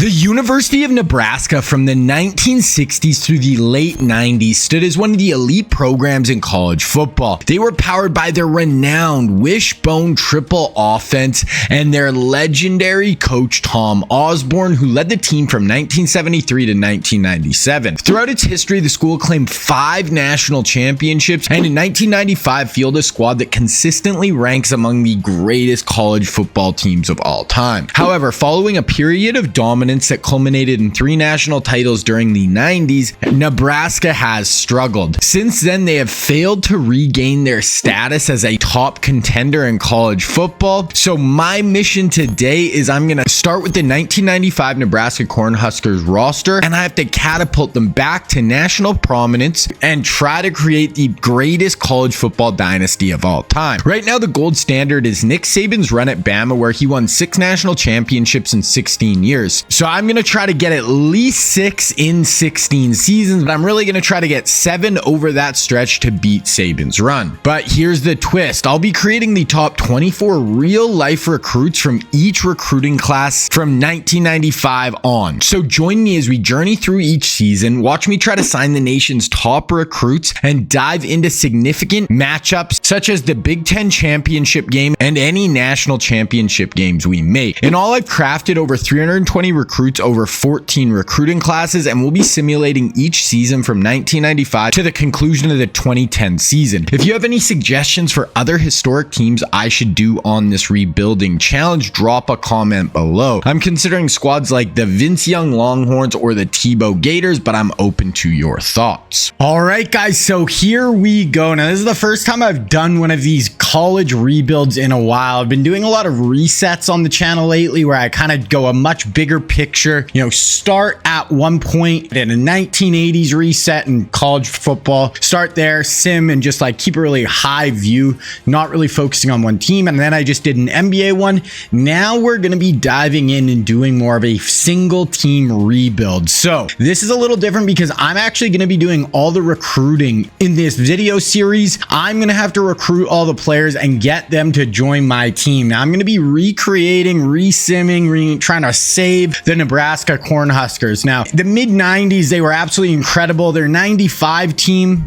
The University of Nebraska from the 1960s through the late 90s stood as one of the elite programs in college football. They were powered by their renowned wishbone triple offense and their legendary coach Tom Osborne, who led the team from 1973 to 1997. Throughout its history, the school claimed 5 national championships and in 1995 fielded a squad that consistently ranks among the greatest college football teams of all time. However, following a period of dominance that culminated in 3 national titles during the 90s, Nebraska has struggled. Since then, they have failed to regain their status as a top contender in college football. So my mission today is I'm going to start with the 1995 Nebraska Cornhuskers roster, and I have to catapult them back to national prominence and try to create the greatest college football dynasty of all time. Right now, the gold standard is Nick Saban's run at Bama, where he won 6 national championships in 16 years. So I'm going to try to get at least 6 in 16 seasons, but I'm really going to try to get 7 over that stretch to beat Saban's run. But here's the twist. I'll be creating the top 24 real-life recruits from each recruiting class from 1995 on. So join me as we journey through each season, watch me try to sign the nation's top recruits, and dive into significant matchups such as the Big Ten championship game and any national championship games we make. In all, I've crafted over 320 recruits over 14 recruiting classes, and we'll be simulating each season from 1995 to the conclusion of the 2010 season. If you have any suggestions for other historic teams I should do on this rebuilding challenge, drop a comment below. I'm considering squads like the Vince Young Longhorns or the Tebow Gators, but I'm open to your thoughts. All right, guys, so here we go. Now, this is the first time I've done one of these college rebuilds in a while. I've been doing a lot of resets on the channel lately where I kind of go a much bigger picture, start at one point in a 1980s reset in college football, start there, sim, and just like keep a really high view, not really focusing on one team. And then I just did an NBA one. Now we're going to be diving in and doing more of a single team rebuild. So this is a little different because I'm actually going to be doing all the recruiting in this video series. I'm going to have to recruit all the players and get them to join my team. Now I'm going to be recreating, resimming, trying to save the Nebraska Cornhuskers. Now, the mid-90s, they were absolutely incredible. Their 95 team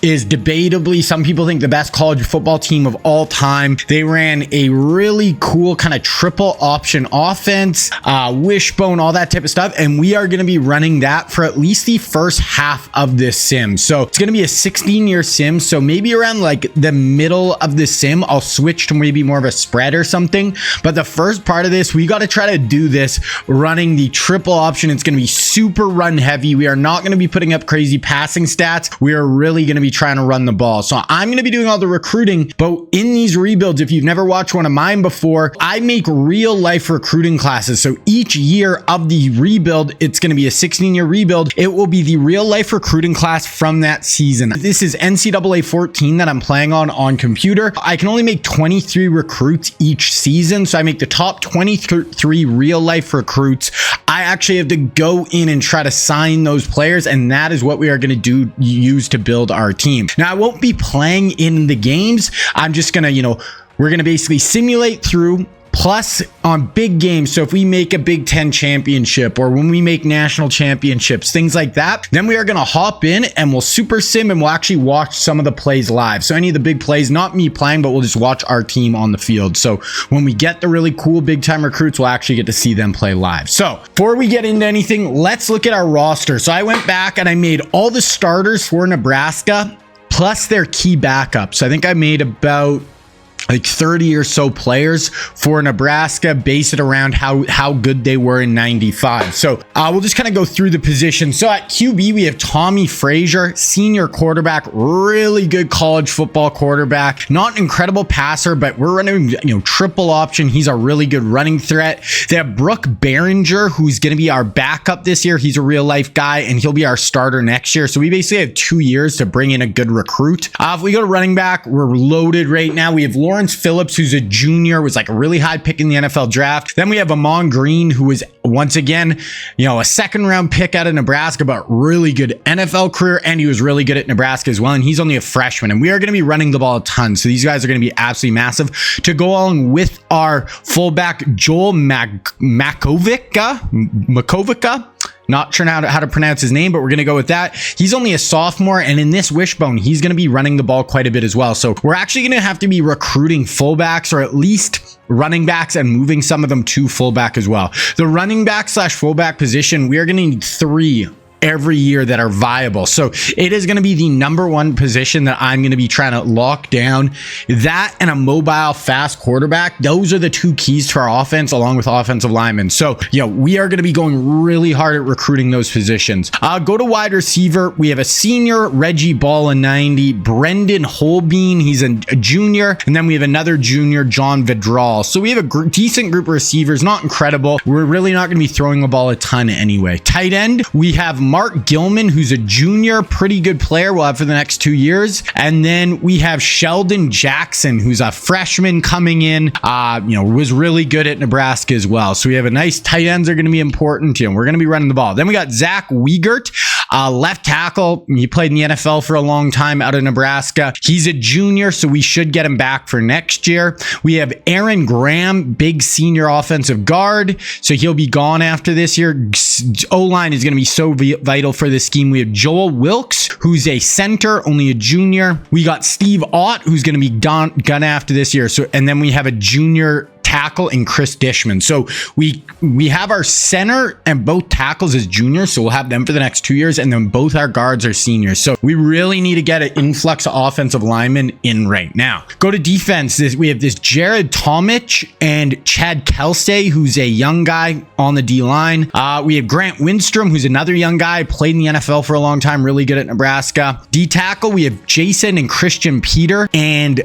is debatably, some people think, the best college football team of all time. They ran a really cool kind of triple option offense, wishbone, all that type of stuff. And we are going to be running that for at least the first half of this sim. So it's going to be a 16-year sim. So maybe around like the middle of the sim, I'll switch to maybe more of a spread or something. But the first part of this, we got to try to do this running the triple option. It's going to be super run heavy. We are not going to be putting up crazy passing stats. We are really going to be trying to run the ball. So I'm going to be doing all the recruiting, but in these rebuilds, if you've never watched one of mine before, I make real life recruiting classes. So each year of the rebuild, it's going to be a 16-year rebuild. It will be the real life recruiting class from that season. This is NCAA 14 that I'm playing on computer. I can only make 23 recruits each season. So I make the top 23 real life recruits. I actually have to go in and try to sign those players, and that is what we are going to use to build our team. Now, I won't be playing in the games. I'm just going to, we're going to basically simulate through, plus on big games. So if we make a Big Ten championship or when we make national championships, things like that, then we are going to hop in and we'll super sim and we'll actually watch some of the plays live. So any of the big plays, not me playing, but we'll just watch our team on the field. So when we get the really cool big time recruits, we'll actually get to see them play live. So before we get into anything, let's look at our roster. So I went back and I made all the starters for Nebraska plus their key backups. So I think I made about like 30 or so players for Nebraska, base it around how good they were in 95. So we'll just kind of go through the positions. So at QB, we have Tommy Frazier, senior quarterback, really good college football quarterback, not an incredible passer, but we're running, triple option. He's a really good running threat. They have Brooke Behringer, who's going to be our backup this year. He's a real life guy and he'll be our starter next year. So we basically have 2 years to bring in a good recruit. If we go to running back, we're loaded right now. We have Lauren Lawrence Phillips, who's a junior, was like a really high pick in the NFL draft. Then we have Amon Green, who was once again, a second round pick out of Nebraska, but really good NFL career. And he was really good at Nebraska as well. And he's only a freshman, and we are going to be running the ball a ton. So these guys are going to be absolutely massive to go along with our fullback, Joel Makovica. Not sure how to pronounce his name, but we're going to go with that. He's only a sophomore, and in this wishbone, he's going to be running the ball quite a bit as well. So we're actually going to have to be recruiting fullbacks, or at least running backs, and moving some of them to fullback as well. The running back / fullback position, we are going to need 3 every year that are viable. So it is going to be the number 1 position that I'm going to be trying to lock down. That and a mobile, fast quarterback. Those are the 2 keys to our offense, along with offensive linemen. So, we are going to be going really hard at recruiting those positions. Go to wide receiver. We have a senior, Reggie Ball, a 90. Brendan Holbein, he's a junior. And then we have another junior, John Vidral. So we have a decent group of receivers, not incredible. We're really not going to be throwing the ball a ton anyway. Tight end, we have Mark Gilman, who's a junior, pretty good player we'll have for the next 2 years. And then we have Sheldon Jackson, who's a freshman coming in, was really good at Nebraska as well. So we have a nice tight ends are going to be important. We're going to be running the ball. Then we got Zach Wiegert, left tackle. He played in the NFL for a long time out of Nebraska. He's a junior, so we should get him back for next year. We have Aaron Graham, big senior offensive guard. So he'll be gone after this year. O-line is going to be so vital for this scheme. We have Joel Wilkes, who's a center, only a junior. We got Steve Ott, who's going to be gone after this year. So, and then we have a junior tackle in Chris Dishman. So we have our center and both tackles as juniors, so we'll have them for the next 2 years, and then both our guards are seniors. So we really need to get an influx of offensive linemen in right now. Go to defense. We have this Jared Tomich and Chad Kelsey, who's a young guy on the D-line. We have Grant Windstrom, who's another young guy, played in the NFL for a long time, really good at Nebraska. D-tackle, we have Jason and Christian Peter, and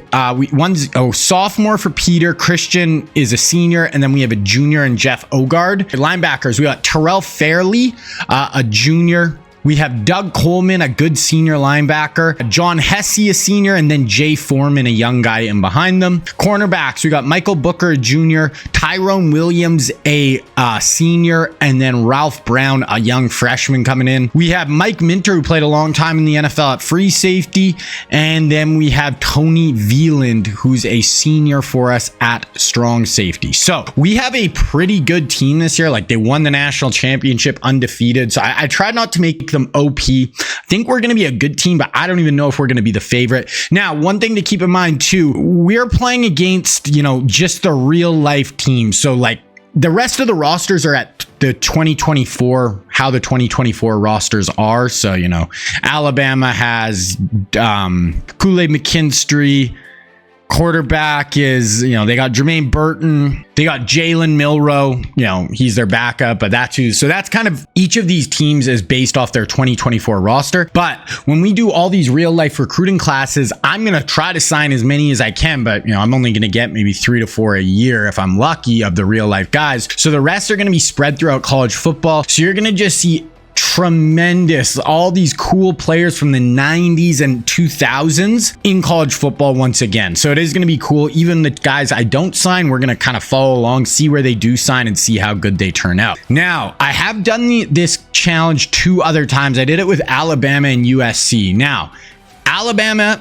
one's sophomore for Peter. Christian is a senior, and then we have a junior and Jeff Ogard. Linebackers, we got Terrell Fairley, a junior. We have Doug Coleman, a good senior linebacker, John Hesse, a senior, and then Jay Foreman, a young guy in behind them. Cornerbacks, we got Michael Booker, a junior, Tyrone Williams, a senior, and then Ralph Brown, a young freshman coming in. We have Mike Minter, who played a long time in the NFL at free safety, and then we have Tony Veland, who's a senior for us at strong safety. So we have a pretty good team this year. Like, they won the national championship undefeated. So I tried not to make them OP. I think we're going to be a good team, but I don't even know if we're going to be the favorite. Now, one thing to keep in mind too, we're playing against, just the real life team. So like the rest of the rosters are at the 2024, how the 2024 rosters are. So, Alabama has Kool-Aid McKinstry. Quarterback is, they got Jermaine Burton. They got Jalen Milroe. He's their backup, but that's who. So that's kind of, each of these teams is based off their 2024 roster. But when we do all these real life recruiting classes, I'm going to try to sign as many as I can, but I'm only going to get maybe 3 to 4 a year if I'm lucky of the real life guys. So the rest are going to be spread throughout college football. So you're going to just see tremendous, all these cool players from the 90s and 2000s in college football once again. So it is going to be cool. Even the guys I don't sign, we're going to kind of follow along, see where they do sign, and see how good they turn out. Now, I have done this challenge 2 other times. I did it with Alabama and USC. Now, Alabama,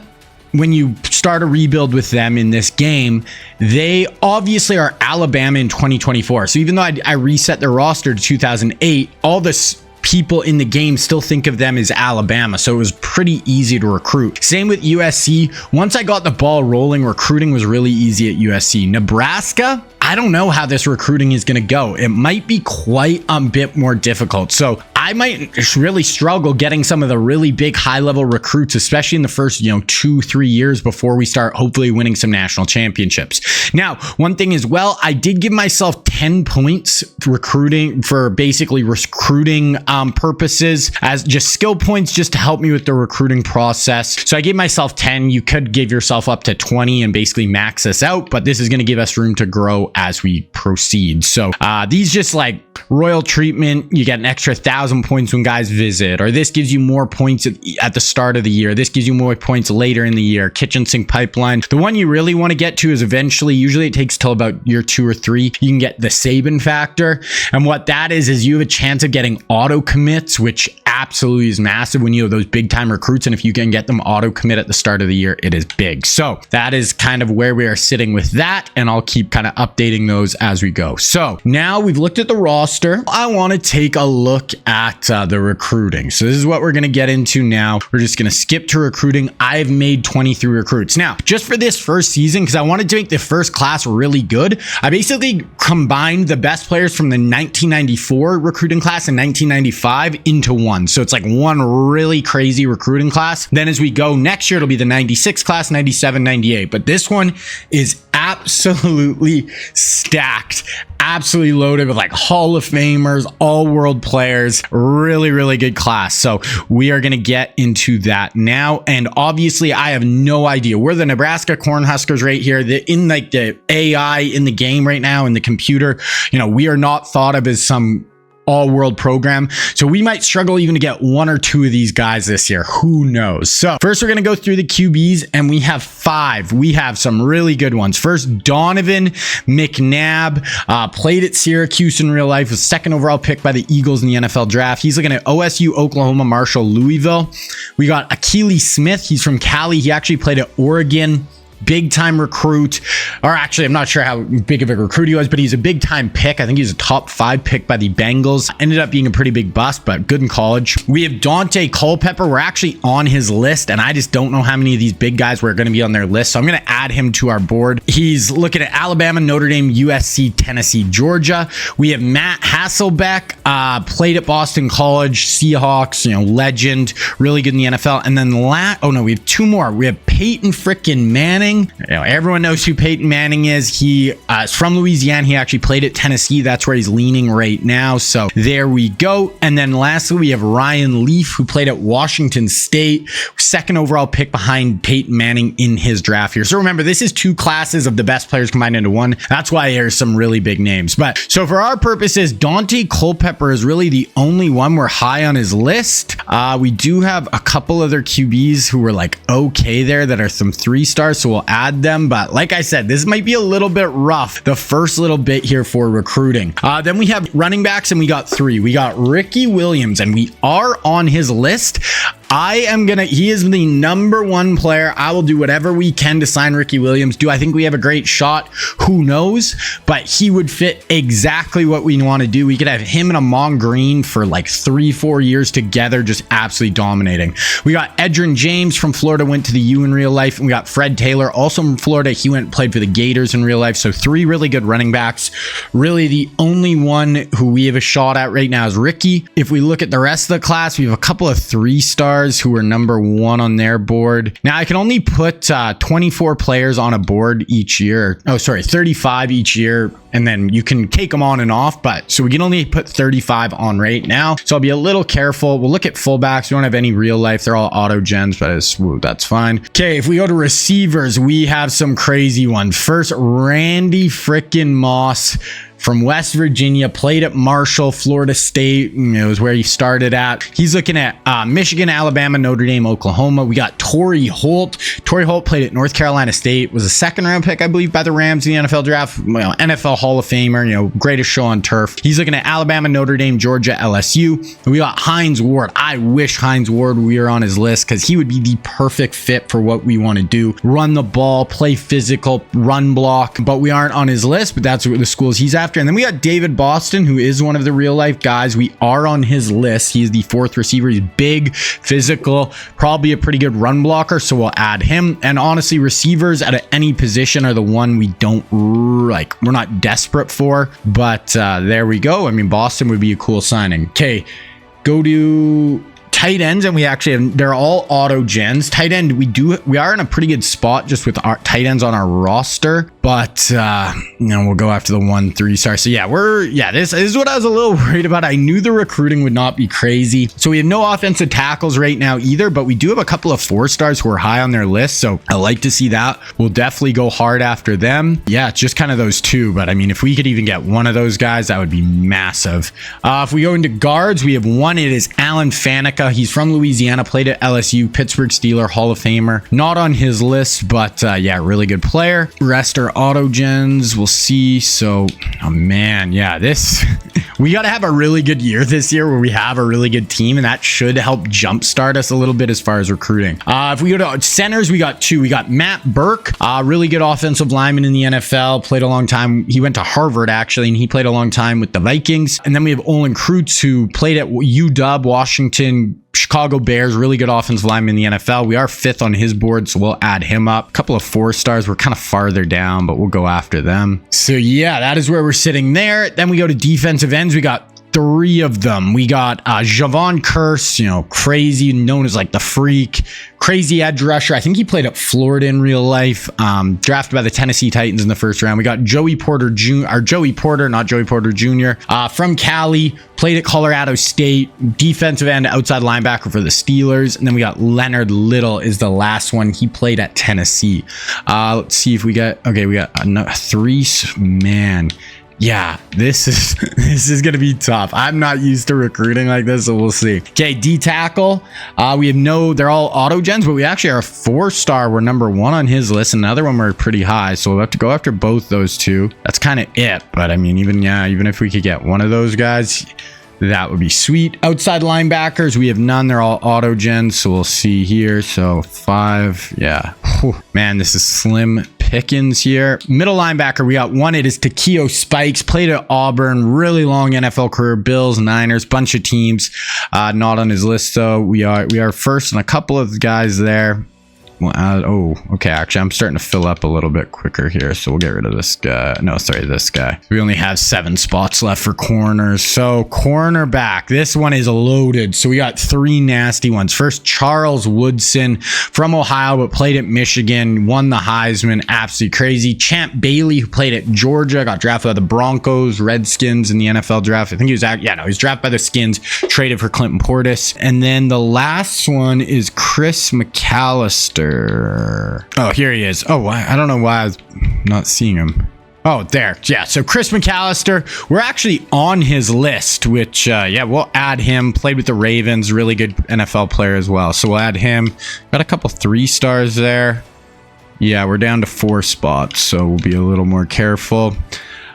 when you start a rebuild with them in this game, they obviously are Alabama in 2024. So even though I reset their roster to 2008, all this people in the game still think of them as Alabama, so it was pretty easy to recruit. Same with USC. Once I got the ball rolling, recruiting was really easy at USC. Nebraska, I don't know how this recruiting is going to go. It might be quite a bit more difficult. So I might really struggle getting some of the really big high-level recruits, especially in the first, 2-3 years before we start hopefully winning some national championships. Now, one thing as well, I did give myself 10 points recruiting for basically recruiting purposes as just skill points just to help me with the recruiting process. So I gave myself 10. You could give yourself up to 20 and basically max this out, but this is going to give us room to grow as we proceed. So these just like royal treatment, you get an extra 1,000 7 points when guys visit, or this gives you more points at the start of the year, this gives you more points later in the year, kitchen sink pipeline. The one you really want to get to is eventually, usually it takes till about year 2 or 3, you can get the Saban factor. And what that is you have a chance of getting auto commits, which absolutely is massive when you have those big time recruits. And if you can get them auto commit at the start of the year, it is big. So that is kind of where we are sitting with that. And I'll keep kind of updating those as we go. So now we've looked at the roster. I want to take a look at the recruiting. So this is what we're going to get into now. We're just going to skip to recruiting. I've made 23 recruits. Now, just for this first season, because I wanted to make the first class really good, I basically combined the best players from the 1994 recruiting class and 1995 into one. So it's like one really crazy recruiting class. Then as we go next year, it'll be the 96 class, 97, 98. But this one is absolutely stacked, absolutely loaded with like Hall of Famers, all world players, really, really good class. So we are going to get into that now. And obviously I have no idea. We're the Nebraska Cornhuskers right here. In like the AI in the game right now, in the computer, you know, we are not thought of as some all-world program. So we might struggle even to get 1 or 2 of these guys this year. Who knows? So first we're going to go through the QBs, and we have 5. We have some really good ones. First, Donovan McNabb, played at Syracuse in real life, was 2nd overall pick by the Eagles in the NFL draft. He's looking at OSU, Oklahoma, Marshall, Louisville. We got Akili Smith. He's from Cali. He actually played at Oregon. Big time recruit, or actually I'm not sure how big of a recruit he was, but he's a big time pick. I think he was a top 5 pick by the Bengals. Ended up being a pretty big bust, but good in college. We have Dante Culpepper. We're actually on his list, and I just don't know how many of these big guys were going to be on their list, so I'm going to add him to our board. He's looking at Alabama, Notre Dame, USC, Tennessee, Georgia. We have Matt Hasselbeck, played at Boston College, Seahawks, you know, legend, really good in the NFL. And then we have 2 more. We have Peyton frickin' Manning. You know, everyone knows who Peyton Manning is. He is from Louisiana. He actually played at Tennessee. That's where he's leaning right now. So there we go. And then lastly, we have Ryan Leaf, who played at Washington State, 2nd overall pick behind Peyton Manning in his draft here. So remember, this is 2 classes of the best players combined into one. That's why there's some really big names. But so for our purposes, Dante Culpepper is really the only one we're high on his list. We do have a couple other QBs who were like okay there that are some 3 stars. So we'll add them, but like I said, this might be a little bit rough the first little bit here for recruiting. Then we have running backs, and we got 3. We got Ricky Williams, and we are on his list. He is the number 1 player. I will do whatever we can to sign Ricky Williams. Do I think we have a great shot? Who knows? But he would fit exactly what we want to do. We could have him and Amon Green for like 3-4 years together, just absolutely dominating. We got Edgerrin James from Florida, went to the U in real life. And we got Fred Taylor, also from Florida. He went and played for the Gators in real life. So 3 really good running backs. Really the only one who we have a shot at right now is Ricky. If we look at the rest of the class, we have a couple of 3-stars who are number 1 on their board. Now I can only put 24 players on a board each year. 35 each year. And then you can take them on and off, but so we can only put 35 on right now. So I'll be a little careful. We'll look at fullbacks. We don't have any real life. They're all auto gens, but that's fine. Okay, if we go to receivers, we have some crazy ones. First, Randy frickin' Moss from West Virginia, played at Marshall, Florida State, is where he started at. He's looking at Michigan, Alabama, Notre Dame, Oklahoma. We got Torrey Holt. Torrey Holt played at North Carolina State, was a 2nd-round pick, I believe, by the Rams in the NFL draft. NFL Hall of Famer, greatest show on turf. He's looking at Alabama, Notre Dame, Georgia, LSU. And we got Hines Ward. I wish Hines Ward were on his list because he would be the perfect fit for what we want to do. Run the ball, play physical, run block, but we aren't on his list, but that's what the schools he's after. And then we got David Boston, who is one of the real life guys. We are on his list. He's the 4th receiver. He's big, physical, probably a pretty good run blocker, so we'll add him. And honestly, receivers at any position are the one we don't like. We're not desperate for, but there we go. I mean, Boston would be a cool signing. Okay, go to tight ends, and we actually have, they're all auto gens. Tight end, we are in a pretty good spot just with our tight ends on our roster, but we'll go after the 1 3-star. So this is what I was a little worried about. I knew the recruiting would not be crazy. So we have no offensive tackles right now either, but we do have a couple of 4-stars who are high on their list. So I like to see that. We'll definitely go hard after them. Yeah, it's just kind of those two. But I mean, if we could even get one of those guys, that would be massive. If we go into guards, we have one. It is Alan Faneca. He's from Louisiana, played at LSU, Pittsburgh Steeler, Hall of Famer. Not on his list, but really good player. Rest are auto gens. We'll see. So, oh man, yeah, this we got to have a really good year this year where we have a really good team, and that should help jumpstart us a little bit as far as recruiting. If we go to centers, we got two. We got Matt Burke, really good offensive lineman in the NFL, played a long time. He went to Harvard actually, and he played a long time with the Vikings. And then we have Olin Kreutz, who played at UW, Washington, Chicago Bears, really good offensive lineman in the NFL. We are 5th on his board, so we'll add him up. A couple of 4-stars. We're kind of farther down, but we'll go after them. So yeah, that is where we're sitting there. Then we go to defensive ends. We got 3 of them. We got Javon Curse, crazy, known as like the freak, crazy edge rusher. I think he played at Florida in real life. Drafted by the Tennessee Titans in the 1st round. We got Joey Porter Jr. From Cali, played at Colorado State, defensive end, outside linebacker for the Steelers. And then we got Leonard Little is the last one. He played at Tennessee. Let's see if we got, we got 3, man. Yeah, this is going to be tough. I'm not used to recruiting like this, so we'll see. Okay, D tackle. We have they're all auto gens, but we actually are a 4-star. We're number 1 on his list. Another one we're pretty high, so we'll have to go after both those two. That's kind of it. But I mean, even if we could get one of those guys, that would be sweet. Outside linebackers, we have none. They're all auto gens, so we'll see here. So 5, yeah. Whew. Man, this is slim pickings here. Middle linebacker, we got one. It is Takeo Spikes, played at Auburn, really long NFL career, Bills, Niners, bunch of teams. Not on his list though. We are first on a couple of guys there. Okay, actually I'm starting to fill up a little bit quicker here, so we'll get rid of this guy. No, sorry, this guy. We only have 7 spots left for corners. So cornerback, this one is loaded. So we got 3 nasty ones. First, Charles Woodson from Ohio, but played at Michigan, won the Heisman, absolutely crazy. Champ Bailey, who played at Georgia, got drafted by the Broncos, Redskins in the NFL draft. I think he was drafted by the Skins, traded for Clinton Portis. And then the last one is Chris McAllister. Oh, here he is. Oh, I don't know why I was not seeing him. Oh, there. Yeah, so Chris McAllister, we're actually on his list, which, we'll add him. Played with the Ravens, really good NFL player as well. So we'll add him. Got a couple 3-stars there. Yeah, we're down to 4 spots, so we'll be a little more careful.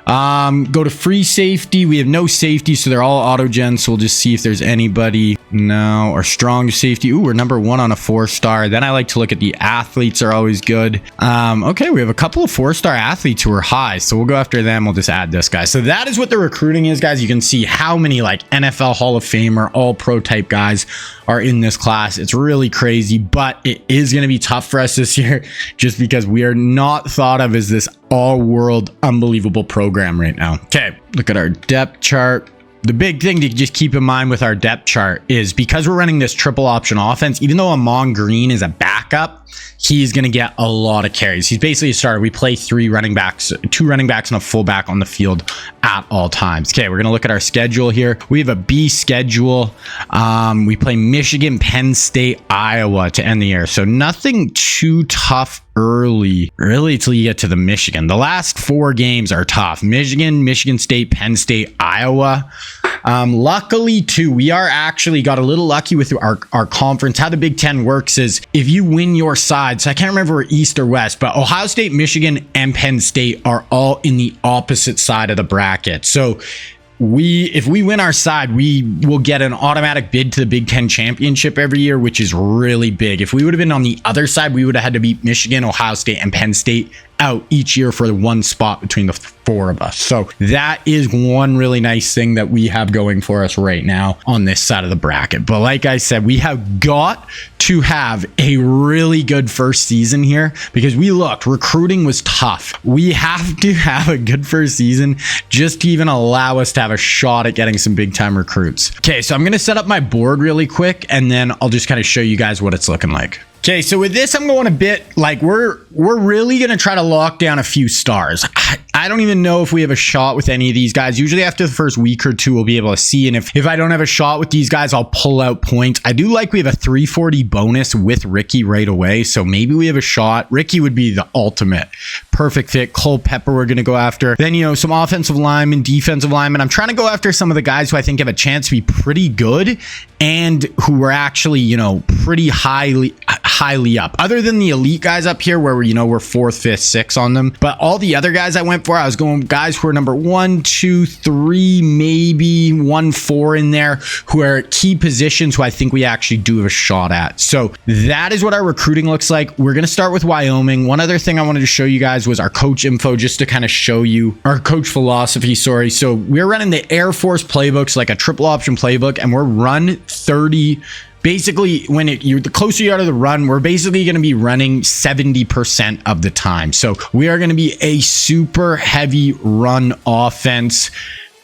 Go to free safety. We have no safety, so they're all auto gens. So we'll just see if there's anybody. No, or strong safety. Ooh, we're number 1 on a 4-star. Then I like to look at the athletes, are always good. Okay, we have a couple of 4-star athletes who are high, so we'll go after them. We'll just add this guy. So that is what the recruiting is, guys. You can see how many like NFL Hall of Famer, all pro type guys are in this class. It's really crazy, but it is going to be tough for us this year just because we are not thought of as this all-world unbelievable program right now. Okay, look at our depth chart. The big thing to just keep in mind with our depth chart is because we're running this triple option offense, even though Amon Green is a backup, he's going to get a lot of carries. He's basically a starter. We play 2 running backs and a fullback on the field at all times. Okay, we're going to look at our schedule here. We have a B schedule. We play Michigan, Penn State, Iowa to end the year. So nothing too tough early, really, till you get to the Michigan. The last 4 games are tough. Michigan, Michigan State, Penn State, Iowa. Luckily too, we are actually got a little lucky with our conference. How the Big Ten works is if you win your side, so I can't remember if we're East or West, but Ohio State, Michigan, and Penn State are all in the opposite side of the bracket. So if we win our side, we will get an automatic bid to the Big Ten championship every year, which is really big. If we would have been on the other side, we would have had to beat Michigan, Ohio State, and Penn State out each year for the 1 spot between the 4 of us. So that is one really nice thing that we have going for us right now on this side of the bracket. But like I said, we have got to have a really good first season here because recruiting was tough. We have to have a good first season just to even allow us to have a shot at getting some big time recruits. Okay, so I'm going to set up my board really quick and then I'll just kind of show you guys what it's looking like. Okay, so with this, I'm going a bit like we're really going to try to lock down a few stars. I don't even know if we have a shot with any of these guys. Usually after the first week or two, we'll be able to see. And if I don't have a shot with these guys, I'll pull out points. I do like we have a 340 bonus with Ricky right away. So maybe we have a shot. Ricky would be the ultimate perfect fit. Culpepper we're going to go after. Then, you know, some offensive linemen, defensive linemen. I'm trying to go after some of the guys who I think have a chance to be pretty good and who are actually, you know, pretty highly up. Other than the elite guys up here where we're 4th, 5th, 6th on them. But all the other guys I went for, I was going guys who are number 1, 2, 3, maybe 1, 4 in there, who are at key positions who I think we actually do have a shot at. So that is what our recruiting looks like. We're going to start with Wyoming. One other thing I wanted to show you guys was our coach info, just to kind of show you our coach philosophy. Sorry. So we're running the Air Force playbooks, like a triple option playbook, and we're run 30. Basically, when the closer you are to the run, we're basically going to be running 70% of the time. So we are going to be a super heavy run offense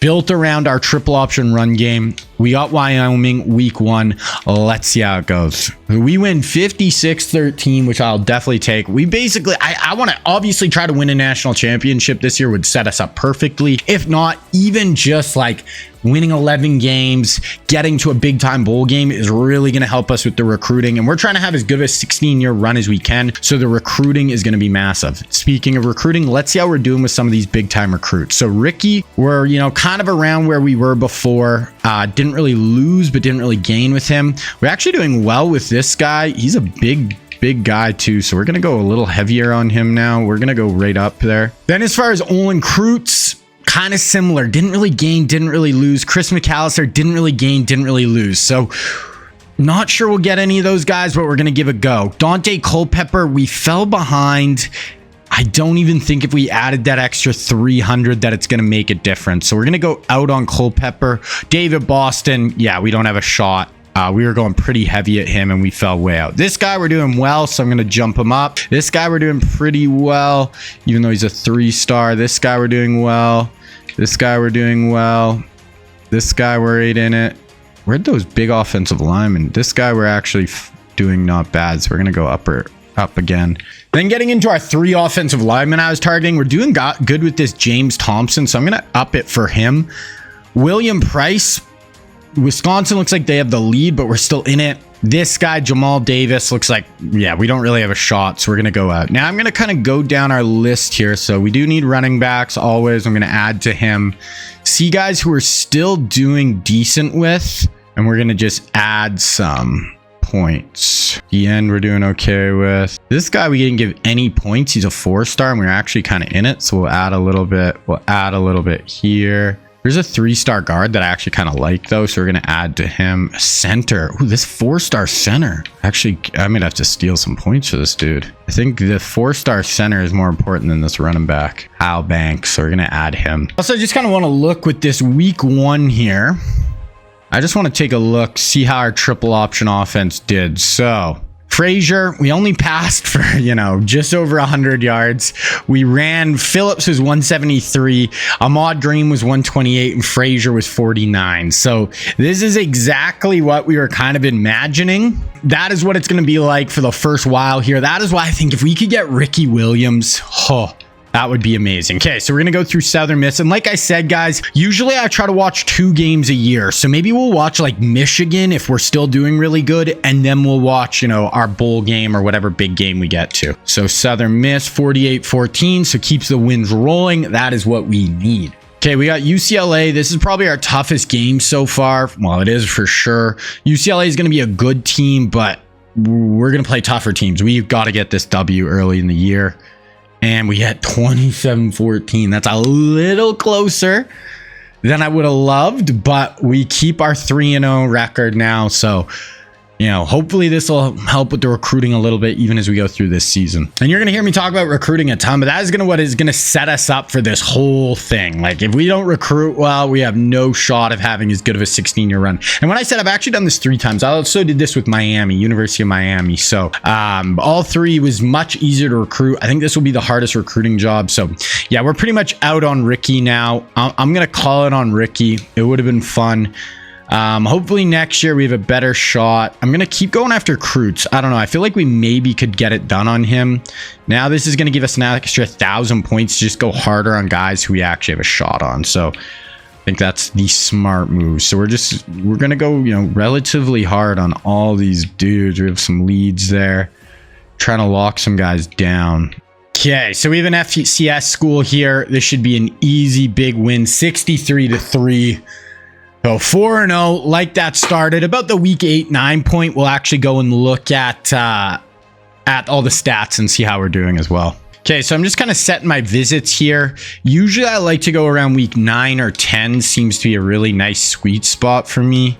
built around our triple option run game. We got Wyoming week 1. Let's see how it goes. We win 56-13, which I'll definitely take. We basically, I want to obviously try to win a national championship this year would set us up perfectly. If not, even just like winning 11 games, getting to a big time bowl game is really going to help us with the recruiting. And we're trying to have as good of a 16-year run as we can. So the recruiting is going to be massive. Speaking of recruiting, let's see how we're doing with some of these big time recruits. So Ricky, we're, kind of around where we were before. Didn't really lose, but didn't really gain with him. We're actually doing well with this guy. He's a big guy too, so we're gonna go a little heavier on him now. We're gonna go right up there. Then as far as Olin Krutz, kind of similar. Didn't really gain, didn't really lose. Chris McAllister didn't really gain, didn't really lose. So not sure we'll get any of those guys, but we're gonna give it a go. Dante Culpepper, we fell behind. I don't even think if we added that extra 300 that it's going to make a difference. So we're going to go out on Culpepper. David Boston, yeah, we don't have a shot. We were going pretty heavy at him and we fell way out. This guy we're doing well, so I'm going to jump him up. This guy we're doing pretty well, even though he's a 3-star. This guy we're doing well. This guy we're doing well. This guy we're 8 in it. Where'd those big offensive linemen? This guy we're actually doing not bad, so we're going to go up again. Then getting into our 3 offensive linemen I was targeting, we're doing good with this James Thompson, so I'm going to up it for him. William Price, Wisconsin looks like they have the lead, but we're still in it. This guy, Jamal Davis, looks like, yeah, we don't really have a shot, so we're going to go out. Now, I'm going to kind of go down our list here, so we do need running backs always. I'm going to add to him. See guys who are still doing decent with, and we're going to just add some points. The end we're doing okay with. This guy we didn't give any points. He's a 4-star and we're actually kind of in it, so we'll add a little bit. We'll add a little bit here. There's a 3-star guard that I actually kind of like though, so we're going to add to him. Center. Ooh, this 4-star center. Actually, I might have to steal some points for this dude. I think the 4-star center is more important than this running back. Al Banks, so we're going to add him. Also, I just kind of want to look with this week 1 here. I just want to take a look, see how our triple option offense did. So Frazier, we only passed for, just over 100 yards. We ran, Phillips was 173, Ahmad Dream was 128, and Frazier was 49. So this is exactly what we were kind of imagining. That is what it's going to be like for the first while here. That is why I think if we could get Ricky Williams, that would be amazing. Okay, so we're going to go through Southern Miss. And like I said, guys, usually I try to watch 2 games a year. So maybe we'll watch like Michigan if we're still doing really good. And then we'll watch, our bowl game or whatever big game we get to. So Southern Miss 48-14. So keeps the wins rolling. That is what we need. Okay, we got UCLA. This is probably our toughest game so far. Well, it is for sure. UCLA is going to be a good team, but we're going to play tougher teams. We've got to get this W early in the year. And we had 27-14. That's a little closer than I would have loved, but we keep our 3-0 record now. So, hopefully this will help with the recruiting a little bit, even as we go through this season. And you're going to hear me talk about recruiting a ton, but that is what is going to set us up for this whole thing. Like if we don't recruit well, we have no shot of having as good of a 16-year run. And when I said I've actually done this 3 times, I also did this with Miami, University of Miami. So all 3 was much easier to recruit. I think this will be the hardest recruiting job. So yeah, we're pretty much out on Ricky now. I'm going to call it on Ricky. It would have been fun. Hopefully next year we have a better shot. I'm going to keep going after Krutz. I don't know. I feel like we maybe could get it done on him. Now this is going to give us an extra 1,000 points to just go harder on guys who we actually have a shot on. So I think that's the smart move. So we're going to go, relatively hard on all these dudes. We have some leads there. Trying to lock some guys down. Okay, so we have an FCS school here. This should be an easy big win, 63-3. So 4-0, like that started. About the week 8-9 point, we'll actually go and look at all the stats and see how we're doing as well. Okay, so I'm just kind of setting my visits here. Usually I like to go around week 9 or 10. Seems to be a really nice sweet spot for me.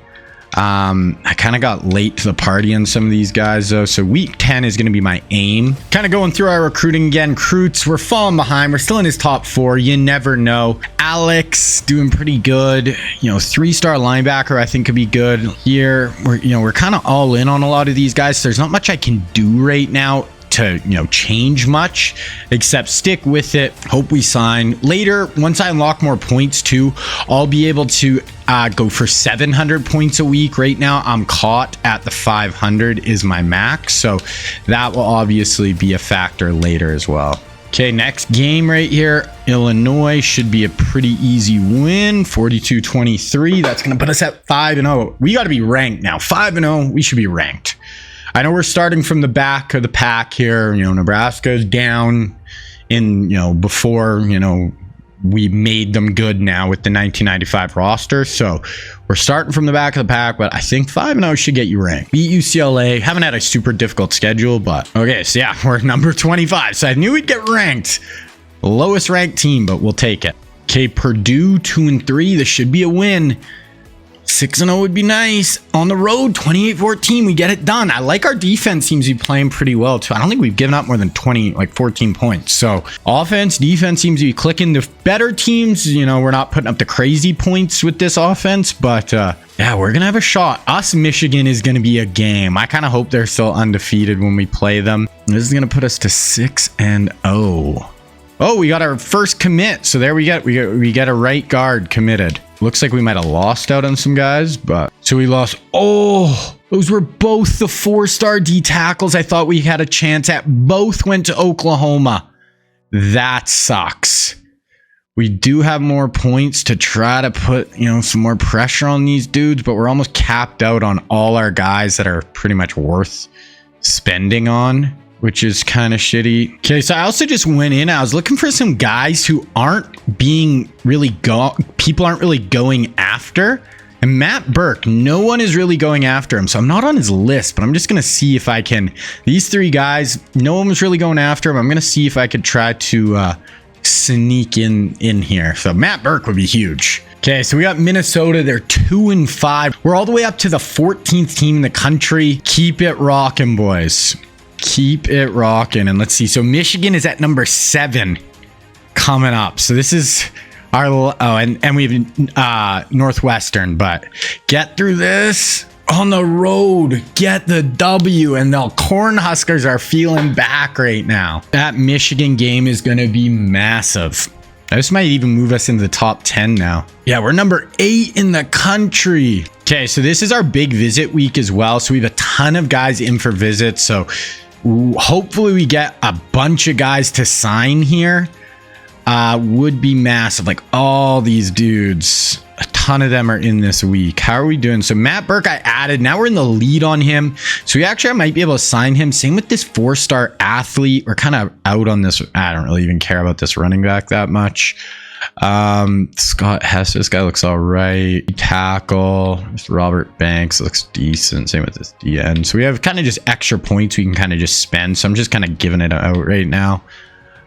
I kind of got late to the party on some of these guys though, so week 10 is going to be my aim. Kind of going through our recruiting again. Krutz, we're falling behind. We're still in his top 4. You never know. Alex doing pretty good. 3-star linebacker I think could be good here. We're kind of all in on a lot of these guys, so there's not much I can do right now to change much except stick with it. Hope we sign later. Once I unlock more points too, I'll be able to go for 700 points a week. Right now I'm caught at the 500 is my max, so that will obviously be a factor later as well. Okay, next game right here, Illinois should be a pretty easy win, 42-23. That's going to put us at 5-0. We got to be ranked now. 5-0, we should be ranked. I know we're starting from the back of the pack here. Nebraska's down in, before, we made them good now with the 1995 roster. So we're starting from the back of the pack, but I think 5-0 should get you ranked. Beat UCLA. Haven't had a super difficult schedule, but okay. So yeah, we're number 25. So I knew we'd get ranked. Lowest ranked team, but we'll take it. Okay, Purdue 2-3. This should be a win. 6-0 would be nice. On the road, 28-14, we get it done. I like our defense seems to be playing pretty well too. I don't think we've given up more than 14 points. So offense, defense seems to be clicking. The better teams, we're not putting up the crazy points with this offense, but yeah, we're going to have a shot. Us, Michigan is going to be a game. I kind of hope they're still undefeated when we play them. This is going to put us to 6-0. Oh, we got our first commit. So there we get a right guard committed. Looks like we might have lost out on some guys, but so we lost. Oh, those were both the 4-star D tackles I thought we had a chance at. Both went to Oklahoma. That sucks. We do have more points to try to put, some more pressure on these dudes, but we're almost capped out on all our guys that are pretty much worth spending on, which is kind of shitty. Okay, so I also just went in. I was looking for some guys who aren't being really people aren't really going after. And Matt Burke, no one is really going after him, so I'm not on his list, but I'm just going to see if I can. These 3 guys, no one was really going after him. I'm going to see if I could try to sneak in here. So Matt Burke would be huge. Okay, so we got Minnesota. They're 2-5. We're all the way up to the 14th team in the country. Keep it rocking, boys. Keep it rocking. And let's see. So Michigan is at number 7 coming up. So this is our and we have Northwestern, but get through this on the road, get the W, and the Cornhuskers are feeling back right now. That Michigan game is going to be massive. This might even move us into the top 10 now. Yeah, we're number 8 in the country. Okay, so this is our big visit week as well. So we have a ton of guys in for visits. So hopefully we get a bunch of guys to sign here. Would be massive. Like all these dudes, a ton of them are in this week. How are we doing? So Matt Burke I added. Now we're in the lead on him. So I might be able to sign him. Same with this 4-star athlete. We're kind of out on this. I don't really even care about this running back that much. Scott Hess, this guy looks all right. Tackle. Robert Banks looks decent. Same with this DN. So we have kind of just extra points we can kind of just spend. So I'm just kind of giving it out right now.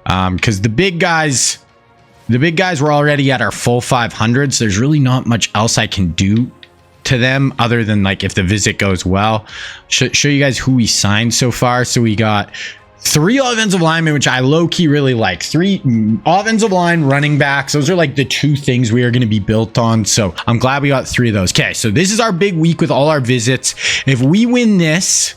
Because the big guys were already at our full 500s. There's really not much else I can do to them other than like if the visit goes well. Show you guys who we signed so far. So we got 3 offensive linemen, which I low-key really like. 3 offensive line running backs. Those are like the 2 things we are going to be built on. So I'm glad we got 3 of those. Okay, so this is our big week with all our visits. If we win this,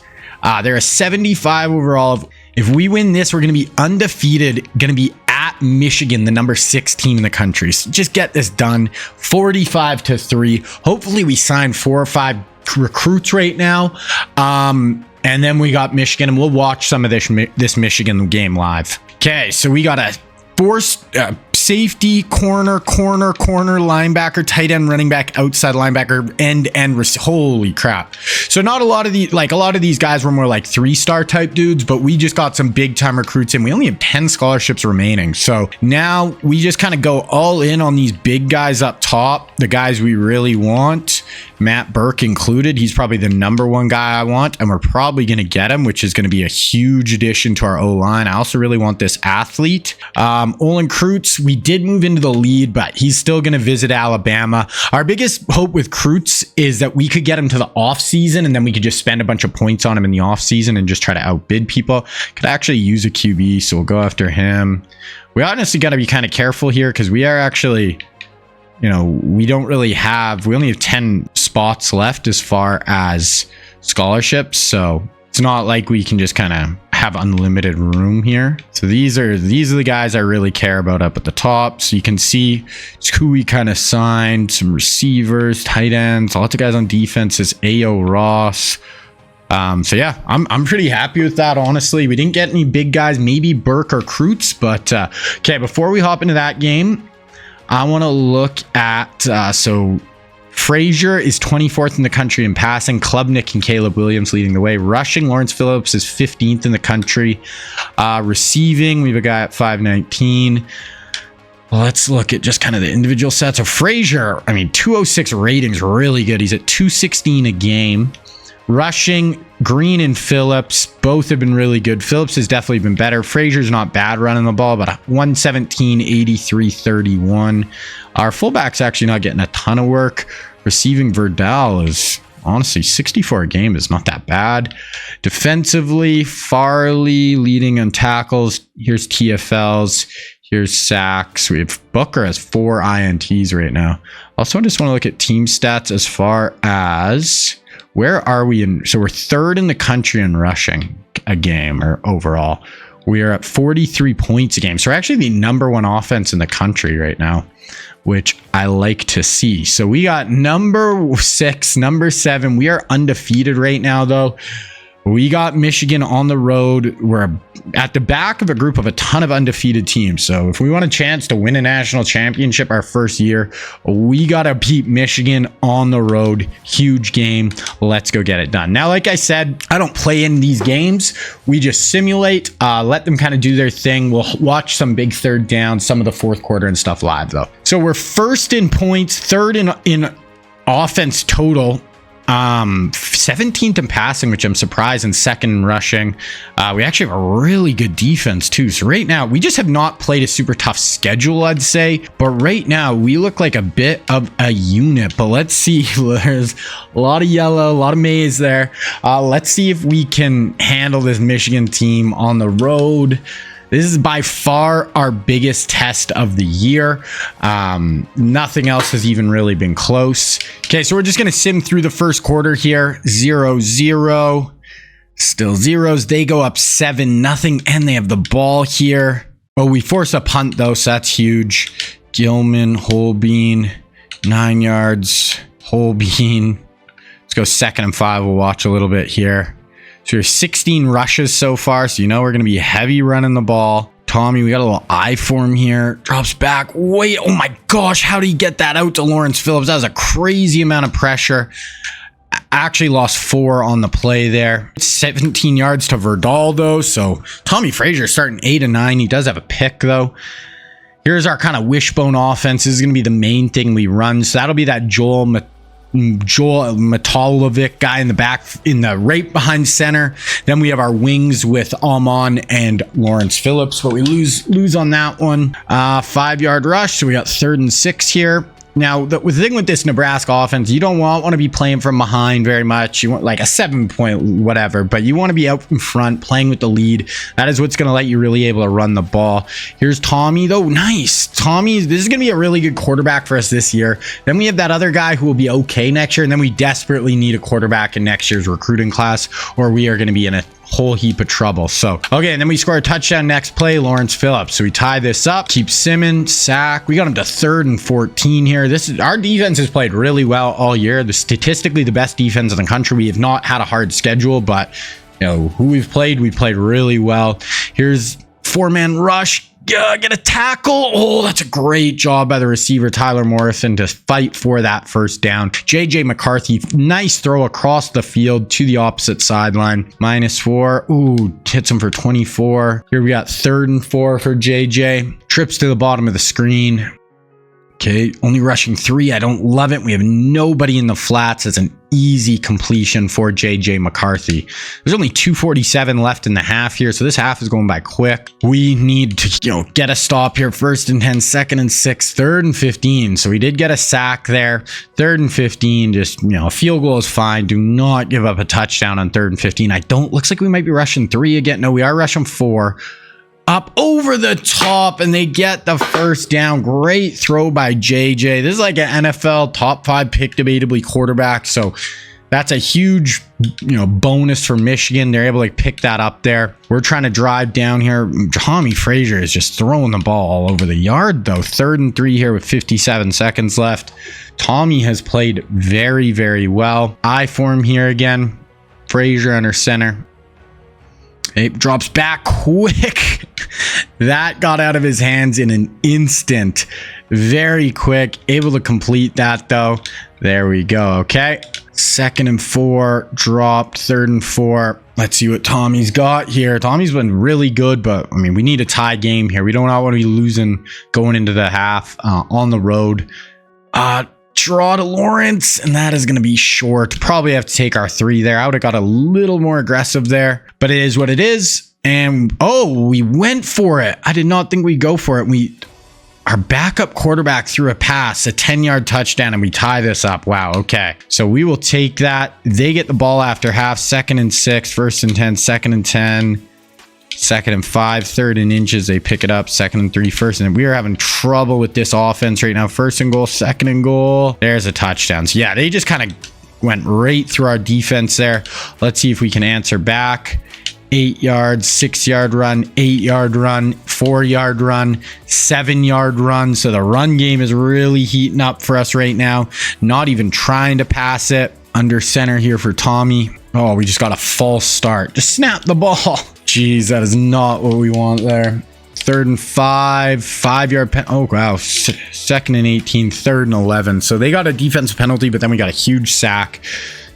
they're a 75 overall. If we win this, we're going to be undefeated, going to be at at Michigan, the number 6 team in the country. So just get this done. 45-3. Hopefully we sign 4 or 5 recruits right now. And then we got Michigan, and we'll watch some of this Michigan game live. Okay, so we got a force safety, corner, linebacker, tight end, running back, outside linebacker, end. Holy crap. So not a lot of these guys were more like 3-star type dudes, but we just got some big time recruits in. We only have 10 scholarships remaining. So now we just kind of go all in on these big guys up top, the guys we really want. Matt Burke included. He's probably the number 1 guy I want, and we're probably going to get him, which is going to be a huge addition to our O-line. I also really want this athlete. Olin Kreutz, we did move into the lead, but he's still going to visit Alabama. Our biggest hope with Kreutz is that we could get him to the offseason, and then we could just spend a bunch of points on him in the offseason and just try to outbid people. Could actually use a QB, so we'll go after him. We honestly got to be kind of careful here because we are actually... we only have 10 spots left as far as scholarships. So it's not like we can just kind of have unlimited room here. So these are the guys I really care about up at the top. So you can see who we kind of signed, some receivers, tight ends, lots of guys on defense is A.O. Ross. So yeah, I'm pretty happy with that. Honestly, we didn't get any big guys, maybe Burke or Kreutz, but, okay, before we hop into that game, I want to look at, so Frazier is 24th in the country in passing. Klubnik and Caleb Williams leading the way. Rushing, Lawrence Phillips is 15th in the country. Receiving, we have a guy at 519. Let's look at just kind of the individual sets. So Frazier, 206 ratings, really good. He's at 216 a game. Rushing, Green and Phillips, both have been really good. Phillips has definitely been better. Frazier's not bad running the ball, but 117, 83, 31. Our fullback's actually not getting a ton of work. Receiving, Verdal is honestly 64 a game is not that bad. Defensively, Farley leading on tackles. Here's TFLs. Here's sacks. We have Booker has 4 INTs right now. Also, I just want to look at team stats as far as... where are we in? So we're 3rd in the country in rushing a game or overall. We are at 43 points a game. So we're actually the number 1 offense in the country right now, which I like to see. So we got number 6, number 7. We are undefeated right now, though. We got Michigan on the road. We're at the back of a group of a ton of undefeated teams. So if we want a chance to win a national championship our first year, we got to beat Michigan on the road. Huge game. Let's go get it done. Now, like I said, I don't play in these games. We just simulate, let them kind of do their thing. We'll watch some big third down, some of the fourth quarter and stuff live, though. So we're 1st in points, 3rd in offense total. 17th in passing, which I'm surprised, and 2nd in rushing. We actually have a really good defense too. So right now we just have not played a super tough schedule, I'd say, but right now we look like a bit of a unit. But let's see. There's a lot of yellow, a lot of maize there. Let's see if we can handle this Michigan team on the road. This is by far our biggest test of the year. Nothing else has even really been close. Okay, so we're just going to sim through the first quarter here. 0-0. Still zeros. They go up 7-0, and they have the ball here. Oh, we force a punt, though, so that's huge. Gilman, Holbein, 9 yards. Holbein. Let's go 2nd and 5. We'll watch a little bit here. So there's 16 rushes so far, so you know we're going to be heavy running the ball. Tommy, we got a little eye for him here. Drops back. Wait, oh my gosh, how did he get that out to Lawrence Phillips? That was a crazy amount of pressure. Actually lost 4 on the play there. 17 yards to Verdal, though, so Tommy Frazier starting 8-9. He does have a pick, though. Here's our kind of wishbone offense. This is going to be the main thing we run, so that'll be that Joel Matalovic guy in the back, in the right behind center. Then we have our wings with Amon and Lawrence Phillips, but we lose on that one. 5-yard rush, so we got 3rd and 6 here. Now, the thing with this Nebraska offense, you don't want to be playing from behind very much. You want like a 7-point whatever, but you want to be out in front, playing with the lead. That is what's going to let you really able to run the ball. Here's Tommy, though. Nice. Tommy, this is going to be a really good quarterback for us this year. Then we have that other guy who will be okay next year, and then we desperately need a quarterback in next year's recruiting class, or we are going to be in a whole heap of trouble. So, okay, and then we score a touchdown next play, Lawrence Phillips. So we tie this up, keep Simmons, sack. We got him to 3rd and 14 here. Our defense has played really well all year. Statistically the best defense in the country. We have not had a hard schedule, but you know who we played really well. Here's 4-man rush. Get a tackle. Oh, that's a great job by the receiver, Tyler Morrison, to fight for that first down. JJ McCarthy, nice throw across the field to the opposite sideline. -4. Ooh, hits him for 24. Here we got 3rd and 4 for JJ. Trips to the bottom of the screen. Okay, only rushing 3. I don't love it. We have nobody in the flats. It's an easy completion for JJ McCarthy. There's only 2:47 left in the half here, so this half is going by quick. We need to, get a stop here. 1st and 10, 2nd and 6, 3rd and 15. So we did get a sack there. 3rd and 15, just, a field goal is fine. Do not give up a touchdown on 3rd and 15. Looks like we might be rushing 3 again. No, we are rushing 4. Up over the top, and they get the first down. Great throw by JJ. This is like an NFL top 5 pick debatably quarterback. So that's a huge, bonus for Michigan. They're able to pick that up there. We're trying to drive down here. Tommy Frazier is just throwing the ball all over the yard, though. 3rd and 3 here with 57 seconds left. Tommy has played very, very well. I form here again. Frazier under center. It drops back quick. That got out of his hands in an instant. Very quick. Able to complete that, though. There we go. Okay. 2nd and 4. Dropped. 3rd and 4. Let's see what Tommy's got here. Tommy's been really good, but, we need a tie game here. We don't want to be losing going into the half on the road. Draw to Lawrence, and that is going to be short. Probably have to take our 3 there. I would have got a little more aggressive there, but it is what it is. And we went for it. I did not think we'd go for it. Our backup quarterback threw a pass, a 10-yard touchdown, and we tie this up. Wow. Okay. So we will take that. They get the ball after half. 2nd and 6, 1st and 10, 2nd and 10. 2nd and 5, 3rd and inches. They pick it up. 2nd and 3, 1st and we are having trouble with this offense right now. 1st and goal, 2nd and goal. There's a touchdown. So yeah, they just kind of went right through our defense there. Let's see if we can answer back. 8 yards, 6-yard run, 8-yard run, 4-yard run, 7-yard run. So the run game is really heating up for us right now. Not even trying to pass it. Under center here for Tommy. Oh, we just got a false start. Just snap the ball. Jeez, that is not what we want there. 3rd and 5, 5-yard pen. Oh, wow. 2nd and 18, 3rd and 11. So they got a defensive penalty, but then we got a huge sack.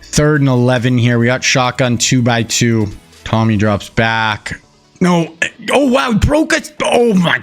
3rd and 11 here. We got shotgun 2x2. Tommy drops back. No. Oh, wow. He broke it. Oh, my.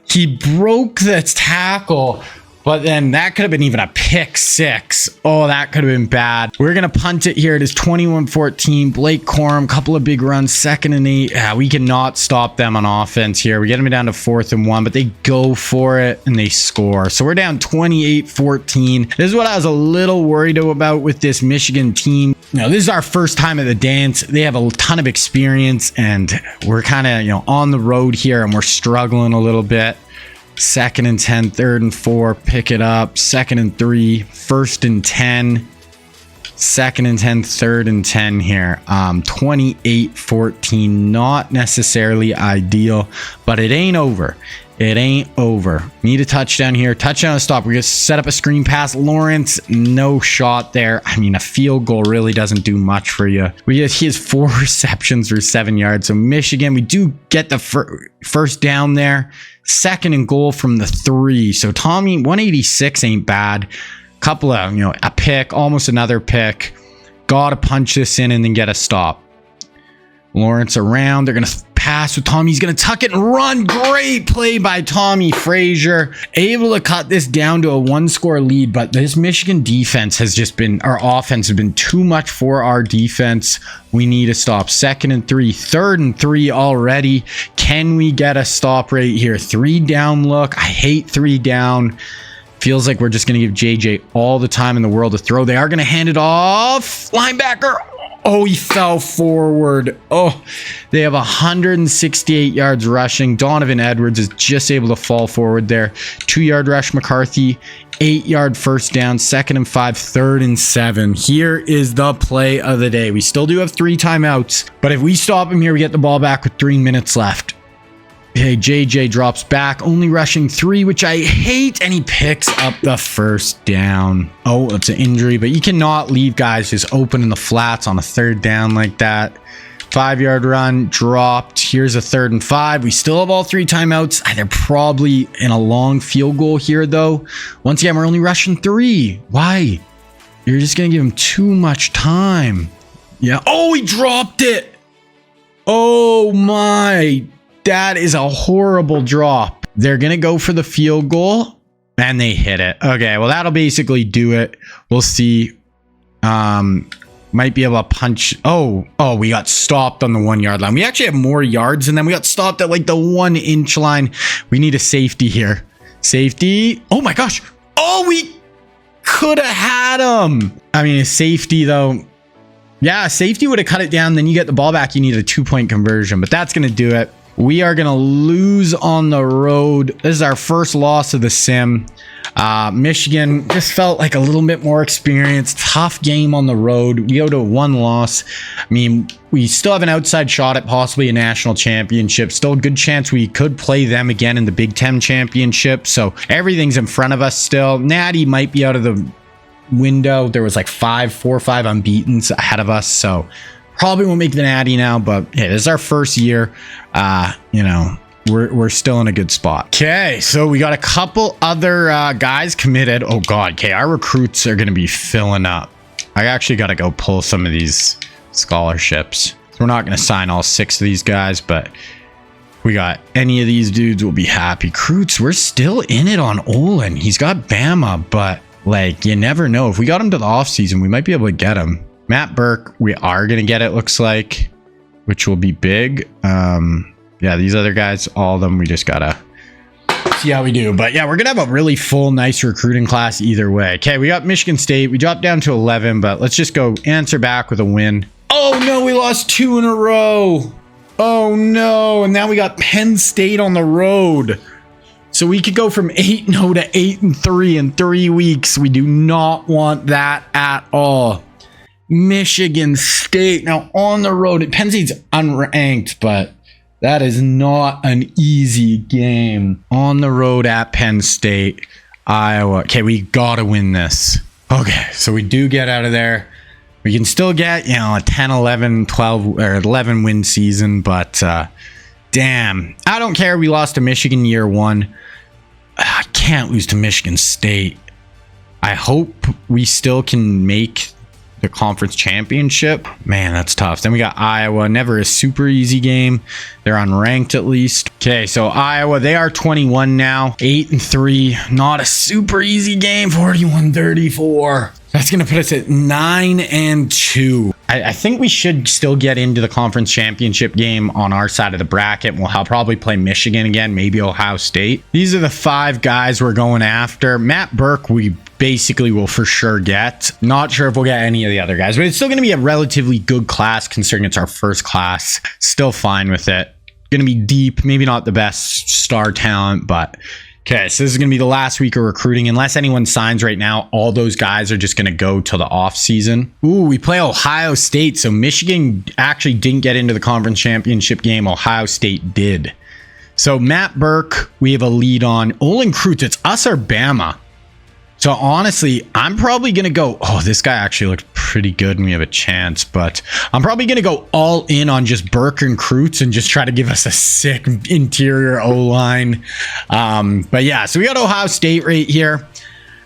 He broke the tackle. But then that could have been even a pick 6. Oh, that could have been bad. We're going to punt it here. It is 21-14. Blake Corum, couple of big runs, 2nd and 8. Yeah, we cannot stop them on offense here. We get them down to 4th and 1, but they go for it and they score. So we're down 28-14. This is what I was a little worried about with this Michigan team. This is our first time at the dance. They have a ton of experience, and we're kind of, on the road here, and we're struggling a little bit. 2nd and 10, 3rd and 4, pick it up. 2nd and 3, 1st and 10, 2nd and 10, 3rd and 10 here. 28-14, not necessarily ideal, but it ain't over. It ain't over. Need a touchdown here. Touchdown to stop. We're going to set up a screen pass. Lawrence, no shot there. A field goal really doesn't do much for you. He has 4 receptions for 7 yards. So Michigan, we do get the first down there. 2nd and goal from the 3. So Tommy, 186 ain't bad. Couple of, a pick, almost another pick. Got to punch this in and then get a stop. Lawrence around. They're going to pass with Tommy. He's going to tuck it and run. Great play by Tommy Frazier. Able to cut this down to a 1-score lead, but this Michigan defense has just been, our offense has been too much for our defense. We need a stop. 2nd and 3, 3rd and 3 already. Can we get a stop right here? 3 down look. I hate 3 down. Feels like we're just going to give JJ all the time in the world to throw. They are going to hand it off. Linebacker. Oh, he fell forward. Oh, they have 168 yards rushing. Donovan Edwards is just able to fall forward there. 2-yard rush, McCarthy. 8-yard first down, 2nd and 5, 3rd and 7. Here is the play of the day. We still do have 3 timeouts, but if we stop him here, we get the ball back with 3 minutes left. Okay, JJ drops back, only rushing 3, which I hate, and he picks up the first down. Oh, it's an injury, but you cannot leave guys just open in the flats on a 3rd down like that. 5-yard run, dropped. Here's a 3rd and 5. We still have all 3 timeouts. They're probably in a long field goal here, though. Once again, we're only rushing 3. Why? You're just going to give him too much time. Yeah. Oh, he dropped it. Oh, my. That is a horrible drop. They're going to go for the field goal, and they hit it. Okay, well, that'll basically do it. We'll see. Might be able to punch. Oh, we got stopped on the 1-yard line. We actually have more yards, and then we got stopped at like the 1-inch line. We need a safety here. Safety. Oh my gosh. Oh, we could have had him. I mean, a safety though. Yeah, safety would have cut it down. Then you get the ball back. You need a 2-point conversion, but that's going to do it. We are going to lose on the road. This is our first loss of the sim. Michigan just felt like a little bit more experienced. Tough game on the road. We go to 1 loss. I mean, we still have an outside shot at possibly a national championship. Still a good chance we could play them again in the Big Ten championship. So everything's in front of us still. Natty might be out of the window. There was like 4 or 5 unbeatens ahead of us. So probably won't make the Natty now, but hey, this is our first year. You know, we're still in a good spot. Okay, so we got a couple other guys committed. Oh God, okay, our recruits are going to be filling up. I actually got to go pull some of these scholarships. We're not going to sign all 6 of these guys, but if we got any of these dudes, we'll be happy. Recruits, we're still in it on Olin. He's got Bama, but like, you never know. If we got him to the offseason, we might be able to get him. Matt Burke, we are going to get it, looks like, which will be big. Yeah, these other guys, all of them, we just got to see how we do. But yeah, we're going to have a really full, nice recruiting class either way. Okay, we got Michigan State. We dropped down to 11, but let's just go answer back with a win. Oh, no, we lost 2 in a row. Oh, no. And now we got Penn State on the road. So we could go from 8-0 to 8-3 in 3 weeks. We do not want that at all. Michigan State now on the road. Penn State's unranked, but that is not an easy game. On the road at Penn State, Iowa. Okay, we gotta win this. Okay, so we do get out of there. We can still get, you know, a 10, 11, 12, or 11 win season, but damn. I don't care. We lost to Michigan year 1. I can't lose to Michigan State. I hope we still can make the conference championship. Man, that's tough. Then we got Iowa. Never a super easy game. They're unranked at least. Okay, so Iowa, they are 21 now. 8-3. Not a super easy game. 41-34. That's going to put us at 9-2. I think we should still get into the conference championship game on our side of the bracket. We'll probably play Michigan again, maybe Ohio State. These are the 5 guys we're going after. Matt Burke, we basically will for sure get. Not sure if we'll get any of the other guys, but it's still going to be a relatively good class considering it's our first class. Still fine with it. Going to be deep, maybe not the best star talent, but okay, so this is going to be the last week of recruiting. Unless anyone signs right now, all those guys are just going to go till the off season. Ooh, we play Ohio State. So Michigan actually didn't get into the conference championship game. Ohio State did. So Matt Burke, we have a lead on. Olin Kreutz, it's us or Bama. So honestly, I'm probably going to go, oh, this guy actually looked pretty good and we have a chance, but I'm probably going to go all in on just Burke and Kreutz and just try to give us a sick interior O-line. But yeah, so we got Ohio State right here.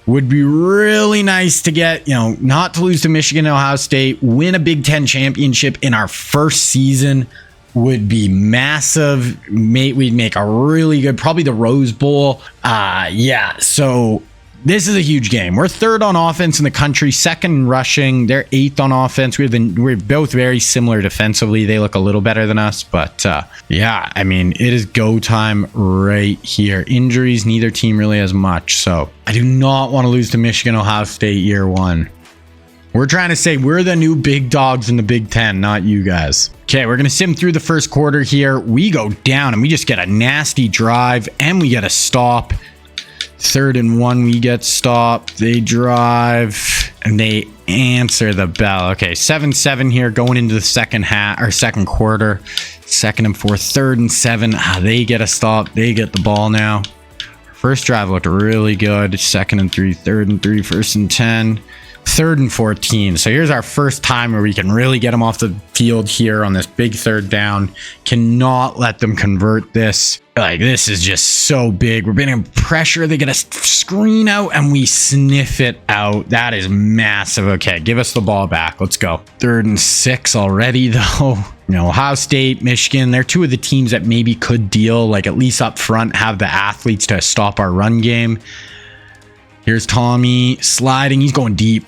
Would be really nice to get, you know, not to lose to Michigan and Ohio State, win a Big Ten championship in our first season would be massive. We'd make a really good, probably the Rose Bowl. Yeah, so this is a huge game. We're 3rd on offense in the country, 2nd in rushing. They're 8th on offense. We're both very similar defensively. They look a little better than us, but yeah, I mean, it is go time right here. Injuries, neither team really has much, so I do not want to lose to Michigan, Ohio State year 1. We're trying to say we're the new big dogs in the Big Ten, not you guys. Okay, we're going to sim through the first quarter here. We go down and we just get a nasty drive and we get a stop. 3rd and 1, we get stopped. They drive and they answer the bell. Okay, 7-7 here going into the second quarter. 2nd and 4, 3rd and 7. They get a stop. They get the ball now. First drive looked really good. 2nd and 3, 3rd and 3, 1st and 10. 3rd and 14. So here's our first time where we can really get them off the field here on this big 3rd down. Cannot let them convert this. Like, this is just so big. We're being pressure. They get a screen out and we sniff it out. That is massive. Okay, give us the ball back. Let's go. 3rd and 6 already, though. You know, Ohio State, Michigan, they're two of the teams that maybe could deal, like, at least up front, have the athletes to stop our run game. Here's Tommy sliding. He's going deep.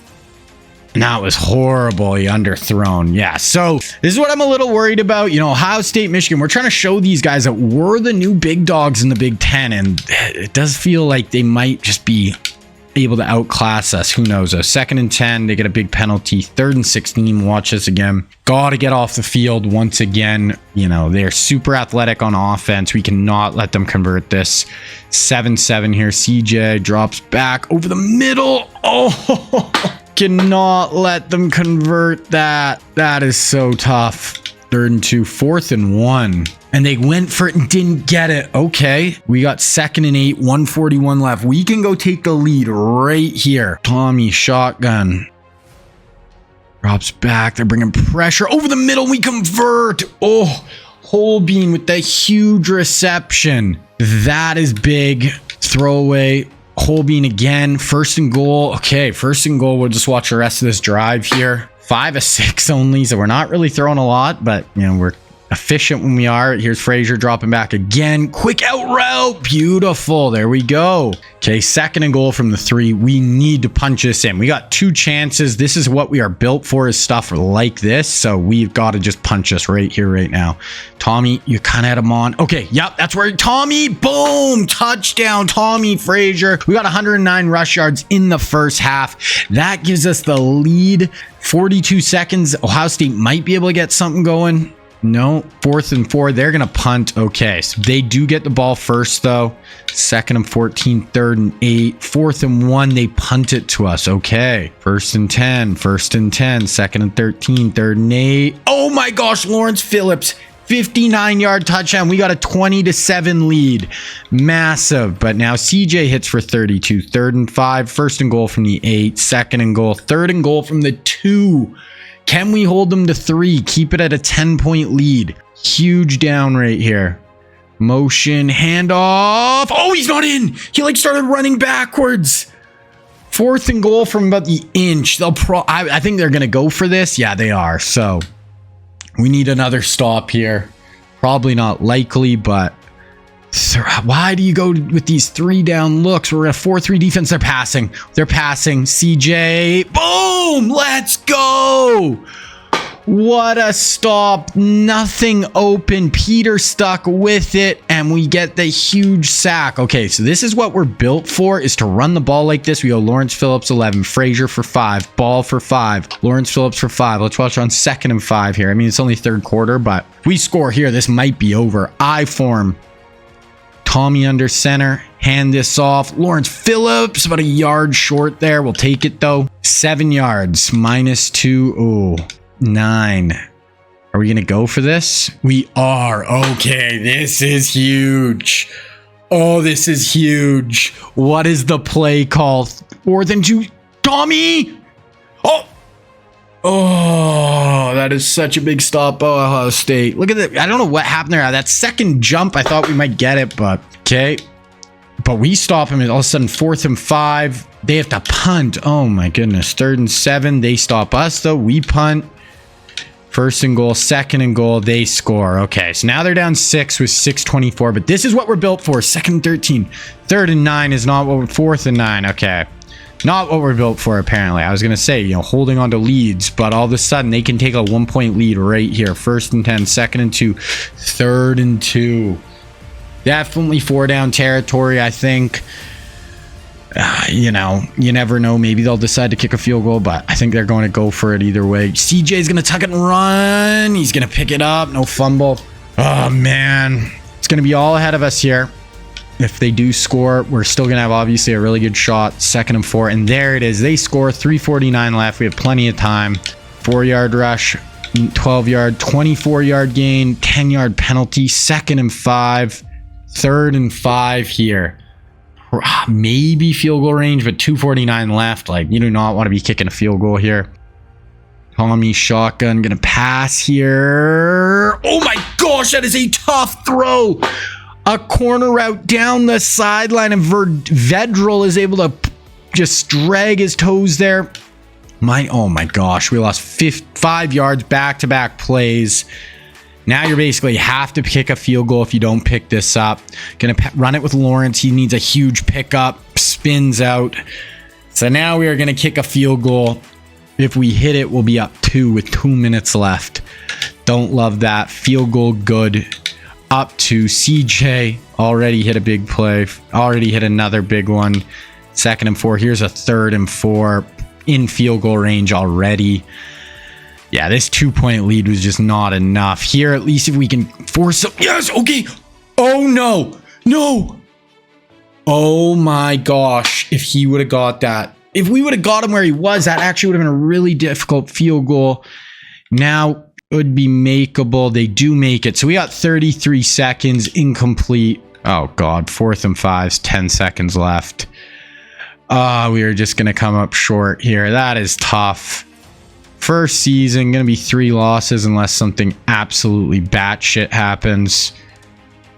And that was horribly underthrown. Yeah, so this is what I'm a little worried about. You know, Ohio State, Michigan, we're trying to show these guys that we're the new big dogs in the Big Ten. And it does feel like they might just be able to outclass us. Who knows? 2nd and 10, they get a big penalty. 3rd and 16, watch this again. Got to get off the field once again. You know, they're super athletic on offense. We cannot let them convert this. 7-7 here. CJ drops back over the middle. Oh, cannot let them convert that. That is so tough. 3rd and 2, 4th and 1. And they went for it and didn't get it. Okay. We got 2nd and 8, 141 left. We can go take the lead right here. Tommy shotgun. Drops back. They're bringing pressure over the middle. We convert. Oh, Holbein with the huge reception. That is big. Throwaway. Holbein again. 1st and goal. Okay, 1st and goal. We'll just watch the rest of this drive here. 5 of 6 only, so we're not really throwing a lot, but you know, we're efficient when we are. Here's Frazier dropping back again. Quick out route. Beautiful. There we go. Okay, 2nd and goal from the 3. We need to punch this in. We got 2 chances. This is what we are built for, is stuff like this. So we've got to just punch this right here, right now. Tommy, you kind of had him on. Okay, yep, that's where Tommy, boom, touchdown, Tommy Frazier. We got 109 rush yards in the first half. That gives us the lead. 42 seconds. Ohio State might be able to get something going. No, 4th and 4. They're going to punt. Okay, so they do get the ball first, though. 2nd and 14, 3rd and 8, 4th and 1. They punt it to us. Okay, 1st and 10, 1st and 10, 2nd and 13, 3rd and 8. Oh my gosh, Lawrence Phillips, 59-yard touchdown. We got a 20-7 lead. Massive. But now CJ hits for 32. 3rd and 5, 1st and goal from the 8, 2nd and goal, 3rd and goal from the 2. Can we hold them to 3? Keep it at a 10-point lead. Huge down right here. Motion, handoff. Oh, he's not in. He like started running backwards. 4th and goal from about the inch. I think they're going to go for this. Yeah, they are. So we need another stop here. Probably not likely, but why do you go with these 3 down looks? We're in a 4-3 defense. They're passing. CJ. Boom. Let's go. What a stop. Nothing open. Peter stuck with it, and we get the huge sack. Okay, so this is what we're built for, is to run the ball like this. We go Lawrence Phillips 11, Frazier for 5, ball for 5, Lawrence Phillips for 5. Let's watch on 2nd and 5 here. I mean, it's only 3rd quarter, but if we score here, this might be over. I form. Tommy under center. Hand this off. Lawrence Phillips, about a yard short there. We'll take it, though. 7 yards. -2. Oh, 9. Are we going to go for this? We are. Okay, this is huge. Oh, this is huge. What is the play call? 4th and 2. Tommy! Oh, that is such a big stop. Oh, Ohio State. Look at that. I don't know what happened there. That second jump, I thought we might get it, but okay. But we stop him, and all of a sudden 4th and 5. They have to punt. Oh my goodness. 3rd and 7. They stop us, though. We punt. 1st and goal, 2nd and goal. They score. Okay, so now they're down 6 with 6:24. But this is what we're built for. 2nd and 13. 3rd and 9 is not what we're. 4th and 9. Okay. Not what we're built for, apparently. I was going to say, you know, holding on to leads, but all of a sudden they can take a 1-point lead right here. 1st and 10, 2nd and 2, 3rd and 2. Definitely 4 down territory, I think. You never know. Maybe they'll decide to kick a field goal, but I think they're going to go for it either way. CJ's going to tuck it and run. He's going to pick it up. No fumble. Oh, man. It's going to be all ahead of us here. If they do score, we're still going to have obviously a really good shot. 2nd and 4. And there it is. They score. 3:49 left. We have plenty of time. 4-yard rush. 12-yard. 24-yard gain. 10-yard penalty. 2nd and 5. 3rd and 5 here. Maybe field goal range, but 2:49 left. Like, you do not want to be kicking a field goal here. Tommy shotgun, gonna pass here. Oh my gosh, that is a tough throw. A corner route down the sideline, and Vedral is able to just drag his toes there. Oh my gosh, we lost 5 yards back-to-back plays. Now you're basically have to kick a field goal if you don't pick this up. Gonna run it with Lawrence. He needs a huge pickup. Spins out. So now we are gonna kick a field goal. If we hit it, we'll be up 2 with 2 minutes left. Don't love that. Field goal good. Up to CJ. Already hit a big play. Already hit another big one. 2nd and 4. Here's a 3rd and 4 in field goal range already. Yeah, this 2-point lead was just not enough. Here, at least if we can force some... Yes, okay. Oh, no. No. Oh, my gosh. If he would have got that. If we would have got him where he was, that actually would have been a really difficult field goal. Now, it would be makeable. They do make it. So we got 33 seconds. Incomplete. Oh, God. 4th and 5. 10 seconds left. We are just going to come up short here. That is tough. First season, going to be 3 losses unless something absolutely batshit happens.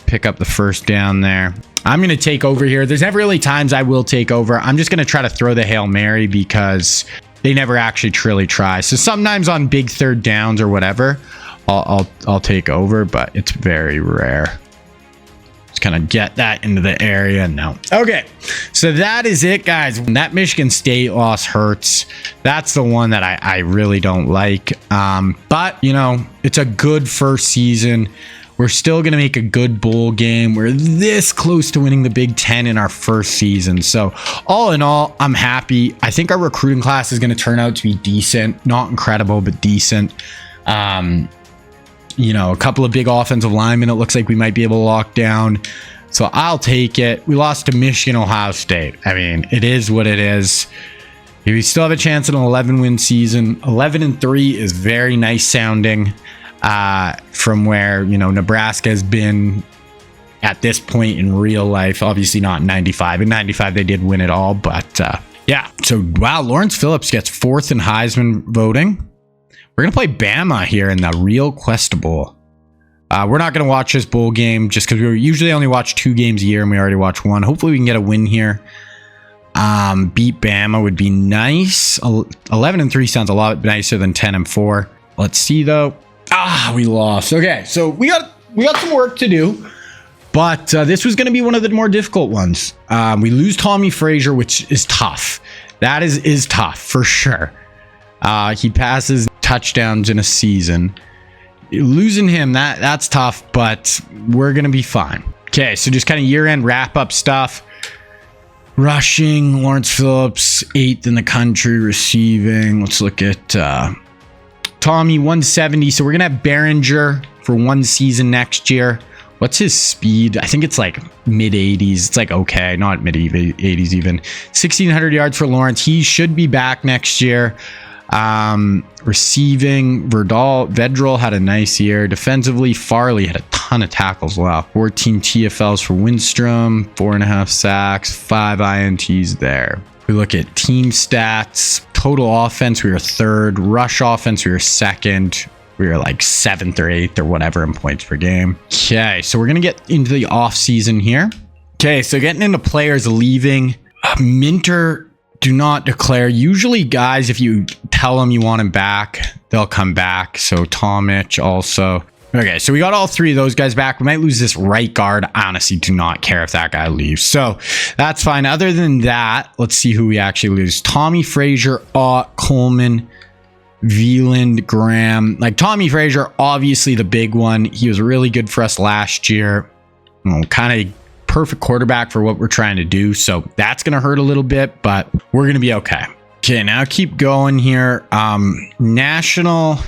Pick up the first down there. I'm going to take over here. There's never really times I will take over. I'm just going to try to throw the Hail Mary because they never actually truly try. So sometimes on big 3rd downs or whatever, I'll take over, but it's very rare. Just kind of get that into the area. No. Okay. So that is it, guys. That Michigan State loss hurts. That's the one that I really don't like. But, it's a good first season. We're still going to make a good bowl game. We're this close to winning the Big Ten in our first season. So all in all, I'm happy. I think our recruiting class is going to turn out to be decent. Not incredible, but decent. A couple of big offensive linemen it looks like we might be able to lock down. So I'll take it. We lost to Michigan, Ohio State. I mean, it is what it is. We still have a chance at an 11-win season. 11-3 is very nice sounding from where, Nebraska has been at this point in real life. Obviously not in 95. In 95, they did win it all. But yeah. So, wow, Lawrence Phillips gets 4th in Heisman voting. We're going to play Bama here in the Real Quest Bowl. We're not going to watch this bowl game just because we usually only watch 2 games a year and we already watched 1. Hopefully we can get a win here. Beat Bama would be nice. 11-3 sounds a lot nicer than 10-4. Let's see though. We lost. Okay, so we got some work to do, but this was going to be one of the more difficult ones. We lose Tommy Frazier, which is tough. That is tough for sure. He passes touchdowns in a season. Losing him, that's tough, but we're going to be fine. Okay, so just kind of year-end wrap-up stuff. Rushing, Lawrence Phillips, 8th in the country. Receiving, let's look at Tommy, 170. So we're going to have Behringer for 1 season next year. What's his speed? I think it's like mid-80s. It's like okay, not mid-80s even. 1,600 yards for Lawrence. He should be back next year. Receiving, Vedral had a nice year. Defensively, Farley had a ton of tackles. Wow. 14 TFLs for Windstrom, 4.5 sacks, 5 INTs there. We look at team stats. Total offense, we were 3rd. Rush offense, we were 2nd. We were like 7th or 8th or whatever in points per game. Okay, so we're going to get into the offseason here. Okay, so getting into players leaving. Minter, do not declare. Usually, guys, if you tell them you want him back, they'll come back. So Tomich also. Okay, so we got all 3 of those guys back. We might lose this right guard. I honestly do not care if that guy leaves. So that's fine. Other than that, let's see who we actually lose. Tommy Frazier, Ott, Coleman, Veland, Graham. Like Tommy Frazier, obviously the big one. He was really good for us last year. Kind of perfect quarterback for what we're trying to do. So that's going to hurt a little bit, but we're going to be okay. Okay, now keep going here. National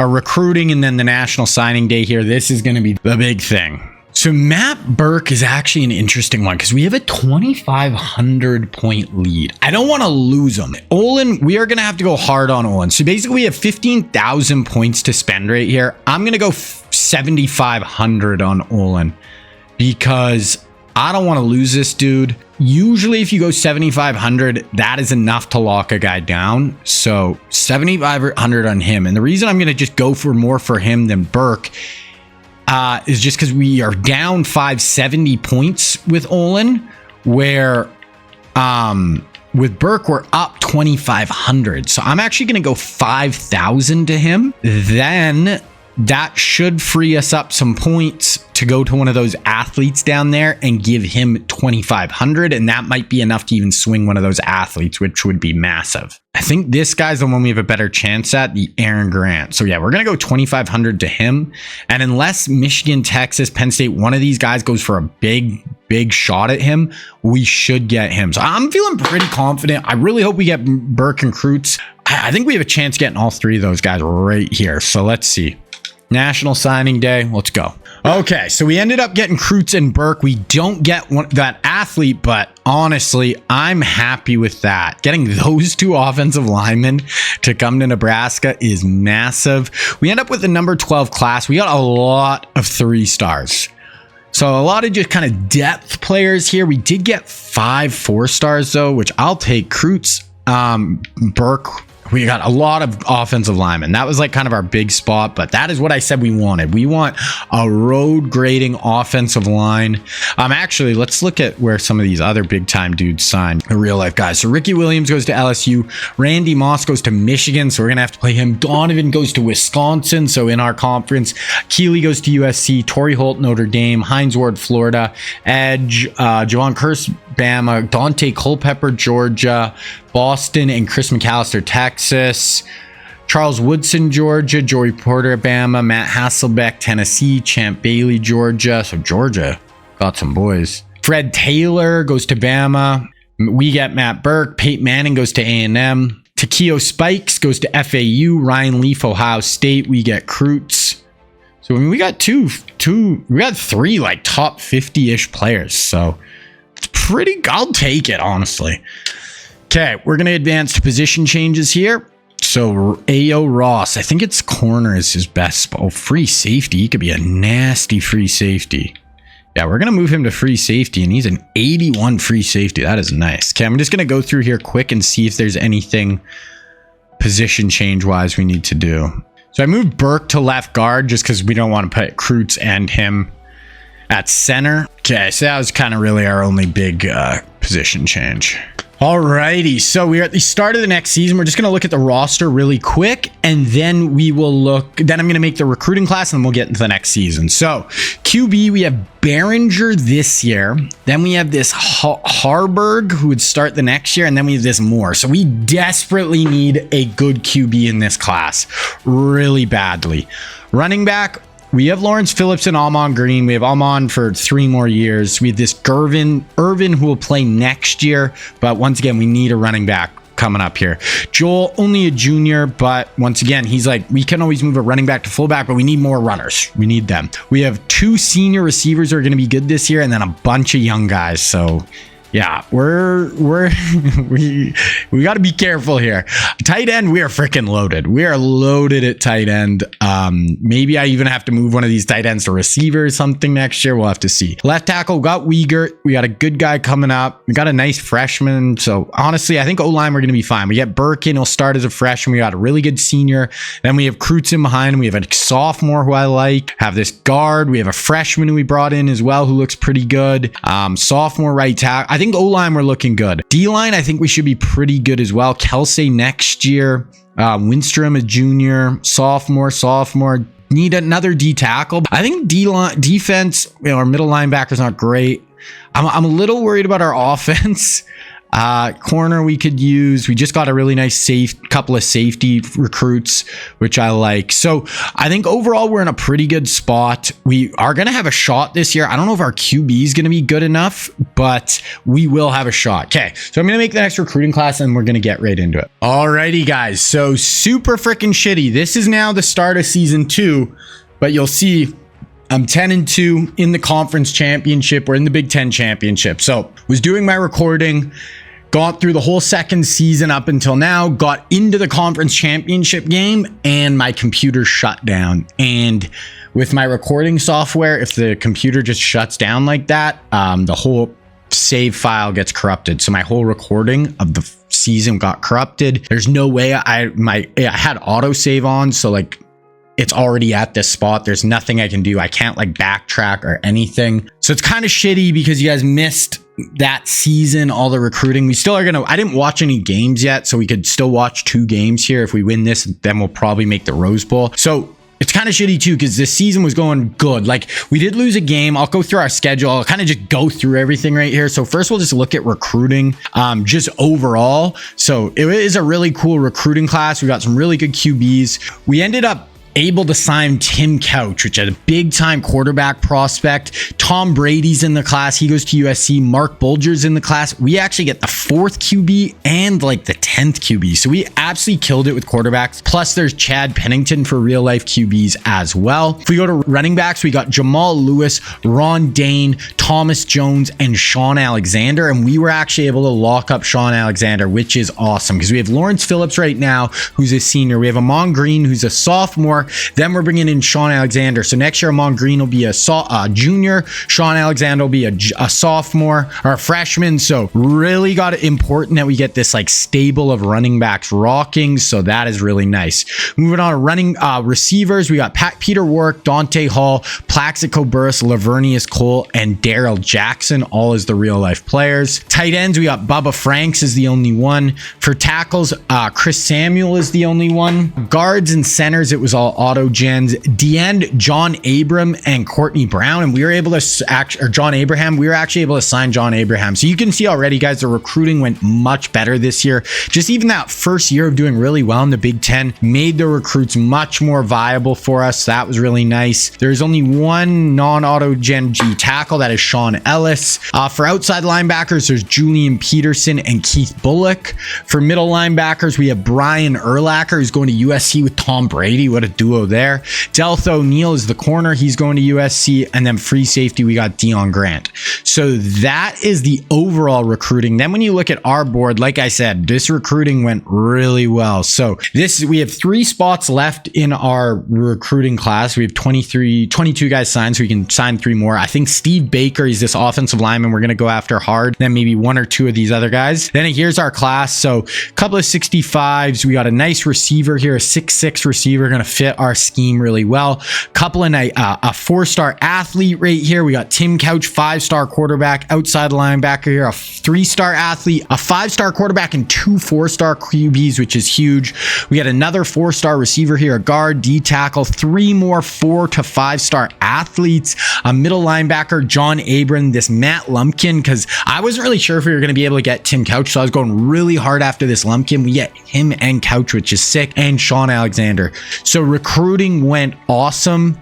recruiting and then the national signing day here. This is going to be the big thing. So Matt Burke is actually an interesting one because we have a 2,500 point lead. I don't want to lose him. Olin, we are going to have to go hard on Olin. So basically we have 15,000 points to spend right here. I'm going to go 7,500 on Olin because I don't want to lose this dude. Usually if you go 7,500, that is enough to lock a guy down. So 7,500 on him. And the reason I'm going to just go for more for him than Burke is just because we are down 570 points with Olin, where with Burke, we're up 2,500. So I'm actually going to go 5,000 to him. Then that should free us up some points to go to one of those athletes down there and give him 2,500. And that might be enough to even swing one of those athletes, which would be massive. I think this guy's the one we have a better chance at, the Aaron Grant. So yeah, we're going to go 2,500 to him. And unless Michigan, Texas, Penn State, one of these guys goes for a big shot at him, we should get him. So I'm feeling pretty confident. I really hope we get Burke and Kreutz. I think we have a chance getting all three of those guys right here. So let's see. National signing day. Let's go. Okay, so we ended up getting Kreutz and Burke. We don't get that athlete, but honestly, I'm happy with that. Getting those two offensive linemen to come to Nebraska is massive. We end up with the number 12 class. We got a lot of 3 stars. So a lot of just kind of depth players here. We did get 5 4-stars though, which I'll take. Kreutz, Burke. We got a lot of offensive linemen. That was like kind of our big spot, but that is what I said we wanted. We want a road grading offensive line. Actually, let's look at where some of these other big time dudes signed, the real life guys. So Ricky Williams goes to LSU. Randy Moss goes to Michigan, so we're going to have to play him. Donovan goes to Wisconsin, so in our conference. Keeley goes to USC. Torrey Holt, Notre Dame. Hines Ward, Florida. Edge, Javon Curse, Bama. Dante Culpepper, Georgia. Boston and Chris McAllister, Texas. Charles Woodson, Georgia. Joey Porter, Bama. Matt Hasselbeck, Tennessee. Champ Bailey, Georgia. So Georgia got some boys. Fred Taylor goes to Bama. We get Matt Burke. Peyton Manning goes to A&M. Takeo Spikes goes to FAU. Ryan Leaf, Ohio State. We get Kreutz. So I mean, we got we got 3 like top 50-ish players. So it's pretty, I'll take it, honestly. Okay, we're going to advance to position changes here. So A.O. Ross, I think it's corner is his best spot. Oh, free safety. He could be a nasty free safety. Yeah, we're going to move him to free safety, and he's an 81 free safety. That is nice. Okay, I'm just going to go through here quick and see if there's anything position change-wise we need to do. So I moved Burke to left guard just because we don't want to put Kreutz and him at center. Okay, so that was kind of really our only big position change. Alrighty, so we're at the start of the next season. We're just going to look at the roster really quick, and then we will look. Then I'm going to make the recruiting class, and then we'll get into the next season. So QB, we have Behringer this year. Then we have this Harburg, who would start the next year, and then we have this Moore. So we desperately need a good QB in this class, really badly. Running back, we have Lawrence Phillips and Almon Green. We have Almon for 3 more years. We have this Irvin who will play next year. But once again, we need a running back coming up here. Joel, only a junior, but once again, he's like, we can always move a running back to fullback, but we need more runners. We need them. We have 2 senior receivers who are going to be good this year, and then a bunch of young guys. So yeah, we got to be careful here. Tight end, we are freaking loaded. We are loaded at tight end. Maybe I even have to move one of these tight ends to receiver or something next year. We'll have to see. Left tackle, we got Wiegert. We got a good guy coming up. We got a nice freshman. So honestly, I think O-line, we're going to be fine. We get Birkin. He'll start as a freshman. We got a really good senior. Then we have Kreutz in behind. We have a sophomore who I like. Have this guard. We have a freshman who we brought in as well who looks pretty good. Sophomore right tackle. I think O-line, we're looking good. D-line, I think we should be pretty good as well. Kelsey next year. Winstrom, a junior. Sophomore. Need another D tackle. I think D-line defense, our middle linebacker's not great. I'm a little worried about our offense. Corner we could use. We just got a really nice couple of safety recruits, which I like. So I think overall we're in a pretty good spot. We are going to have a shot this year. I don't know if our QB is going to be good enough, but we will have a shot. Okay, so I'm going to make the next recruiting class and we're going to get right into it. Alrighty, guys. So super freaking shitty. This is now the start of season 2, but you'll see I'm 10-2 in the conference championship or in the Big Ten championship. So was doing my recording, got through the whole second season up until now, got into the conference championship game, and my computer shut down. And with my recording software, if the computer just shuts down like that, the whole save file gets corrupted. So my whole recording of the season got corrupted. There's no way I had autosave on, so like it's already at this spot. There's nothing I can do. I can't like backtrack or anything. So it's kind of shitty because you guys missed that season, all the recruiting. We still are gonna, I didn't watch any games yet, so we could still watch 2 games here. If we win this, then we'll probably make the Rose Bowl. So it's kind of shitty too, because this season was going good. Like we did lose a game. I'll go through our schedule. I'll kind of just go through everything right here. So first we'll just look at recruiting, just overall. So it is a really cool recruiting class. We got some really good QBs. We ended up able to sign Tim Couch, which is a big time quarterback prospect. Tom Brady's in the class. He goes to USC. Mark Bulger's in the class. We actually get the 4th QB and like the 10th QB. So we absolutely killed it with quarterbacks. Plus there's Chad Pennington for real life QBs as well. If we go to running backs, we got Jamal Lewis, Ron Dane, Thomas Jones, and Sean Alexander. And we were actually able to lock up Sean Alexander, which is awesome because we have Lawrence Phillips right now, who's a senior. We have Amon Green, who's a sophomore. Then we're bringing in Sean Alexander. So next year, Amon Green will be a junior. Sean Alexander will be a sophomore or a freshman. So really got it important that we get this like stable of running backs rocking. So that is really nice. Moving on to running receivers, we got Peter Warwick, Dante Hall, Plaxico Burris, Lavernius Cole, and Daryl Jackson, all as the real life players. Tight ends, we got Bubba Franks is the only one. For tackles, Chris Samuel is the only one. Guards and centers, it was all auto gens. DN, John Abram and Courtney Brown, and we were able to John Abraham, we were actually able to sign John Abraham. So you can see already, guys, the recruiting went much better this year. Just even that first year of doing really well in the Big Ten made the recruits much more viable for us. That was really nice. There's only one non-auto gen G tackle, that is Sean Ellis. For outside linebackers, there's Julian Peterson and Keith Bullock. For middle linebackers, we have Brian Urlacher, who's going to USC with Tom Brady. What a duo there. Delth O'Neal is the corner. He's going to USC. And then free safety, we got Dion Grant. So that is the overall recruiting. Then when you look at our board, like I said, this recruiting went really well. So we have 3 spots left in our recruiting class. We have 22 guys signed, so we can sign 3 more. I think Steve Baker is this offensive lineman we're going to go after hard. Then maybe 1 or 2 of these other guys. Then here's our class. So a couple of 65s. We got a nice receiver here, a 6'6" receiver, going to fit our scheme really well. Couple of a 4-star athlete right here. We got Tim Couch, 5-star quarterback, outside linebacker here, a 3-star athlete, a 5-star quarterback, and 2 4-star QBs, which is huge. We got another 4-star receiver here, a guard, D tackle, 3 more 4 to 5-star athletes, a middle linebacker, John Abram, this Matt Lumpkin, because I wasn't really sure if we were going to be able to get Tim Couch, so I was going really hard after this Lumpkin. We get him and Couch, which is sick, and Sean Alexander. So recruiting went awesome.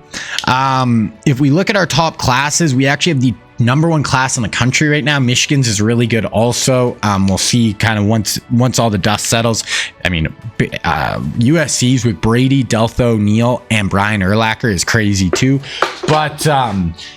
If we look at our top classes, we actually have the #1 class in the country right now. Michigan's is really good also. We'll see kind of once all the dust settles. I mean, USC's with Brady, Delth O'Neal, and Brian Urlacher is crazy too. But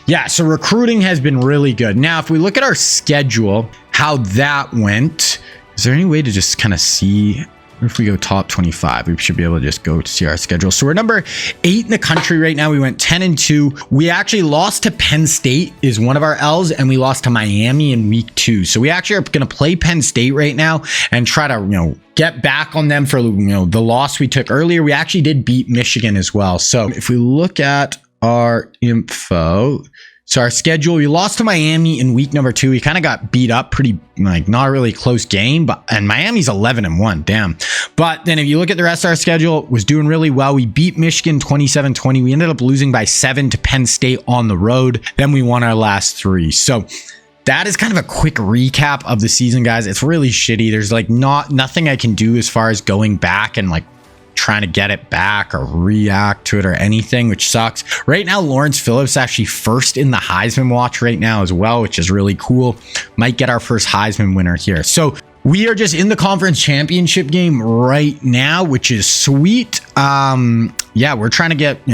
yeah, so recruiting has been really good. Now, if we look at our schedule, how that went, is there any way to just kind of see? If we go top 25, we should be able to just go to see our schedule. So we're number 8 in the country right now. We went 10-2. We actually lost to Penn State is one of our L's, and we lost to Miami in week 2. So we actually are going to play Penn State right now and try to, get back on them for, the loss we took earlier. We actually did beat Michigan as well. So if we look at our info, so our schedule, we lost to Miami in week number 2. We kind of got beat up pretty, not a really close game, and Miami's 11-1, damn. But then if you look at the rest of our schedule, it was doing really well. We beat Michigan 27-20. We ended up losing by 7 to Penn State on the road. Then we won our last 3. So that is kind of a quick recap of the season, guys. It's really shitty. There's like nothing I can do as far as going back and like trying to get it back or react to it or anything, which sucks. Right now, Lawrence Phillips actually first in the Heisman watch right now as well, which is really cool. Might get our first Heisman winner here. So we are just in the conference championship game right now, which is sweet. Yeah, we're trying to get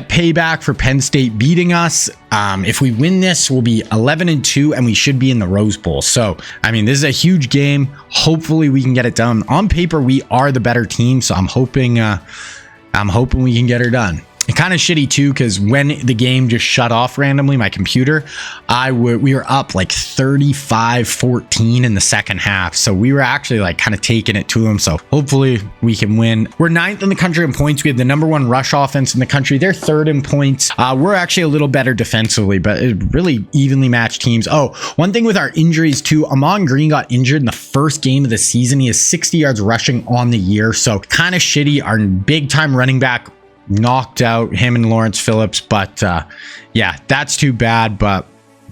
payback for Penn State beating us. If we win this, we'll be 11-2 and we should be in the Rose Bowl. So, I mean, this is a huge game. Hopefully we can get it done. On paper, we are the better team. So I'm hoping we can get her done. It's kind of shitty too, because when the game just shut off randomly, my computer, we were up like 35-14 in the second half. So we were actually like kind of taking it to them. So hopefully we can win. We're 9th in the country in points. We have the #1 rush offense in the country. They're 3rd in points. We're actually a little better defensively, but it really evenly matched teams. Oh, one thing with our injuries too, Amon Green got injured in the first game of the season. He has 60 yards rushing on the year. So kind of shitty. Our big time running back knocked out, him and Lawrence Phillips, but yeah, that's too bad, but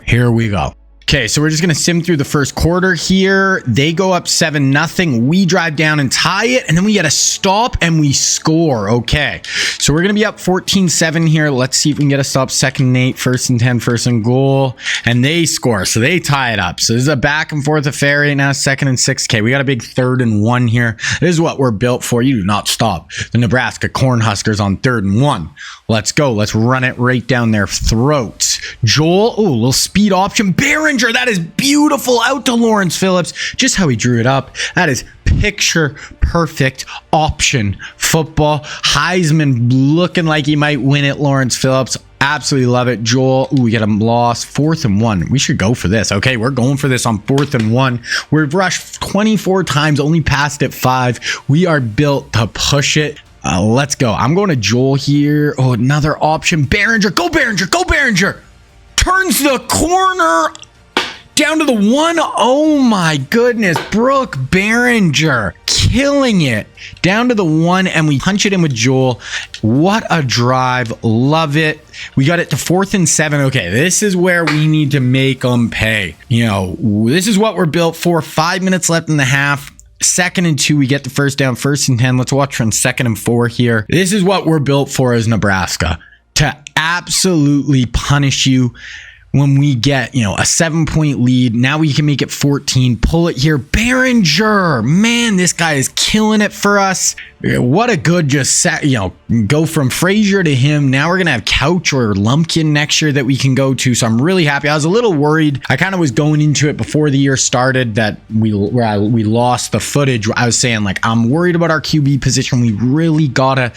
here we go. Okay, so we're just going to sim through the first quarter here. They go up 7-0. We drive down and tie it, and then we get a stop and we score. Okay, so we're going to be up 14-7 here. Let's see if we can get a stop. 2nd and 8, 1st and 10, 1st and goal, and they score. So they tie it up. So this is a back and forth affair right now. 2nd and 6. Okay, we got a big 3rd and 1 here. This is what we're built for. You do not stop the Nebraska Cornhuskers on 3rd and 1. Let's go. Let's run it right down their throats. Joel, oh, a little speed option. Behringer, that is beautiful. Out to Lawrence Phillips. Just how he drew it up. That is picture perfect option football. Heisman looking like he might win it. Lawrence Phillips. Absolutely love it. Joel, ooh, we get him lost. 4th and 1. We should go for this. Okay, we're going for this on 4th and 1. We've rushed 24 times, only passed it 5. We are built to push it. Let's go. I'm going to Joel here. Oh, another option. Behringer. Go Behringer. Go Behringer. Turns the corner. Down to the 1. Oh my goodness. Brooke Behringer killing it. Down to the 1, and we punch it in with Joel. What a drive. Love it. We got it to 4th and 7. Okay, this is where we need to make them pay. This is what we're built for. 5 minutes left in the half. 2nd and 2, we get the first down. 1st and 10. Let's watch from 2nd and 4 here. This is what we're built for as Nebraska. To absolutely punish you when we get, a 7-point lead. Now we can make it 14. Pull it here. Behringer. Man, this guy is killing it for us. What a good go from Frazier to him. Now we're going to have Couch or Lumpkin next year that we can go to. So I'm really happy. I was a little worried. I kind of was going into it before the year started that we lost the footage. I was saying like, I'm worried about our QB position. We really got to,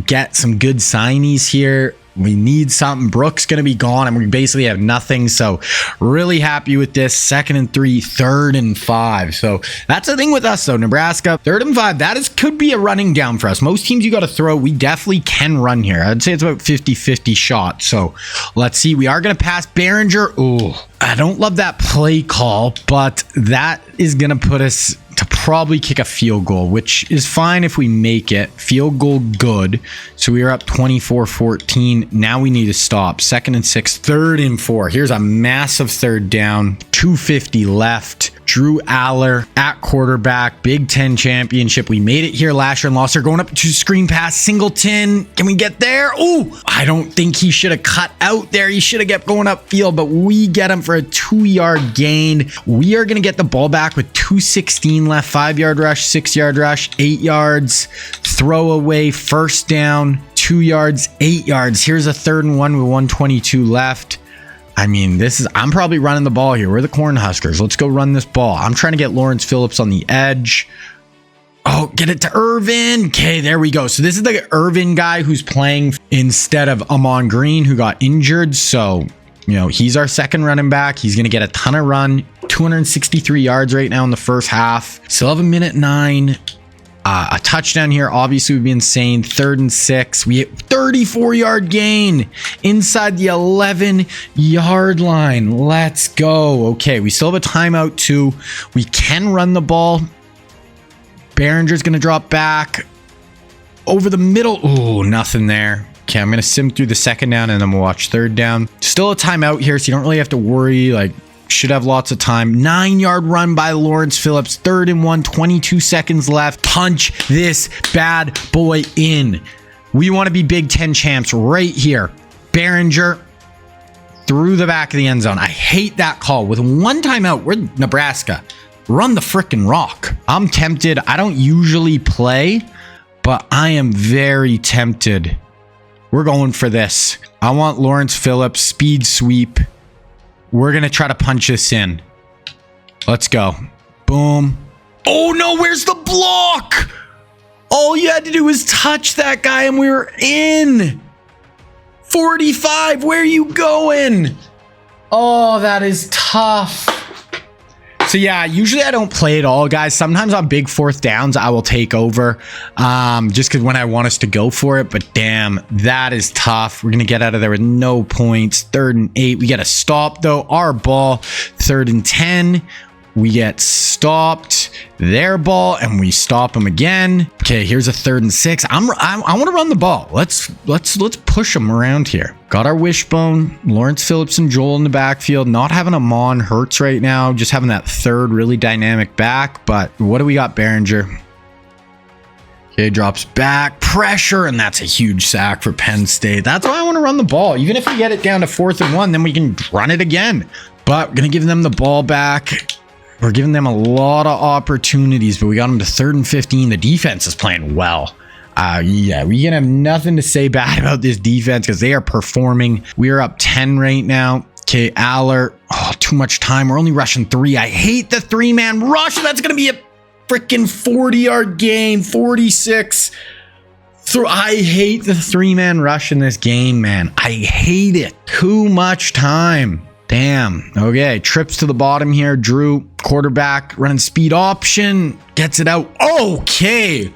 get some good signees here. We need something. Brooks going to be gone and we basically have nothing. So really happy with this. 2nd and 3, 3rd and 5. So that's the thing with us though. Nebraska, 3rd and 5. That could be a running down for us. Most teams you got to throw. We definitely can run here. I'd say it's about 50-50 shot. So let's see. We are going to pass Behringer. Oh, I don't love that play call, but that is going to put us to probably kick a field goal, which is fine if we make it. Field goal good. So we are up 24-14. Now we need to stop. 2nd and 6, 3rd and 4. Here's a massive 3rd down. 2:50 left. Drew Aller at quarterback. Big Ten championship. We made it here last year and lost her. Going up to screen pass. Singleton. Can we get there? Oh, I don't think he should have cut out there. He should have kept going upfield, but we get him for a 2-yard gain. We are going to get the ball back with 2:16 left. 5-yard rush, 6-yard rush, 8 yards. Throwaway, 1st down, 2 yards, 8 yards. Here's a 3rd and 1 with 1:22 left. I mean, I'm probably running the ball here. We're the Cornhuskers. Let's go run this ball. I'm trying to get Lawrence Phillips on the edge. Oh, get it to Irvin. Okay, there we go. So this is the Irvin guy who's playing instead of Amon Green, who got injured. So, he's our 2nd running back. He's going to get a ton of run. 263 yards right now in the first half. Still have 1:09. A touchdown here obviously would be insane. 3rd and 6. We hit 34-yard gain inside the 11-yard line. Let's go. Okay, we still have a timeout too. We can run the ball. Behringer's going to drop back over the middle. Oh, nothing there. Okay, I'm going to sim through the 2nd down and then we'll watch 3rd down. Still a timeout here, so you don't really have to worry. Like, should have lots of time. 9-yard run by Lawrence Phillips. 3rd and 1, 22 seconds left. Punch this bad boy in. We want to be Big Ten champs right here. Behringer through the back of the end zone. I hate that call. With one timeout, we're Nebraska. Run the frickin' rock. I'm tempted. I don't usually play, but I am very tempted. We're going for this. I want Lawrence Phillips, speed sweep. We're going to try to punch this in. Let's go. Boom. Oh no, where's the block? All you had to do was touch that guy and we were in. 45, where are you going? Oh, that is tough. So yeah, usually I don't play at all, guys. Sometimes on big 4th downs, I will take over just because when I want us to go for it. But damn, that is tough. We're going to get out of there with no points. 3rd and 8. We got to stop, though. Our ball. 3rd and 10. We get stopped. Their ball, and we stop them again. Okay, here's a 3rd and 6. I want to run the ball. Let's push them around here. Got our wishbone. Lawrence Phillips and Joel in the backfield. Not having Amon Hurts right now. Just having that 3rd really dynamic back. But what do we got, Behringer? Okay, drops back. Pressure, and that's a huge sack for Penn State. That's why I want to run the ball. Even if we get it down to 4th and 1, then we can run it again. But we're going to give them the ball back. We're giving them a lot of opportunities, but we got them to 3rd and 15. The defense is playing well. Yeah, we can have nothing to say bad about this defense because they are performing. We are up 10 right now. Okay, Aller. Oh, too much time. We're only rushing 3. I hate the 3-man rush. That's going to be a freaking 40-yard gain. 46. I hate the 3-man rush in this game, man. I hate it. Too much time. Damn. Okay, trips to the bottom here. Drew, quarterback, running speed option. Gets it out. Okay.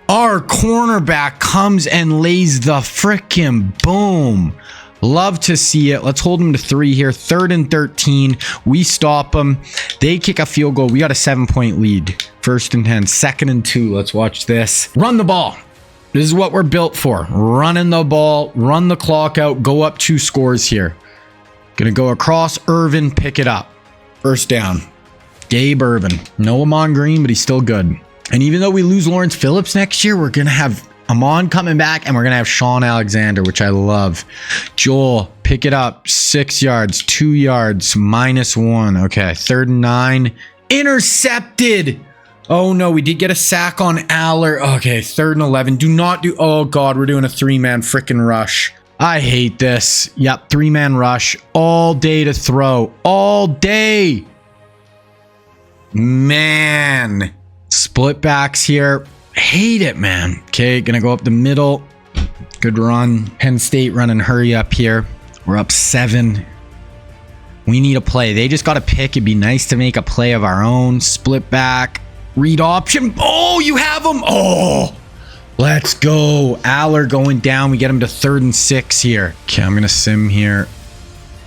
Our cornerback comes and lays the frickin' boom. Love to see it. Let's hold him to 3 here. 3rd and 13. We stop them. They kick a field goal. We got a 7-point lead. 1st and 10. 2nd and 2. Let's watch this. Run the ball. This is what we're built for. Running the ball. Run the clock out. Go up 2 scores here. Gonna go across. Irvin, pick it up. 1st down. Gabe Irvin. No Amon Green, but he's still good. And even though we lose Lawrence Phillips next year, we're gonna have Amon coming back and we're gonna have Sean Alexander, which I love. Joel, pick it up. 6 yards, 2 yards, -1. Okay, 3rd and 9. Intercepted. Oh no, we did get a sack on Aller. Okay, 3rd and 11. Do not do. Oh god, we're doing a 3-man freaking rush. I hate this. Yep, 3-man rush. All day to throw. All day. Man. Split backs here. Hate it, man. Okay, gonna go up the middle. Good run. Penn State running hurry up here. We're up 7. We need a play. They just got a pick. It'd be nice to make a play of our own. Split back. Read option. Oh, you have them. Oh. Let's go. Aller going down. We get him to 3rd and 6 here. Okay, I'm going to sim here.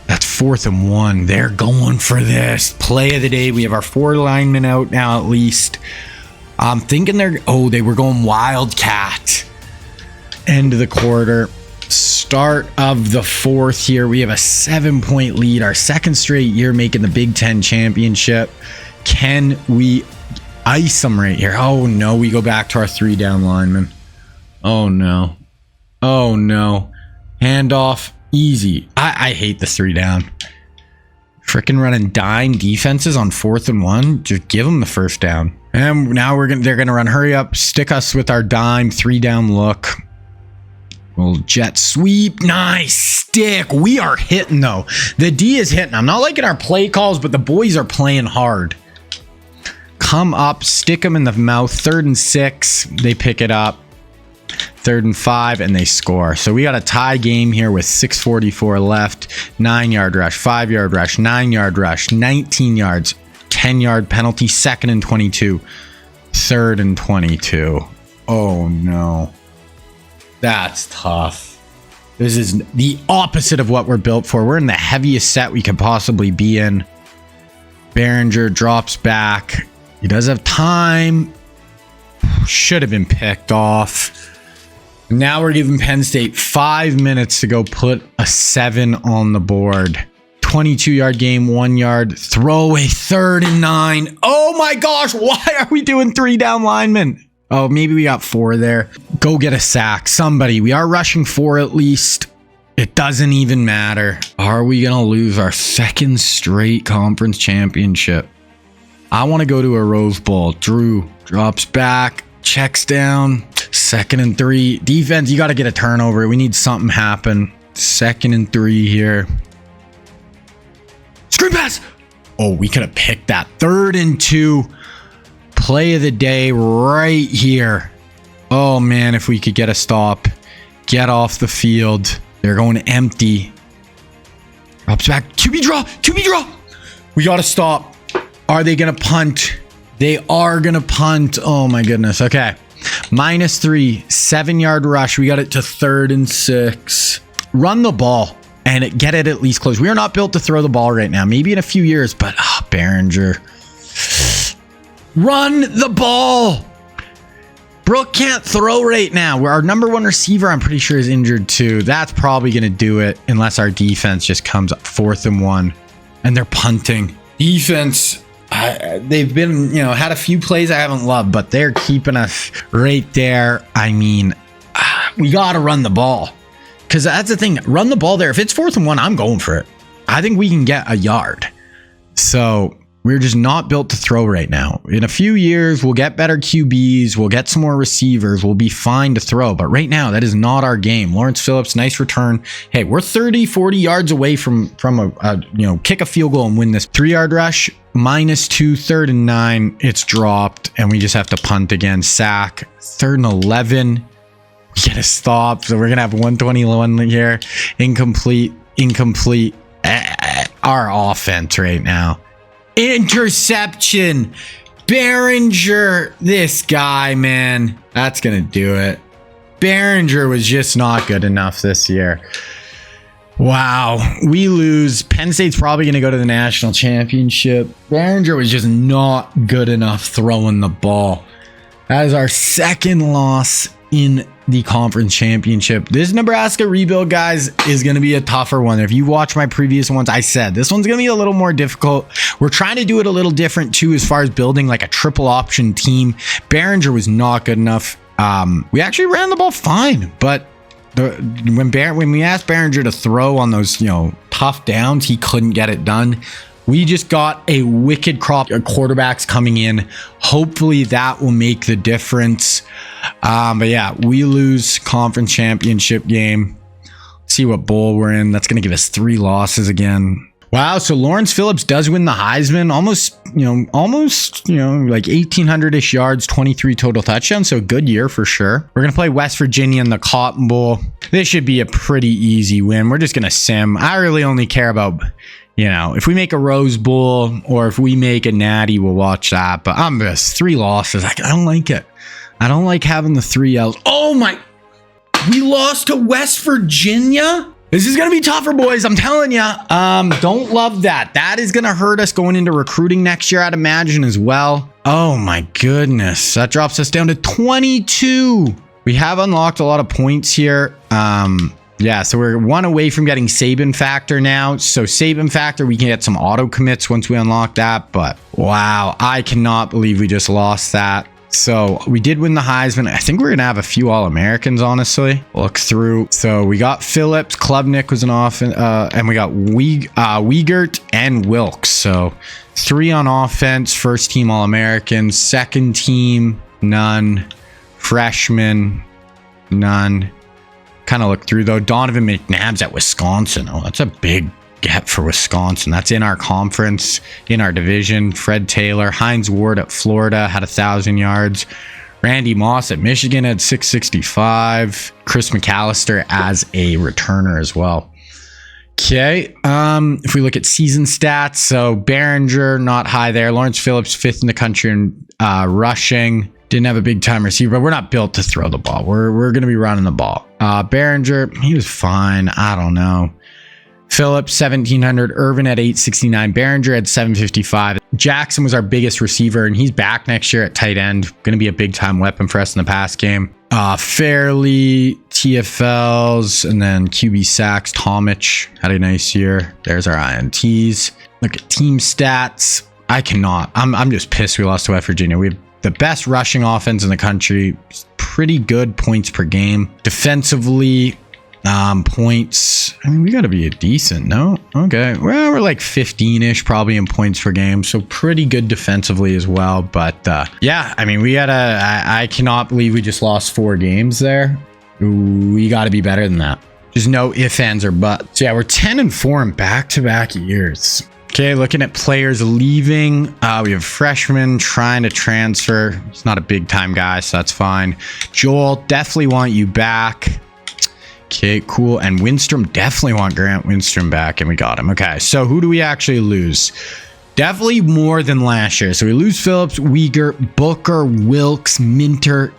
That's 4th and 1. They're going for this. Play of the day. We have our 4 linemen out now at least. I'm thinking they were going Wildcat. End of the quarter. Start of the 4th here. We have a 7-point lead. Our 2nd straight year making the Big Ten championship. Can we ice them right here? Oh no, we go back to our 3-down linemen. Oh no. Oh no. Handoff. Easy. I hate the 3-down. Freaking running dime defenses on 4th and 1. Just give them the 1st down. And now they're gonna run hurry up, stick us with our dime 3-down look. Little jet sweep. Nice stick. We are hitting though. The D is hitting. I'm not liking our play calls, but the boys are playing hard. Come up, stick them in the mouth. 3rd and 6. They pick it up. 3rd and 5, and they score. So we got a tie game here with 6:44 left. 9-yard rush, 5-yard rush, 9-yard rush, 19 yards, 10-yard penalty. 2nd and 22. 3rd and 22. Oh no. That's tough. This is the opposite of what we're built for. We're in the heaviest set we could possibly be in. Behringer drops back. He does have time. Should have been picked off. Now we're giving Penn State 5 minutes to go put a 7 on the board. 22-yard game, 1 yard. Throwaway, 3rd and 9. Oh my gosh, why are we doing 3 down linemen? Oh, maybe we got 4 there. Go get a sack. Somebody. We are rushing 4 at least. It doesn't even matter. Are we going to lose our 2nd straight conference championship? I want to go to a Rose Bowl. Drew drops back, checks down. 2nd and 3. Defense, you got to get a turnover. We need something happen. 2nd and 3 here. Screen pass. Oh, we could have picked that. 3rd and 2. Play of the day right here. Oh, man, if we could get a stop. Get off the field. They're going empty. Drops back. QB draw. QB draw. We got to stop. Are they going to punt? They are going to punt. Oh, my goodness. Okay. -3. 7-yard rush. We got it to 3rd and 6. Run the ball and get it at least close. We are not built to throw the ball right now. Maybe in a few years, but Behringer. Run the ball. Brooke can't throw right now. Our number 1 receiver, I'm pretty sure, is injured too. That's probably going to do it unless our defense just comes up 4th and 1 and they're punting. Defense, they've been, had a few plays I haven't loved, but they're keeping us right there. I mean, we got to run the ball. Because that's the thing. Run the ball there. If it's 4th and 1, I'm going for it. I think we can get a yard. So we're just not built to throw right now. In a few years, we'll get better QBs. We'll get some more receivers. We'll be fine to throw. But right now, that is not our game. Lawrence Phillips, nice return. Hey, we're 30, 40 yards away from a kick a field goal and win this. 3-yard rush, -2, 3rd and 9. It's dropped, and we just have to punt again. Sack, 3rd and 11. Get a stop. So we're going to have 121 here. Incomplete. Our offense right now. Interception. Behringer. This guy, man. That's going to do it. Behringer was just not good enough this year. Wow. We lose. Penn State's probably going to go to the national championship. Behringer was just not good enough throwing the ball. That is our 2nd loss in the conference championship. This Nebraska rebuild, guys, is going to be a tougher one. If you watch my previous ones, I said this one's going to be a little more difficult. We're trying to do it a little different too, as far as building like a triple option team. Behringer was not good enough. We actually ran the ball fine, but when we asked Behringer to throw on those tough downs, he couldn't get it done. We just got a wicked crop of quarterbacks coming in. Hopefully that will make the difference. But yeah, we lose conference championship game. Let's see what bowl we're in. That's going to give us 3 losses again. Wow. So Lawrence Phillips does win the Heisman. Almost like 1,800-ish yards, 23 total touchdowns. So a good year for sure. We're going to play West Virginia in the Cotton Bowl. This should be a pretty easy win. We're just going to sim. I really only care about, if we make a Rose Bowl or if we make a Natty, we'll watch that. But I'm just 3 losses. I don't like it. I don't like having the 3 L's. Oh my, we lost to West Virginia. This is going to be tougher, boys. I'm telling you. Don't love that. That is going to hurt us going into recruiting next year, I'd imagine, as well. Oh my goodness. That drops us down to 22. We have unlocked a lot of points here. Yeah, so we're 1 away from getting Saban Factor now. So Saban Factor, we can get some auto commits once we unlock that. But wow, I cannot believe we just lost that. So we did win the Heisman. I think we're going to have a few All-Americans, honestly. Look through. So we got Phillips, Klubnik was an offense, and we got Wiegert and Wilkes. So 3 on offense, 1st team All-Americans, 2nd team, none. Freshman, none. Kind of look through though. Donovan McNabb's at Wisconsin. Oh, that's a big get for Wisconsin. That's in our conference, in our division. Fred Taylor, Hines Ward at Florida had 1,000 yards. Randy Moss at Michigan had 665. Chris McAllister as a returner as well. Okay, if we look at season stats, so Behringer not high there. Lawrence Phillips 5th in the country in rushing. Didn't have a big time receiver, but we're not built to throw the ball. We're going to be running the ball. Behringer, he was fine. I don't know. Phillips 1,700. Irvin at 869. Behringer at 755. Jackson was our biggest receiver, and he's back next year at tight end. Going to be a big time weapon for us in the pass game. Fairly, TFLs, and then QB sacks. Tomich had a nice year. There's our INTs. Look at team stats. I cannot. I'm just pissed we lost to West Virginia. We have the best rushing offense in the country. Pretty good points per game. Defensively, points. I mean, we got to be a decent, no? Okay. Well, we're like 15-ish probably in points per game. So pretty good defensively as well. But yeah, I mean, we got to, I cannot believe we just lost 4 games there. We got to be better than that. There's no ifs, ands, or buts. So yeah, we're 10-4 in back-to-back years. Okay, looking at players leaving. We have freshmen trying to transfer. He's not a big-time guy, so that's fine. Joel, definitely want you back. Okay, cool. And Winstrom, definitely want Grant Winstrom back, and we got him. Okay, so who do we actually lose? Definitely more than last year. So we lose Phillips, Uyghur, Booker, Wilkes, Minter.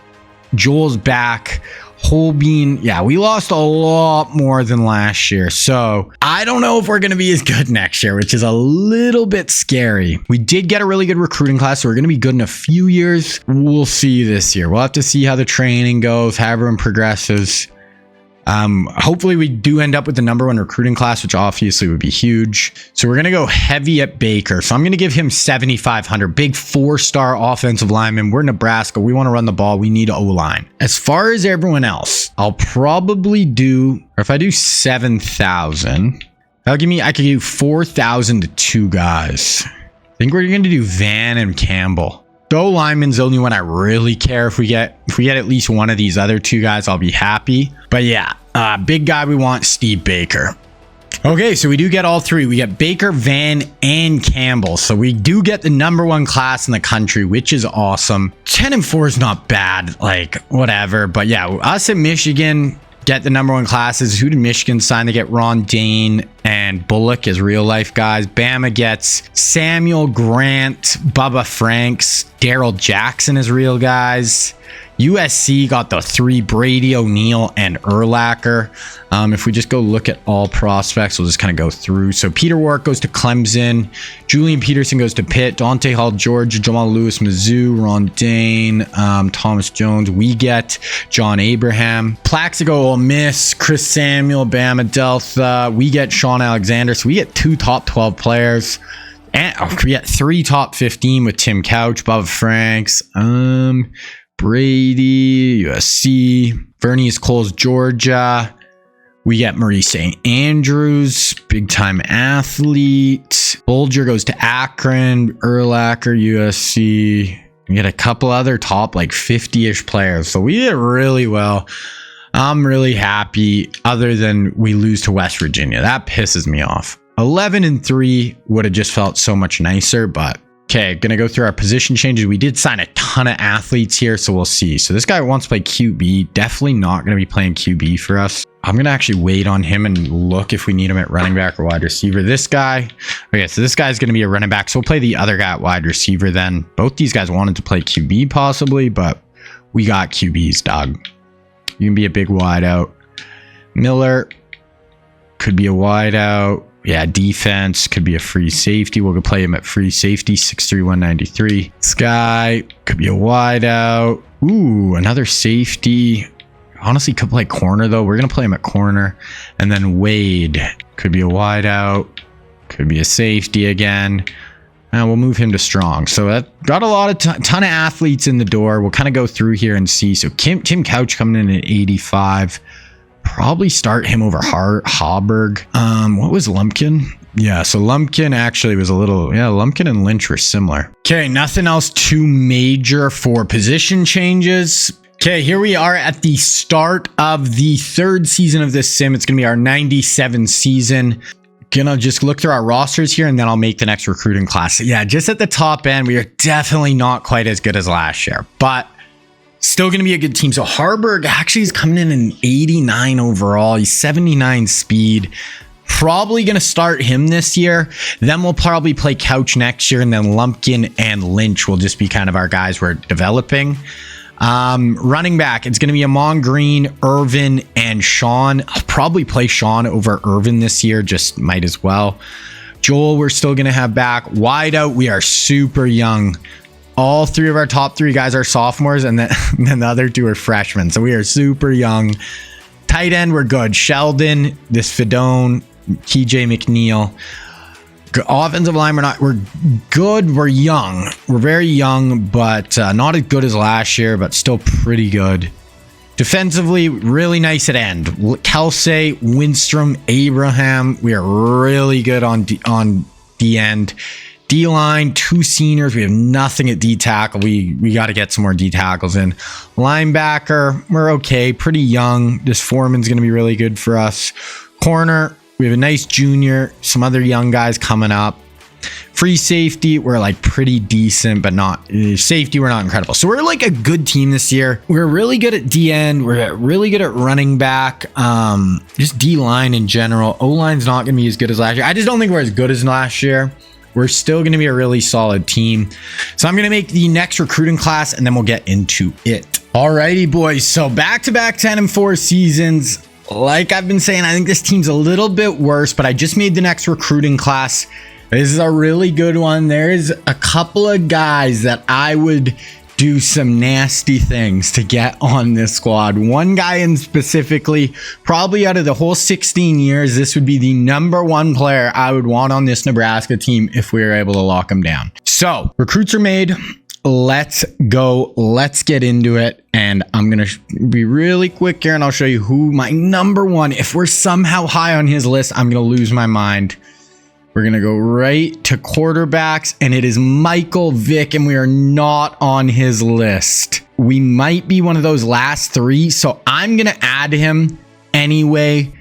Joel's back. Holbein, yeah, we lost a lot more than last year. So I don't know if we're going to be as good next year, which is a little bit scary. We did get a really good recruiting class, so we're going to be good in a few years. We'll see this year. We'll have to see how the training goes, how everyone progresses. Hopefully we do end up with the #1 recruiting class, which obviously would be huge. So we're going to go heavy at Baker. So I'm going to give him 7,500. Big 4-star offensive lineman. We're Nebraska. We want to run the ball. We need O-line. As far as everyone else, I'll probably do, or if I do 7,000, that'll give me, I could do 4,000 to 2 guys. I think we're going to do Van and Campbell. Though lineman's the only one I really care. If we get at least one of these other 2 guys, I'll be happy. But yeah, big guy we want, Steve Baker. Okay, so we do get all 3. We get Baker, Van, and Campbell. So we do get the #1 class in the country, which is awesome. 10-4 is not bad, like whatever. But yeah, us at Michigan get the #1 classes. Who did Michigan sign? They get Ron Dane and Bullock as real life guys. Bama gets Samuel Grant, Bubba Franks, Daryl Jackson as real guys. USC got the 3 Brady, O'Neal, and Urlacher. If we just go look at all prospects, we'll just kind of go through. So Peter Warwick goes to Clemson. Julian Peterson goes to Pitt. Dante Hall, Georgia. Jamal Lewis, Mizzou. Ron Dane. Thomas Jones. We get John Abraham. Plaxico, Ole Miss. Chris Samuel, Bama Delta. We get Sean Alexander. So we get 2 top 12 players. And we get 3 top 15 with Tim Couch, Bubba Franks. Brady, USC, Vernius Coles, Georgia. We get Marie St. Andrews, big time athlete. Bulger goes to Akron, Urlacher, USC. We get a couple other top like 50-ish players. So we did really well. I'm really happy, other than we lose to West Virginia. That pisses me off. 11-3 would have just felt so much nicer, but okay, gonna go through our position changes. We did sign a ton of athletes here, so we'll see. So this guy wants to play QB. Definitely not gonna be playing QB for us. I'm gonna actually wait on him and look if we need him at running back or wide receiver. This guy, okay, so this guy's gonna be a running back, so we'll play the other guy at wide receiver then. Both these guys wanted to play QB possibly, but we got QBs, dog. You can be a big wideout. Miller could be a wideout. Yeah, defense could be a free safety. We'll go play him at free safety, 6'3", 193. Sky could be a wideout. Ooh, another safety. Honestly, could play corner though. We're gonna play him at corner. And then Wade could be a wideout. Could be a safety again. And we'll move him to strong. So that got a lot of ton of athletes in the door. We'll kind of go through here and see. So Tim Couch coming in at 85. Probably start him over Harburg. What was Lumpkin? Yeah, so Lumpkin actually was a little, yeah, Lumpkin and Lynch were similar. Okay, nothing else too major for position changes. Okay, here we are at the start of the 3rd season of this sim. It's going to be our 97 season. Gonna just look through our rosters here and then I'll make the next recruiting class. Yeah, just at the top end, we are definitely not quite as good as last year, but still going to be a good team. So Harburg actually is coming in an 89 overall. He's 79 speed. Probably going to start him this year. Then we'll probably play Couch next year. And then Lumpkin and Lynch will just be kind of our guys we're developing. Running back, it's going to be Amon Green, Irvin, and Sean. I'll probably play Sean over Irvin this year. Just might as well. Joel, we're still going to have back. Wideout, we are super young. All three of our top three guys are sophomores, and then, the other two are freshmen. So we are super young. Tight end, we're good. Sheldon, this Fidone, TJ McNeil. Offensive line, we're good. We're young. We're very young, but not as good as last year, but still pretty good. Defensively, really nice at end. Kelsey, Winstrom, Abraham. We are really good on the end. D-line, 2 seniors. We have nothing at D-tackle. We got to get some more D-tackles in. Linebacker, we're okay. Pretty young. This Foreman's going to be really good for us. Corner, we have a nice junior. Some other young guys coming up. Free safety, we're like pretty decent, but not safety. We're not incredible. So we're like a good team this year. We're really good at D-end. We're really good at running back. Just D-line in general. O-line's not going to be as good as last year. I just don't think we're as good as last year. We're still going to be a really solid team. So I'm going to make the next recruiting class, and then we'll get into it. Alrighty, boys. So back-to-back 10-4 seasons. Like I've been saying, I think this team's a little bit worse, but I just made the next recruiting class. This is a really good one. There's a couple of guys that I would do some nasty things to get on this squad. One guy in specifically, probably out of the whole 16 years, this would be the #1 player I would want on this Nebraska team if we were able to lock him down. So recruits are made. Let's go. Let's get into it. And I'm going to be really quick here, and I'll show you who my #1, if we're somehow high on his list, I'm going to lose my mind. We're going to go right to quarterbacks, and it is Michael Vick, and we are not on his list. We might be one of those last 3, so I'm going to add him anyway.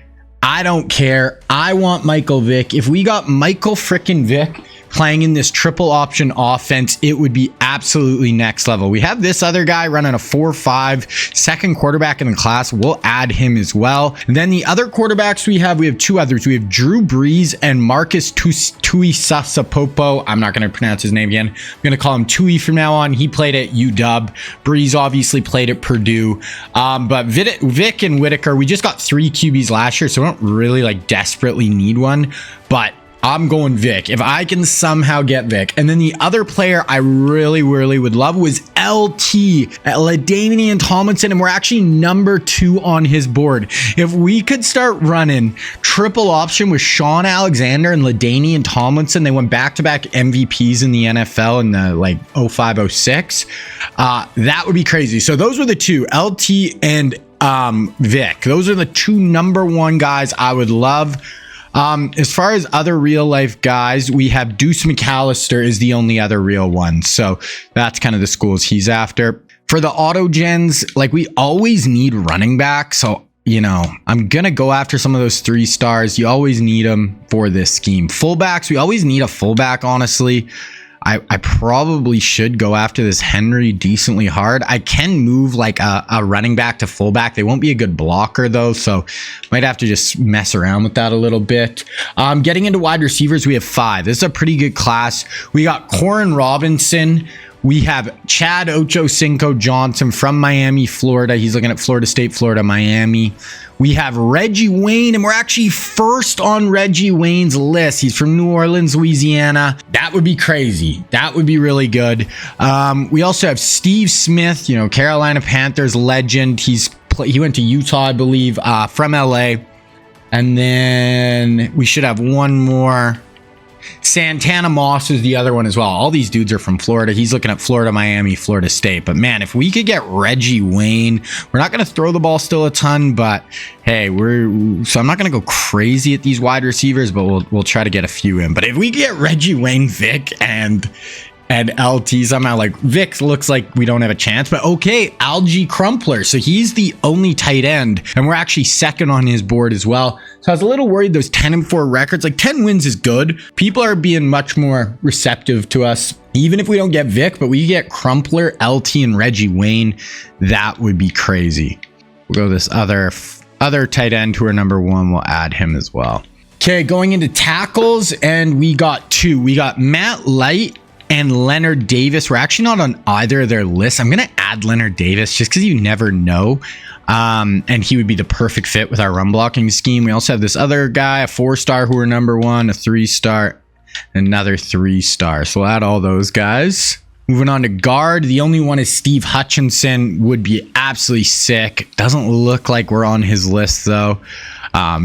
I don't care. I want Michael Vick. If we got Michael frickin' Vick playing in this triple option offense, it would be absolutely next level. We have this other guy running a 4.5, second quarterback in the class. We'll add him as well. And then the other quarterbacks we have 2 others. We have Drew Brees and Marcus Tuisasapopo. I'm not going to pronounce his name again. I'm going to call him Tui from now on. He played at UW. Brees obviously played at Purdue. But Vick and Whitaker, we just got 3 QBs last year, so we don't really like desperately need one. But I'm going Vic. If I can somehow get Vic. And then the other player I really would love was LT, LaDainian Tomlinson, and we're actually #2 on his board. If we could start running triple option with Sean Alexander and LaDainian Tomlinson, they went back-to-back MVPs in the NFL in the like 05-06. That would be crazy. So those were the 2, LT and Vic. Those are the 2 #1 guys I would love. As far as other real life guys, we have Deuce McAllister is the only other real one. So that's kind of the schools he's after. For the auto gens, like we always need running back. So, you know, I'm going to go after some of those 3 stars. You always need them for this scheme. Fullbacks, we always need a fullback, honestly. I probably should go after this Henry decently hard. I can move like a running back to fullback. They won't be a good blocker though, so might have to just mess around with that a little bit. Getting into wide receivers, we have 5. This is a pretty good class. We got Corin Robinson. We have Chad Ochocinco Johnson from Miami, Florida. He's looking at Florida State, Florida, Miami. We have Reggie Wayne, and we're actually first on Reggie Wayne's list. He's from New Orleans, Louisiana. That would be crazy. That would be really good. We also have Steve Smith, you know, Carolina Panthers legend. He went to Utah, I believe, from LA. And then we should have one more. Santana Moss is the other one as well. All these dudes are from Florida. He's looking at Florida, Miami, Florida State. But man, if we could get Reggie Wayne, we're not going to throw the ball still a ton, but hey, so I'm not going to go crazy at these wide receivers, but we'll try to get a few in. But if we get Reggie Wayne, Vic, and LT somehow, like Vic looks like we don't have a chance, but okay, Algie Crumpler. So he's the only tight end, and we're actually second on his board as well. So I was a little worried those 10-4 records, like 10 wins is good. People are being much more receptive to us, even if we don't get Vic, but we get Crumpler, LT, and Reggie Wayne. That would be crazy. We'll go this other tight end who are #1. We'll add him as well. Okay, going into tackles, and we got 2. We got Matt Light and Leonard Davis. We're actually not on either of their lists. I'm going to add Leonard Davis just because you never know. And he would be the perfect fit with our run blocking scheme. We also have this other guy, a 4-star who are #1, a 3-star, another 3-star. So we'll add all those guys. Moving on to guard, the only one is Steve Hutchinson. Would be absolutely sick. Doesn't look like we're on his list though.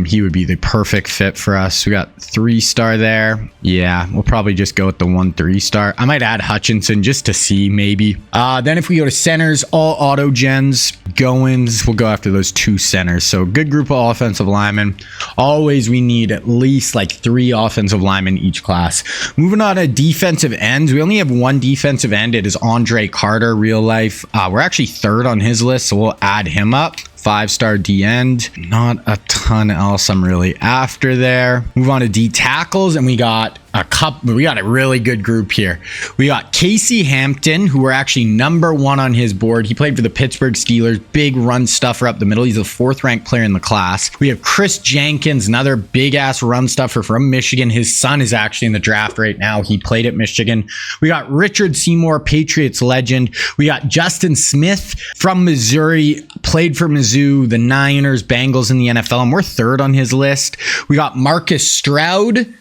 He would be the perfect fit for us. We got 3-star there. Yeah, we'll probably just go with the 1 3-star. I might add Hutchinson just to see maybe. Then if we go to centers, all auto gens, Goins, we'll go after those 2 centers. So good group of offensive linemen. Always we need at least like 3 offensive linemen each class. Moving on to defensive ends, we only have 1 defensive end. It is Andre Carter, real life. We're actually 3rd on his list, so we'll add him up. 5-star D end. Not a ton else I'm really after there. Move on to D tackles, and we got a really good group here. We got Casey Hampton, who we're actually number 1 on his board. He played for the Pittsburgh Steelers, big run stuffer up the middle. He's the 4th ranked player in the class. We have Chris Jenkins, another big ass run stuffer from Michigan. His son is actually in the draft right now. He played at Michigan. We got Richard Seymour, Patriots legend. We got Justin Smith from Missouri, played for Mizzou, the Niners, Bengals in the NFL, and we're 3rd on his list. We got Marcus Stroud,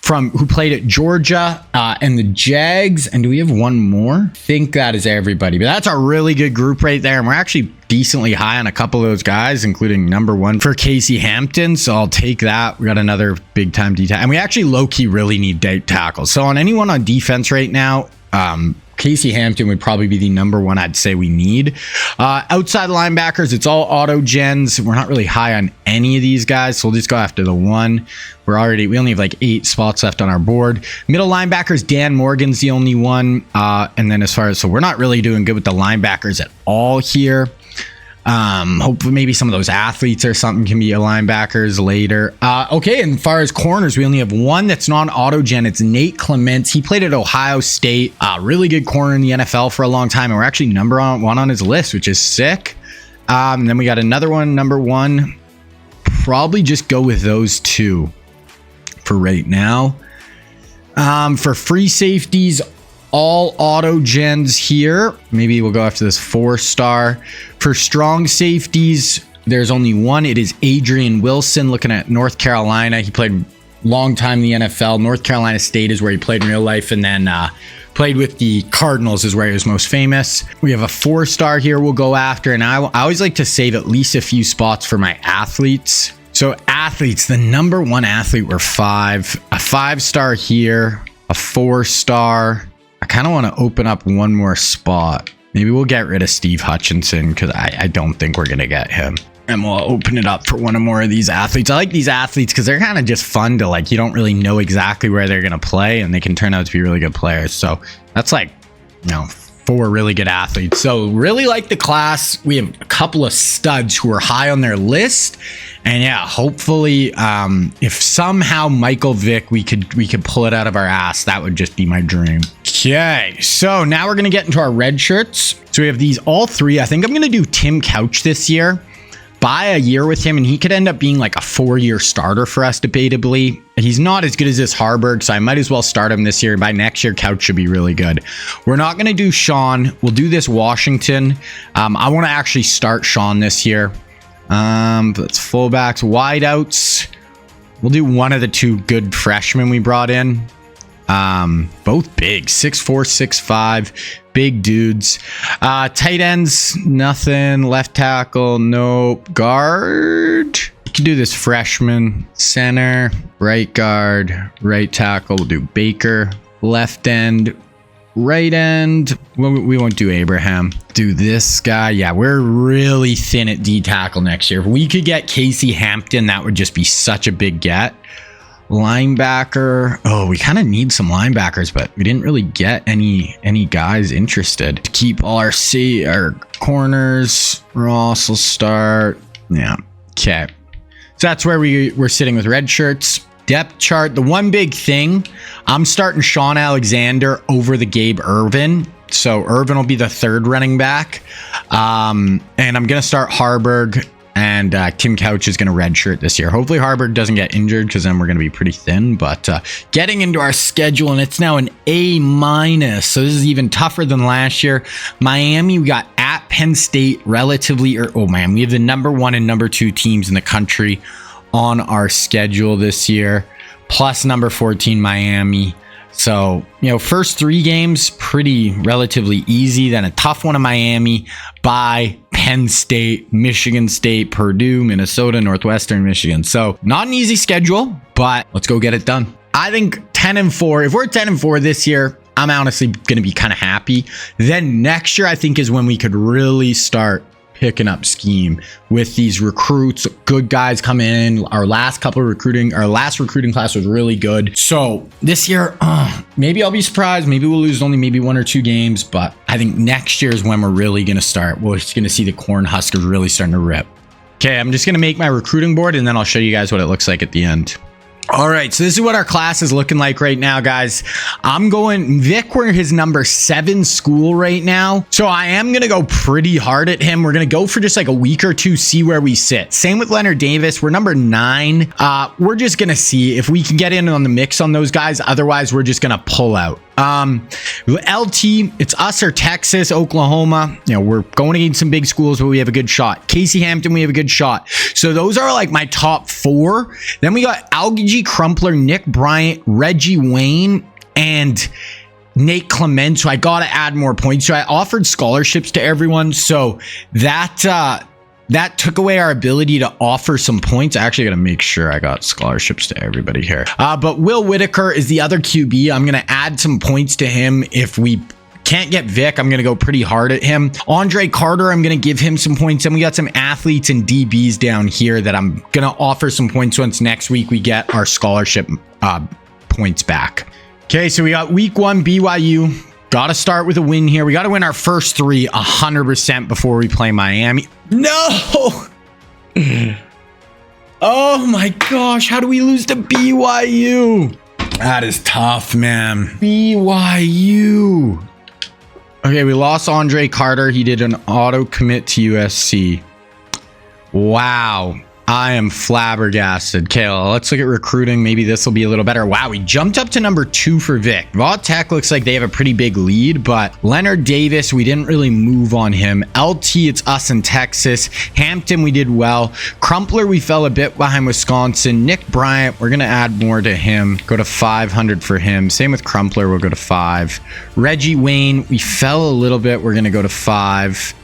who played at Georgia and the Jags. And do we have one more? I think that is everybody. But that's a really good group right there. And we're actually decently high on a couple of those guys, including number 1 for Casey Hampton. So I'll take that. We got another big time D tackle. And we actually low-key really need deep tackles. So on anyone on defense right now, Casey Hampton would probably be the number 1 I'd say we need. Outside linebackers, it's all auto gens. We're not really high on any of these guys, so we'll just go after the 1. We only have like 8 spots left on our board. Middle linebackers, Dan Morgan's the only one. And then so we're not really doing good with the linebackers at all here. Hopefully maybe some of those athletes or something can be linebackers later. Okay, and as far as corners, we only have 1 that's non-auto gen. It's Nate Clements. He played at Ohio State. Really good corner in the NFL for a long time, and we're actually number 1 on his list, which is sick. And then we got another one, number 1. Probably just go with those 2 for right now. For free safeties, all auto gens here. Maybe we'll go after this 4-star. For strong safeties, there's only 1. It is Adrian Wilson, looking at North Carolina. He played long time in the NFL. North Carolina State is where he played in real life, and then played with the Cardinals is where he was most famous. We have a 4-star here we'll go after, and I always like to save at least a few spots for my athletes. So athletes, the number 1 athlete were 5. A 5-star here, a 4-star. I kind of want to open up 1 more spot. Maybe we'll get rid of Steve Hutchinson because I don't think we're going to get him. And we'll open it up for 1 or more of these athletes. I like these athletes because they're kind of just fun to you don't really know exactly where they're going to play, and they can turn out to be really good players. So that's 4 really good athletes. So really like the class. We have a couple of studs who are high on their list. And yeah, hopefully if somehow Michael Vick, we could pull it out of our ass, that would just be my dream. Okay, so now we're going to get into our red shirts. So we have these all 3. I think I'm going to do Tim Couch this year. Buy a year with him, and he could end up being like a 4-year starter for us, debatably. He's not as good as this Harburg, so I might as well start him this year. By next year, Couch should be really good. We're not going to do Sean. We'll do this Washington. I want to actually start Sean this year. That's fullbacks, wideouts. We'll do one of the 2 good freshmen we brought in. Both big, 6'4", 6'5", big dudes. Tight ends, nothing. Left tackle, nope. Guard, you can do this freshman. Center, right guard, right tackle. We'll do Baker. Left end, right end. We won't do Abraham. Do this guy. Yeah, we're really thin at D tackle next year. If we could get Casey Hampton, that would just be such a big get. Linebacker. Oh, we kind of need some linebackers, but we didn't really get any guys interested. To keep all our corners. Ross will start. Yeah. Okay. So that's where we're sitting with red shirts. Depth chart. The one big thing, I'm starting Sean Alexander over the Gabe Irvin. So Irvin will be the 3rd running back. And I'm going to start Harburg. And Tim Couch is going to redshirt this year. Hopefully Harburg doesn't get injured, because then we're going to be pretty thin. But getting into our schedule, and it's now an A-. So this is even tougher than last year. Miami, we got at Penn State relatively. We have the number 1 and number 2 teams in the country on our schedule this year. Plus number 14, Miami. So, first 3 games, pretty relatively easy. Then a tough one in Miami, by Penn State, Michigan State, Purdue, Minnesota, Northwestern Michigan. So not an easy schedule, but let's go get it done. I think 10-4, if we're 10-4 this year, I'm honestly going to be kind of happy. Then next year, I think is when we could really start picking up steam with these recruits, good guys coming in. Our last recruiting class was really good. So this year, maybe I'll be surprised. Maybe we'll lose only maybe 1 or 2 games, but I think next year is when we're really going to start. We're just going to see the Cornhuskers really starting to rip. Okay, I'm just going to make my recruiting board and then I'll show you guys what it looks like at the end. All right, so this is what our class is looking like right now, guys. I'm going Vic. We're his number 7 school right now, so I am gonna go pretty hard at him. We're gonna go for just like a week or 2, see where we sit. Same with Leonard Davis. We're number 9. We're just gonna see if we can get in on the mix on those guys. Otherwise, we're just gonna pull out. LT, it's us or Texas, Oklahoma. We're going against some big schools, but we have a good shot. Casey Hampton, we have a good shot. So those are like my top 4. Then we got Algie Crumpler, Nick Bryant, Reggie Wayne, and Nate Clement. So I got to add more points. So I offered scholarships to everyone. So that took away our ability to offer some points. I actually got to make sure I got scholarships to everybody here. But Will Whitaker is the other QB. I'm going to add some points to him. If we can't get Vic, I'm going to go pretty hard at him. Andre Carter, I'm going to give him some points. And we got some athletes and DBs down here that I'm going to offer some points once next week we get our scholarship points back. Okay, so we got week 1, BYU. Got to start with a win here. We got to win our first 3 100% before we play Miami. No! Oh my gosh, how do we lose to BYU? That is tough, man. BYU. Okay, we lost Andre Carter. He did an auto commit to USC. Wow. I am flabbergasted. Okay, well, let's look at recruiting. Maybe this will be a little better. Wow, we jumped up to number 2 for Vic. Vaughan Tech looks like they have a pretty big lead, but Leonard Davis, we didn't really move on him. LT, it's us in Texas. Hampton, we did well. Crumpler, we fell a bit behind Wisconsin. Nick Bryant, we're going to add more to him. Go to 500 for him. Same with Crumpler, we'll go to 5. Reggie Wayne, we fell a little bit. We're going to go to 5.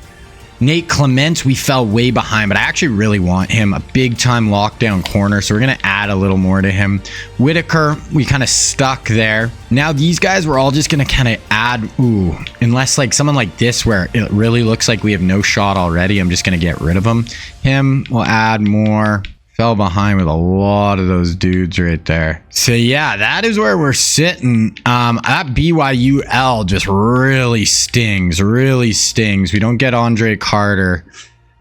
Nate Clement, we fell way behind, but I actually really want him, a big time lockdown corner, so we're going to add a little more to him. Whitaker, we kind of stuck there. Now these guys, we're all just going to kind of add, unless like someone like this where it really looks like we have no shot already, I'm just going to get rid of him. Him, we'll add more. Fell behind with a lot of those dudes right there. So yeah, that is where we're sitting. That BYU L just really stings. We don't get Andre Carter.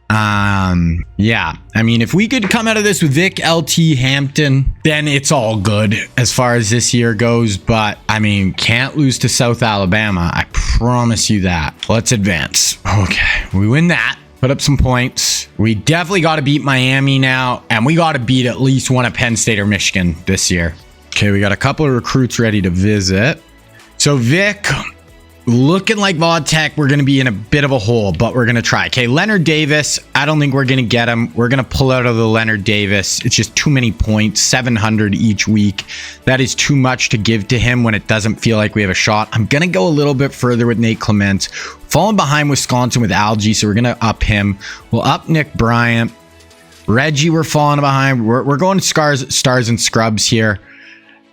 Yeah, I mean, if we could come out of this with Vic, LT, Hampton, then it's all good as far as this year goes. But I mean, can't lose to South Alabama. I promise you that. Let's advance. Okay, we win that. Put up some points. We definitely got to beat Miami now, and we got to beat at least one of Penn State or Michigan this year. Okay, we got a couple of recruits ready to visit. So Vic, looking like Vaughan Tech, we're going to be in a bit of a hole, but we're going to try. Okay, Leonard Davis, I don't think we're going to get him. We're going to pull out of the Leonard Davis. It's just too many points, 700 each week. That is too much to give to him when it doesn't feel like we have a shot. I'm going to go a little bit further with Nate Clement. Falling behind Wisconsin with Algie, so we're going to up him. We'll up Nick Bryant. Reggie, we're falling behind. We're going stars and scrubs here.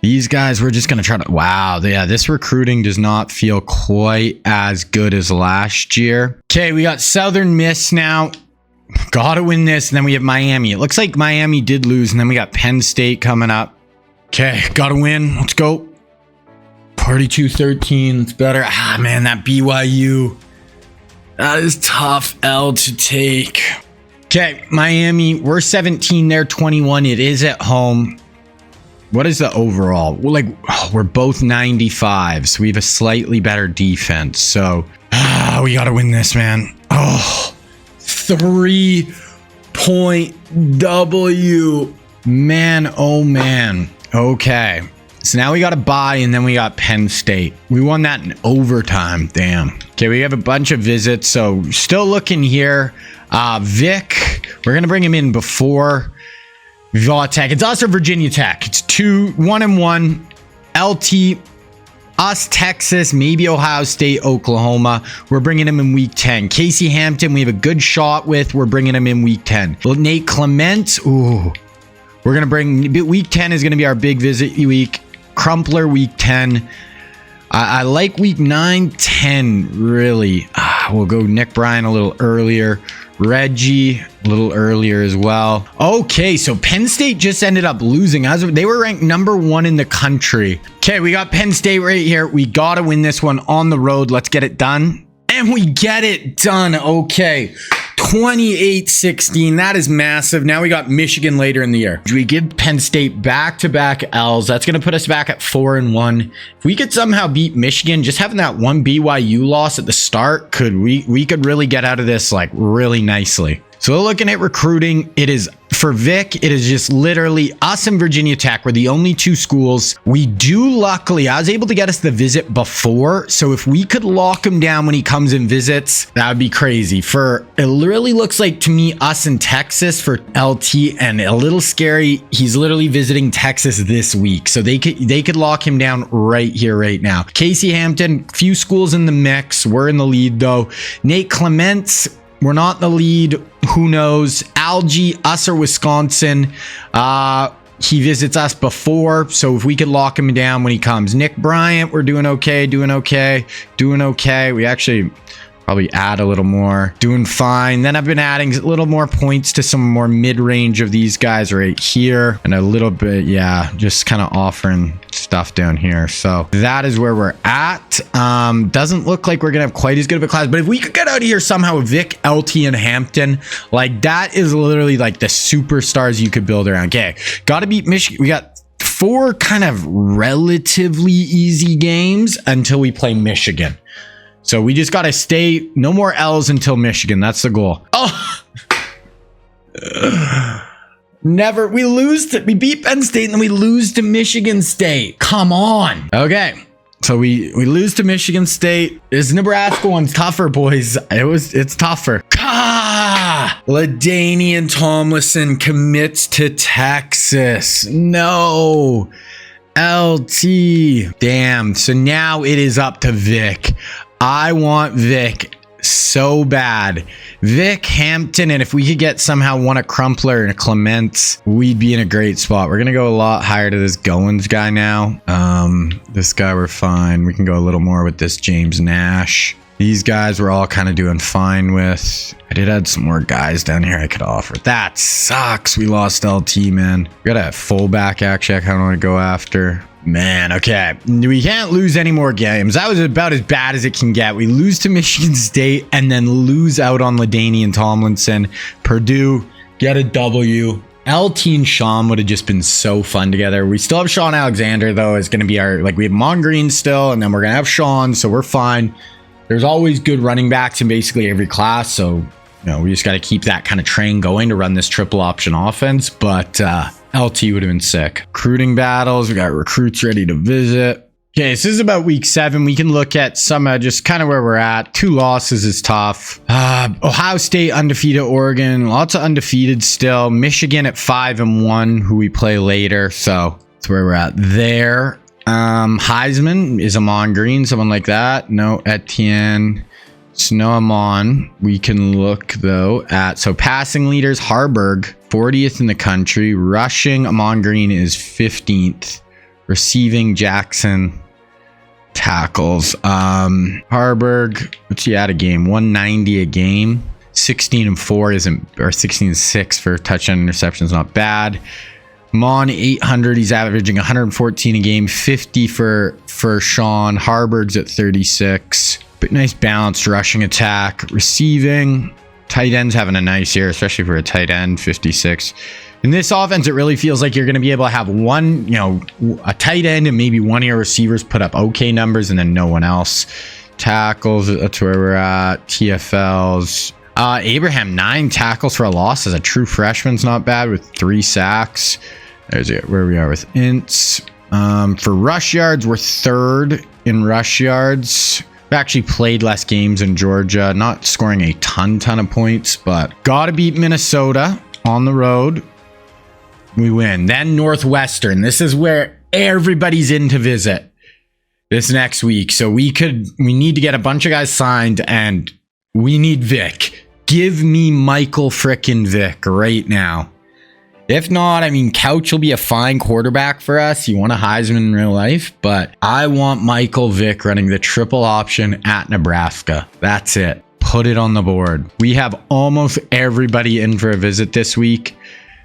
These guys, we're just going to try to... Wow, yeah, this recruiting does not feel quite as good as last year. Okay, we got Southern Miss now. Got to win this, and then we have Miami. It looks like Miami did lose, and then we got Penn State coming up. Okay, got to win. Let's go. Party 213. It's better. Ah, man, that BYU... That is tough L to take. Okay, Miami, we're 17, they're 21. It is at home. What is the overall? We're both 95, so we have a slightly better defense. So, we got to win this, man. 3-point W. Man, oh man. Okay. So now we got a bye, and then we got Penn State. We won that in overtime. Damn. Okay, we have a bunch of visits, so still looking here. Vic, we're going to bring him in before Vaughan Tech. It's us or Virginia Tech. It's 1-1. LT, us, Texas, maybe Ohio State, Oklahoma. We're bringing him in week 10. Casey Hampton, we have a good shot with. We're bringing him in week 10. Well, Nate Clement, ooh. We're going to bring, week 10 is going to be our big visit week. Crumpler, week 10. I like week 9, 10, really. We'll go Nick Bryan a little earlier. Reggie, a little earlier as well. Okay, so Penn State just ended up losing. They were ranked number 1 in the country. Okay, we got Penn State right here. We got to win this one on the road. Let's get it done. And we get it done. Okay. 28-16. That is massive. Now we got Michigan later in the year. We give Penn State back-to-back L's. That's going to put us back at 4-1. If we could somehow beat Michigan, just having that one BYU loss at the start, we could really get out of this like really nicely. So we're looking at recruiting. It is for Vic. It is just literally us and Virginia Tech. We're the only 2 schools. We do luckily, I was able to get us the visit before. So if we could lock him down when he comes and visits, that would be crazy. It really looks like to me, us in Texas for LT, and a little scary. He's literally visiting Texas this week. So they could lock him down right here, right now. Casey Hampton, few schools in the mix. We're in the lead though. Nate Clements, we're not in the lead. Who knows? Algie, us or Wisconsin. He visits us before. So if we could lock him down when he comes. Nick Bryant, we're doing okay. We actually probably add a little more. Doing fine. Then I've been adding a little more points to some more mid-range of these guys right here. And a little bit, yeah, just kind of offering stuff down here. So that is where we're at. Doesn't look like we're going to have quite as good of a class. But if we could get out of here somehow with Vic, LT, and Hampton, like that is literally like the superstars you could build around. Okay, got to beat Michigan. We got 4 kind of relatively easy games until we play Michigan. So we just got to stay, no more L's until Michigan. That's the goal. Oh, never. We beat Penn State and then we lose to Michigan State. Come on. Okay. So we lose to Michigan State. This Nebraska one's tougher, boys. It's tougher. LaDainian Tomlinson commits to Texas. No. LT. Damn. So now it is up to Vic. I want Vic so bad. Vic, Hampton, and if we could get somehow one a Crumpler and a Clements, we'd be in a great spot. We're going to go a lot higher to this Goins guy now. This guy we're fine. We can go a little more with this James Nash. These guys we're all kind of doing fine with. I did add some more guys down here I could offer. That sucks. We lost LT, man. We got a fullback actually I kind of want to go after. Man, okay. We can't lose any more games. That was about as bad as it can get. We lose to Michigan State and then lose out on LaDainian Tomlinson. Purdue, get a W. LT and Sean would have just been so fun together. We still have Sean Alexander, though. It's going to be our, we have Mon Green still, and then we're going to have Sean, so we're fine. There's always good running backs in basically every class, so we just got to keep that kind of train going to run this triple option offense, but LT would have been sick. Recruiting battles, we got recruits ready to visit. Okay, so this is about week 7. We can look at some just kind of where we're at. 2 losses is tough. Ohio State undefeated, Oregon, lots of undefeated still. Michigan at 5-1, who we play later, so that's where we're at there. Heisman is Amon Green, someone like that. No, Etienne. Snow Amon. We can look though at, so passing leaders, Harburg, 40th in the country. Rushing, Amon Green is 15th. Receiving, Jackson. Tackles, Harburg, what's he at a game? 190 a game. 16-4 isn't, or 16-6 for touchdown interceptions, not bad. Mon 800, he's averaging 114 a game. 50 for Sean. Harburg's at 36. But nice balanced rushing attack. Receiving, tight ends having a nice year, especially for a tight end. 56. In this offense, it really feels like you're going to be able to have one, a tight end and maybe one of your receivers put up okay numbers and then no one else. Tackles, that's where we're at. TFLs. Abraham, 9 tackles for a loss as a true freshman's not bad with 3 sacks. There's where we are with ints. For rush yards, we're 3rd in rush yards. We actually played less games in Georgia, not scoring a ton of points, but gotta beat Minnesota on the road. We win. Then Northwestern. This is where everybody's in to visit. this next week. So we need to get a bunch of guys signed, and we need Vic. Give me Michael frickin' Vick right now. If not, I mean, Couch will be a fine quarterback for us. You want a Heisman in real life, but I want Michael Vick running the triple option at Nebraska. That's it. Put it on the board. We have almost everybody in for a visit this week.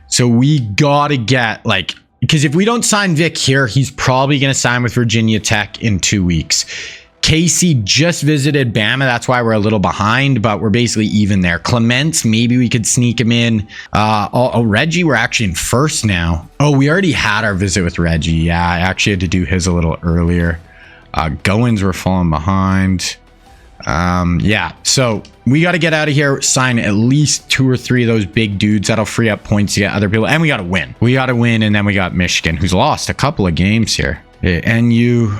So we got to get, like, because if we don't sign Vic here, he's probably going to sign with Virginia Tech in 2 weeks. Casey just visited Bama. That's why we're a little behind, but we're basically even there. Clements, maybe we could sneak him in. Reggie, we're actually in first now. Oh, we already had our visit with Reggie. Yeah, I actually had to do his a little earlier. Goins, we're falling behind. Yeah, so we got to get out of here, sign at least 2 or 3 of those big dudes. That'll free up points to get other people. And we got to win. We got to win, and then we got Michigan, who's lost a couple of games here. NU,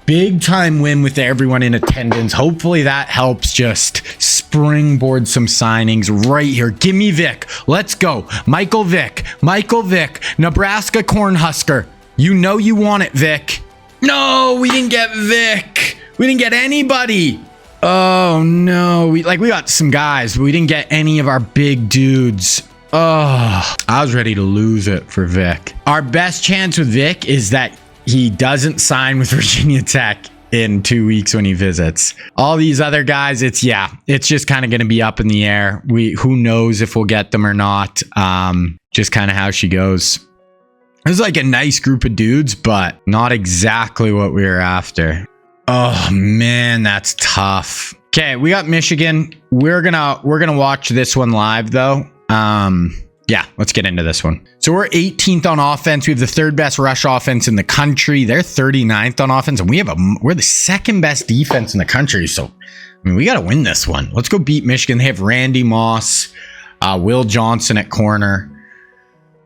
big time win with everyone in attendance. Hopefully that helps just springboard some signings right here. Give me Vic. Let's go. Michael Vick. Michael Vick. Nebraska Cornhusker. You know you want it, Vic. No, we didn't get Vic. We didn't get anybody. Oh, no. We got some guys, but we didn't get any of our big dudes. Oh, I was ready to lose it for Vic. Our best chance with Vic is that he doesn't sign with Virginia Tech in 2 weeks when he visits. All these other guys, it's just kind of going to be up in the air. Who knows if we'll get them or not. Just kind of how she goes. It was like a nice group of dudes, but not exactly what we were after. Oh man, that's tough. Okay, we got Michigan. We're gonna watch this one live though. Yeah, let's get into this one. So we're 18th on offense. We have the 3rd best rush offense in the country. They're 39th on offense, and we're the 2nd best defense in the country. So, I mean, we got to win this one. Let's go beat Michigan. They have Randy Moss, Will Johnson at corner.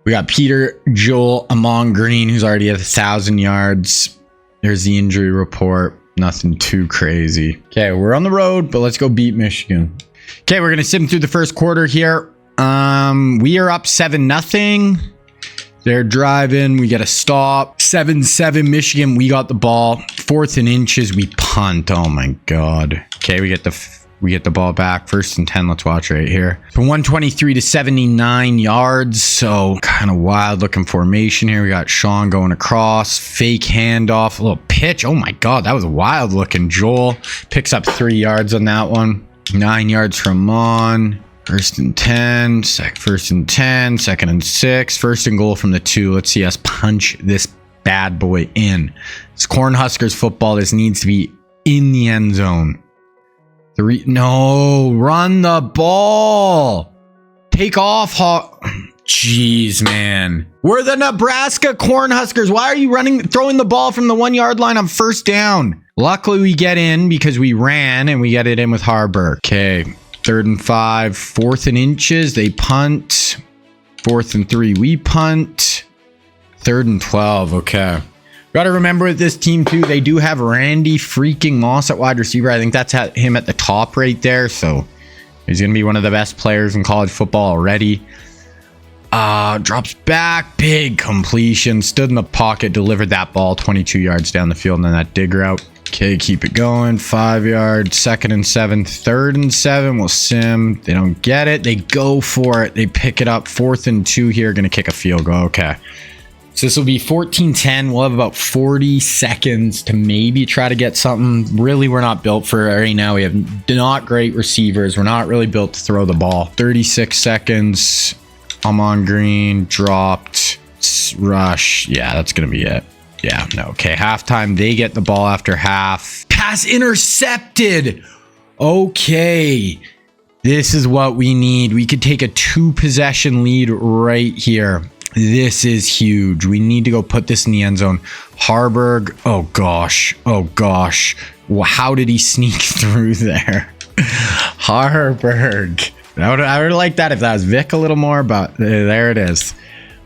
We got Peter Joel, Amon Green, who's already at 1,000 yards. There's the injury report. Nothing too crazy. Okay, we're on the road, but let's go beat Michigan. Okay, we're going to sit them through the first quarter here. We are up 7-0. They're driving. We get a stop. 7-7 Michigan. We got the ball. 4th and inches. We punt. Oh my God. Okay, we get the ball back. 1st and 10. Let's watch right here. From 123 to 79 yards. So kind of wild looking formation here. We got Sean going across. Fake handoff. A little pitch. Oh my God. That was wild looking. Joel picks up 3 yards on that one. 9 yards from Mon. 1st and 10, 1st and 10, 2nd and 6, 1st and goal from the 2. Let's see us punch this bad boy in. It's Cornhuskers football. This needs to be in the end zone. No, run the ball. Take off. Jeez, man. We're the Nebraska Cornhuskers. Why are you throwing the ball from the 1 yard line on 1st down? Luckily, we get in because we ran and we get it in with Harburg. Okay. 3rd and 5, 4th and inches. They punt. 4th and 3, we punt. 3rd and 12. Okay. Got to remember with this team too, they do have Randy freaking Moss at wide receiver. I think that's him at the top right there. So he's going to be one of the best players in college football already. Drops back. Big completion. Stood in the pocket. Delivered that ball 22 yards down the field. And then that dig route. Okay, keep it going. 5 yards. 2nd and 7. 3rd and 7. We'll sim. They don't get it. They go for it. They pick it up. 4th and 2 here. Going to kick a field goal. Okay. So this will be 14-10. We'll have about 40 seconds to maybe try to get something. Really, we're not built for it right now. We have not great receivers. We're not really built to throw the ball. 36 seconds. Amon Green dropped. Rush. Yeah, that's going to be it. Yeah, no. Okay, halftime. They get the ball after half. Pass intercepted. Okay. This is what we need. We could take a 2-possession lead right here. This is huge. We need to go put this in the end zone. Harburg. Oh, gosh. Oh, gosh. How did he sneak through there? Harburg. I would like that if that was Vic a little more, but there it is.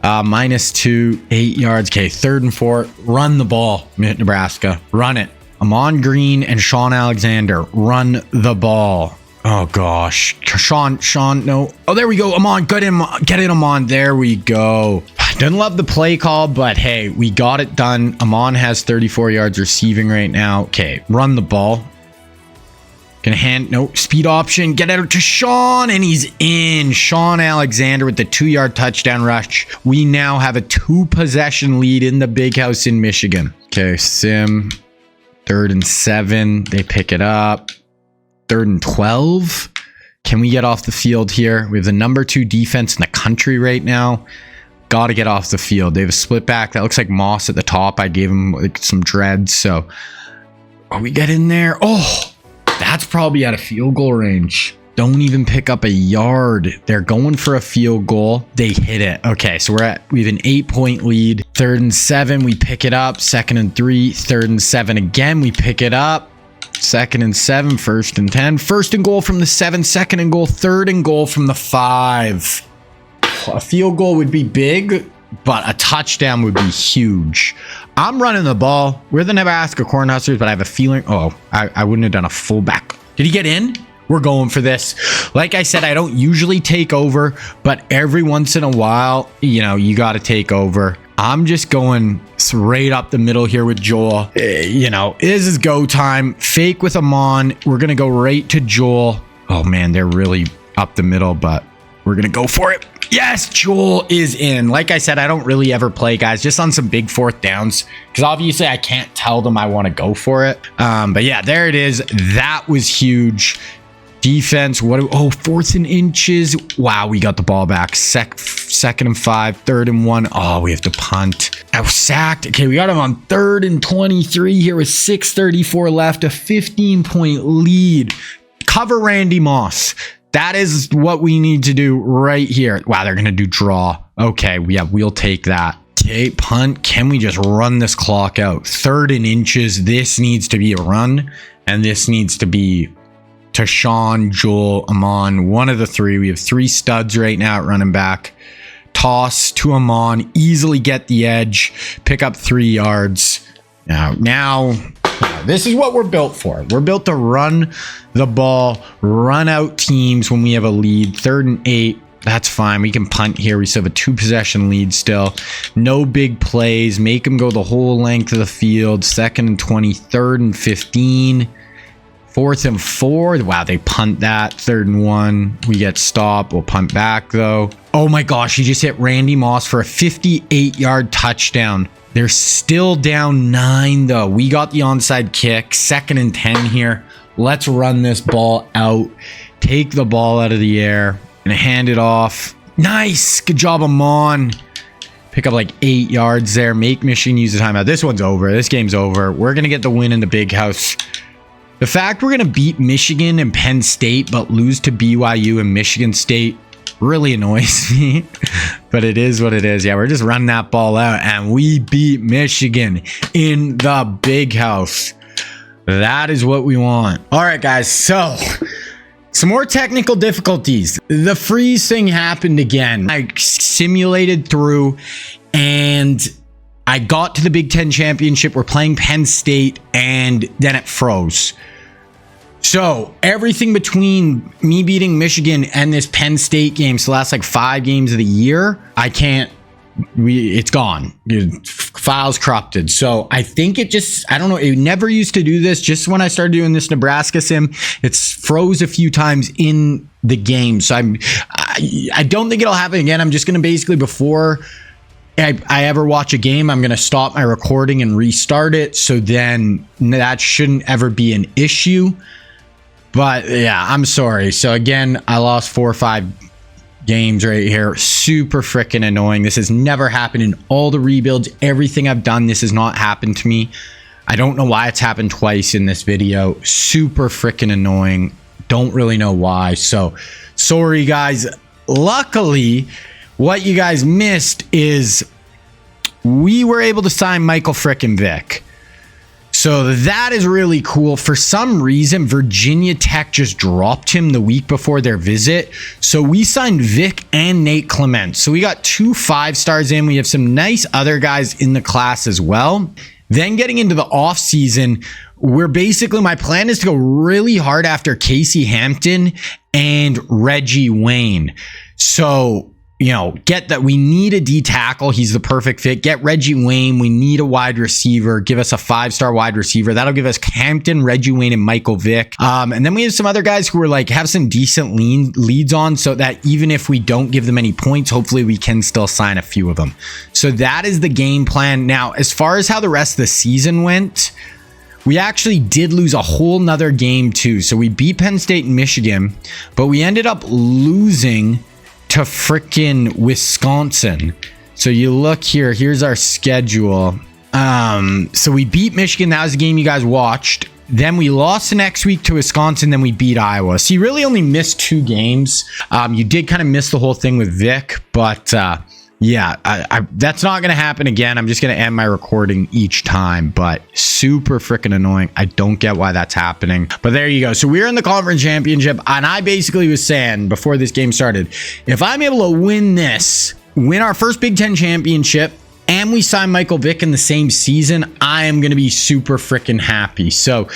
-2, 8 yards. Okay, 3rd and 4. Run the ball, Nebraska. Run it. Amon Green and Sean Alexander. Run the ball. Oh, gosh. Sean, no. Oh, there we go. Amon, get it, Amon. There we go. Didn't love the play call, but hey, we got it done. Amon has 34 yards receiving right now. Okay, run the ball. Gonna hand, no, speed option. Get out to Sean, and he's in. Sean Alexander with the 2-yard touchdown rush. We now have a 2-possession lead in the big house in Michigan. Okay, Sim, 3rd and 7. They pick it up. 3rd and 12. Can we get off the field here? We have the number 2 defense in the country right now. Got to get off the field. They have a split back. That looks like Moss at the top. I gave him like some dreads. So, we get in there. Oh, that's probably out of field goal range. Don't even pick up a yard. They're going for a field goal. They hit it. Okay, so we have an 8-point lead. 3rd and 7, we pick it up. 2nd and 3, 3rd and 7 again. We pick it up. 2nd and 7, 1st and 10. 1st and goal from the 7, 2nd and goal, 3rd and goal from the 5. A field goal would be big, but a touchdown would be huge. I'm running the ball. We're the Nebraska Cornhuskers, but I have a feeling... Oh, I wouldn't have done a fullback. Did he get in? We're going for this. Like I said, I don't usually take over, but every once in a while, you know, you got to take over. I'm just going straight up the middle here with Joel. You know, this is go time. Fake with Amon. We're going to go right to Joel. Oh, man, they're really up the middle, but we're going to go for it. Yes, Joel is in. Like I said, I don't really ever play, guys, just on some big 4th downs, because obviously I can't tell them I want to go for it. But yeah, there it is. That was huge. Defense, what? Oh, 4th and inches. Wow, we got the ball back. 2nd and 5, 3rd and 1. Oh, we have to punt. I was sacked. Okay, we got him on 3rd and 23 here with 6:34 left. A 15-point lead. Cover Randy Moss. That is what we need to do right here. Wow, they're going to do draw. Okay, we'll take that. Okay, punt. Can we just run this clock out? 3rd and inches. This needs to be a run, and this needs to be to Sean, Joel, Amon, one of the 3. We have 3 studs right now at running back. Toss to Amon. Easily get the edge. Pick up 3 yards. Now, this is what we're built for. We're built to run the ball, run out teams when we have a lead. 3rd and 8. That's fine. We can punt here. We still have a 2-possession lead still. No big plays. Make them go the whole length of the field. 2nd and 20. 3rd and 15. 4th and 4. Wow, they punt that. 3rd and 1. We get stopped. We'll punt back, though. Oh, my gosh. He just hit Randy Moss for a 58-yard touchdown. They're still down 9, though. We got the onside kick. 2nd and 10 here. Let's run this ball out. Take the ball out of the air and hand it off. Nice. Good job, Amon. Pick up like 8 yards there. Make Michigan use the timeout. This one's over. This game's over. We're going to get the win in the big house. The fact we're going to beat Michigan and Penn State but lose to BYU and Michigan State really annoys me, but it is what it is. Yeah, we're just running that ball out, and we beat Michigan in the big house. That is what we want. All right, guys, so some more technical difficulties. The freeze thing happened again. I simulated through, and I got to the Big Ten Championship. We're playing Penn State, and then it froze. So everything between me beating Michigan and this Penn State game, so the last like 5 games of the year, it's gone. Files corrupted. So I think it just, I don't know, it never used to do this. Just when I started doing this Nebraska sim, it's froze a few times in the game. So I don't think it'll happen again. I'm just going to basically, before I ever watch a game, I'm going to stop my recording and restart it. So then that shouldn't ever be an issue. But yeah, I'm sorry. So again, I lost 4 or 5 games right here. Super freaking annoying. This has never happened in all the rebuilds. Everything I've done, this has not happened to me. I don't know why it's happened twice in this video. Super freaking annoying. Don't really know why. So sorry, guys. Luckily, what you guys missed is we were able to sign Michael frickin' Vick. So that is really cool. For some reason, Virginia Tech just dropped him the week before their visit. So we signed Vic and Nate Clement. So we got 2 5-stars in. We have some nice other guys in the class as well. Then getting into the offseason, my plan is to go really hard after Casey Hampton and Reggie Wayne. So get that we need a D tackle. He's the perfect fit. Get Reggie Wayne. We need a wide receiver. Give us a 5-star wide receiver. That'll give us Hampton, Reggie Wayne, and Michael Vick. And then we have some other guys who are like have some decent leads on, so that even if we don't give them any points, hopefully we can still sign a few of them. So that is the game plan. Now, as far as how the rest of the season went, we actually did lose a whole nother game too. So we beat Penn State and Michigan, but we ended up losing to frickin' Wisconsin. So you look here, here's our schedule. So we beat Michigan. That was the game you guys watched. Then we lost the next week to Wisconsin. Then we beat Iowa. So you really only missed 2 games. You did kind of miss the whole thing with Vic, but yeah, that's not going to happen again. I'm just going to end my recording each time, but super freaking annoying. I don't get why that's happening, but there you go. So we're in the conference championship, and I basically was saying before this game started, if I'm able to win our first Big Ten championship, and we sign Michael Vick in the same season, I am going to be super freaking happy. So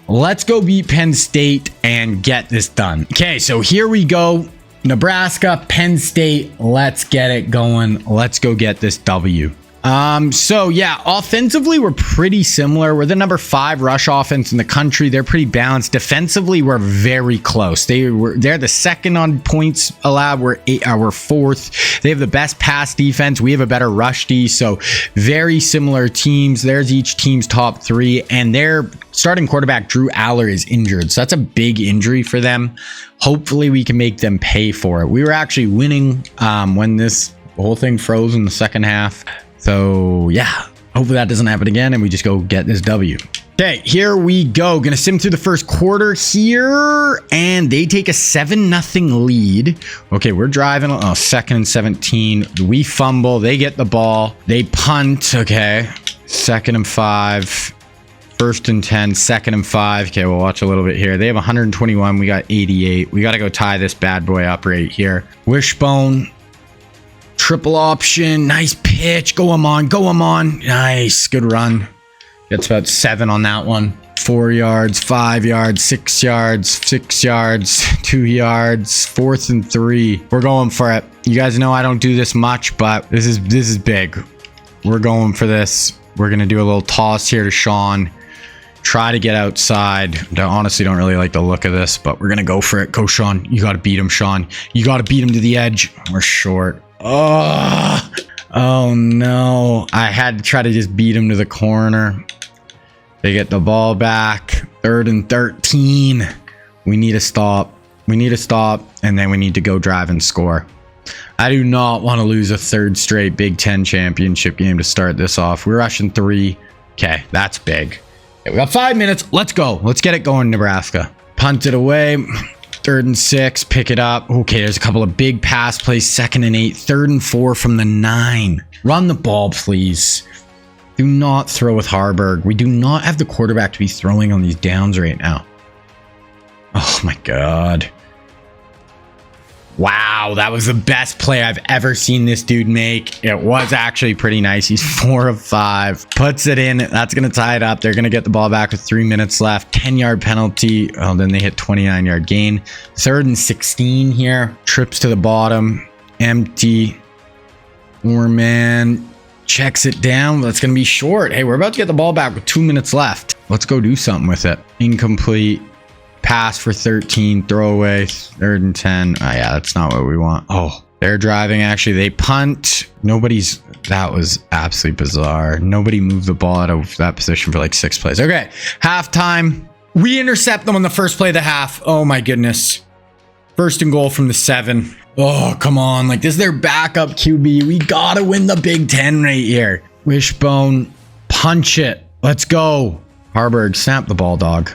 let's go beat Penn State and get this done. Okay, so here we go. Nebraska, Penn State, let's get it going. Let's go get this W. So yeah, offensively, we're pretty similar. We're the number 5 rush offense in the country. They're pretty balanced. Defensively, we're very close. They're the second on points allowed. We're 4th. They have the best pass defense. We have a better rush D. So very similar teams. There's each team's top 3, and their starting quarterback Drew Aller is injured. So that's a big injury for them. Hopefully we can make them pay for it. We were actually winning when this whole thing froze in the second half. So yeah, hopefully that doesn't happen again and we just go get this W. Okay, here we go. Gonna sim through the first quarter here, and they take a 7-0 lead. Okay, we're driving. 2nd and 17. We fumble. They get the ball. They punt. Okay, 2nd and 5. 1st and 10. 2nd and 5. Okay, we'll watch a little bit here. They have 121. We got 88. We got to go tie this bad boy up right here. Wishbone. Triple option. Nice pitch. Go him on. Go him on. Nice. Good run. Gets about 7 on that one. 4 yards, 5 yards, 6 yards, 6 yards, 2 yards, 4th and 3. We're going for it. You guys know I don't do this much, but this is big. We're going for this. We're going to do a little toss here to Sean. Try to get outside. I honestly don't really like the look of this, but we're going to go for it. Go, Sean. You got to beat him, Sean. You got to beat him to the edge. We're short. Oh no. I had to try to just beat him to the corner. They get the ball back. 3rd and 13. We need to stop. We need to stop, and then we need to go drive and score. I do not want to lose a 3rd straight Big Ten championship game to start this off. We're rushing 3. Okay, that's big. Okay, we got 5 minutes. Let's go. Let's get it going, Nebraska. Punt it away. 3rd and 6. Pick it up. Okay, there's a couple of big pass plays. 2nd and 8. 3rd and 4 from the 9. Run the ball, please. Do not throw with Harburg. We do not have the quarterback to be throwing on these downs right now. Oh my God. Wow, that was the best play I've ever seen this dude make. It was actually pretty nice. He's 4 of 5. Puts it in. That's going to tie it up. They're going to get the ball back with 3 minutes left. 10-yard penalty. Oh, then they hit 29-yard gain. 3rd and 16 here. Trips to the bottom. Empty. Foreman checks it down. That's going to be short. Hey, we're about to get the ball back with 2 minutes left. Let's go do something with it. Incomplete. Pass for 13, throwaway, 3rd and 10. Oh, yeah, that's not what we want. Oh, they're driving. Actually, they punt. That was absolutely bizarre. Nobody moved the ball out of that position for like 6 plays. Okay, halftime. We intercept them on the first play of the half. Oh, my goodness. 1st and goal from the 7. Oh, come on. Like, this is their backup QB. We got to win the Big Ten right here. Wishbone, punch it. Let's go. Harburg, snap the ball, dog.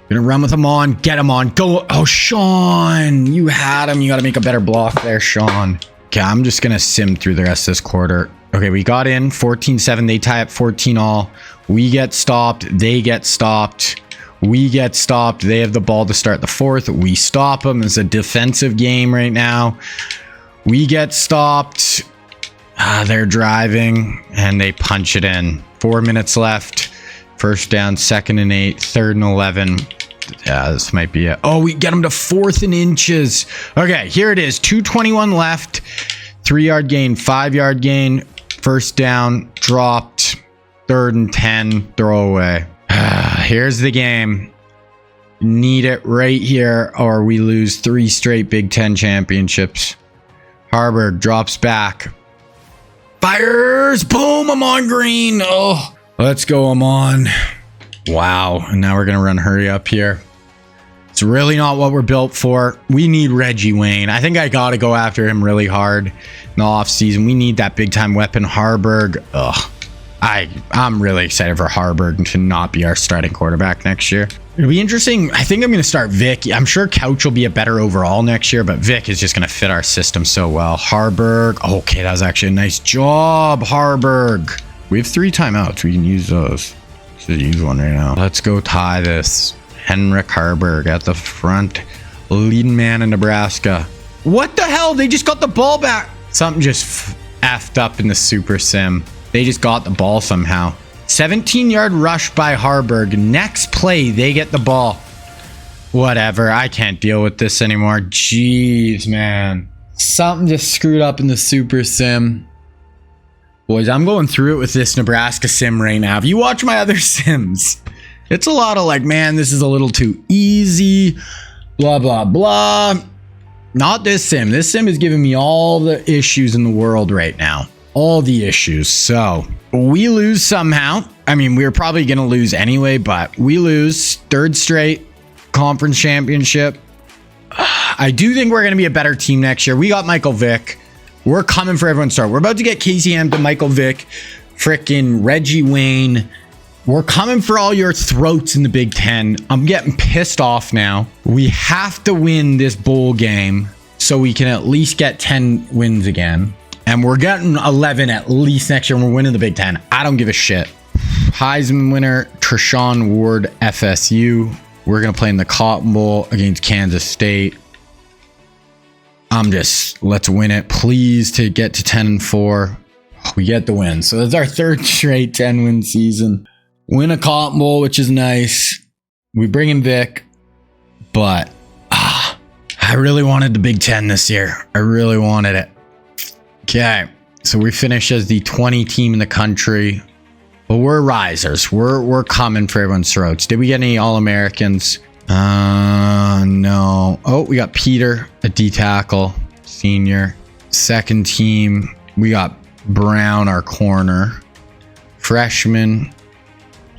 Gonna run with him on, get him on, go. Oh, Sean, you had him. You got to make a better block there, Sean. Okay, I'm just gonna sim through the rest of this quarter. Okay, we got in 14-7. They tie up 14 all. We get stopped. They get stopped. We get stopped. They have the ball to start the 4th. We stop them. It's a defensive game right now. We get stopped. They're driving and they punch it in. 4 minutes left. 1st down, 2nd and 8, 3rd and 11. Yeah, this might be it. Oh, we get him to 4th and inches. Okay, here it is. 2:21 left. 3-yard gain, 5-yard gain. First down, dropped. 3rd and 10, throwaway. Here's the game. Need it right here, or we lose 3 straight Big Ten championships. Harburg drops back. Fires! Boom! I'm on green. Oh, let's go. I'm on. Wow. And now we're going to run hurry up here. It's really not what we're built for. We need Reggie Wayne. I think I got to go after him really hard in the offseason. We need that big time weapon. Harburg. Ugh. I'm really excited for Harburg to not be our starting quarterback next year. It'll be interesting. I think I'm going to start Vic. I'm sure Couch will be a better overall next year, but Vic is just going to fit our system so well. Harburg. Okay, that was actually a nice job, Harburg. We have 3 timeouts. We can use those. Should use one right now. Let's go tie this. Henrik Harburg at the front. Leading man in Nebraska. What the hell? They just got the ball back. Something just effed up in the Super Sim. They just got the ball somehow. 17-yard rush by Harburg. Next play, they get the ball. Whatever. I can't deal with this anymore. Jeez, man. Something just screwed up in the Super Sim. Boys, I'm going through it with this Nebraska Sim right now. If you watch my other Sims, it's a lot of like, man, this is a little too easy. Blah, blah, blah. Not this Sim. This Sim is giving me all the issues in the world right now. All the issues. So we lose somehow. I mean, we're probably going to lose anyway, but we lose 3rd straight conference championship. I do think we're going to be a better team next year. We got Michael Vick. We're coming for everyone's start. We're about to get Casey Hampton, Michael Vick, frickin' Reggie Wayne. We're coming for all your throats in the Big Ten. I'm getting pissed off now. We have to win this bowl game so we can at least get 10 wins again. And we're getting 11 at least next year, and we're winning the Big Ten. I don't give a shit. Heisman winner, Treshaun Ward, FSU. We're going to play in the Cotton Bowl against Kansas State. Let's win it, please, to get to 10-4. We get the win. So that's our 3rd straight 10-win season. Win a Cotton Bowl, which is nice. We bring in Vic, but I really wanted the Big Ten this year. I really wanted it. Okay, so we finished as the 20 team in the country, but we're risers. We're coming for everyone's throats. Did we get any All-Americans? No. Oh, we got Peter, a D tackle, senior. 2nd team, we got Brown, our corner. Freshman,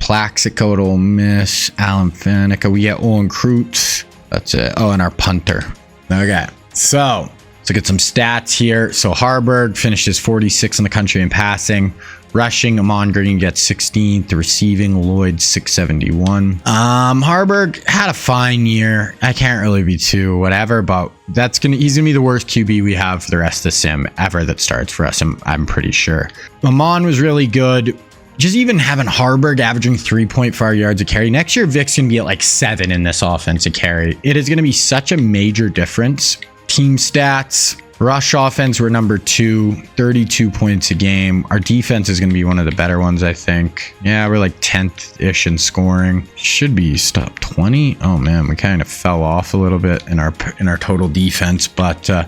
Plaxico at Ole Miss, Alan Faneca. We get Owen Kreutz. That's it. Oh, and our punter. Okay, so let's look at some stats here. So Harburg finishes 46 in the country in passing. Rushing, Amon Green gets 16th. Receiving, Lloyd 671. Harburg had a fine year. I can't really be too whatever, but he's gonna be the worst QB we have for the rest of the sim ever that starts for us. I'm pretty sure. Amon was really good. Just even having Harburg averaging 3.5 yards a carry. Next year, Vic's gonna be at like 7 in this offensive carry. It is gonna be such a major difference. Team stats. Rush offense, we're number 2, 32 points a game. Our defense is going to be one of the better ones, I think. Yeah, we're like 10th-ish in scoring. Should be top 20. Oh man, we kind of fell off a little bit in our total defense, but I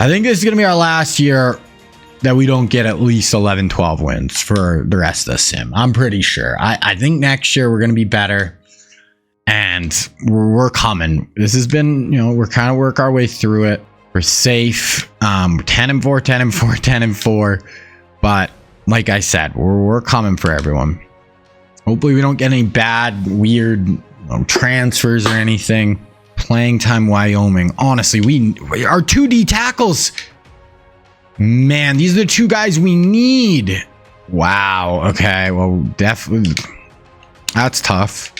think this is going to be our last year that we don't get at least 11, 12 wins for the rest of the sim. I'm pretty sure. I think next year we're going to be better. And we're coming. This has been, we're kind of work our way through it. We're safe. 10-4, 10-4, 10-4. But like I said, we're coming for everyone. Hopefully we don't get any bad, weird transfers or anything. Playing time, Wyoming. Honestly, our 2D tackles. Man, these are the 2 guys we need. Wow. Okay. Well, definitely. That's tough.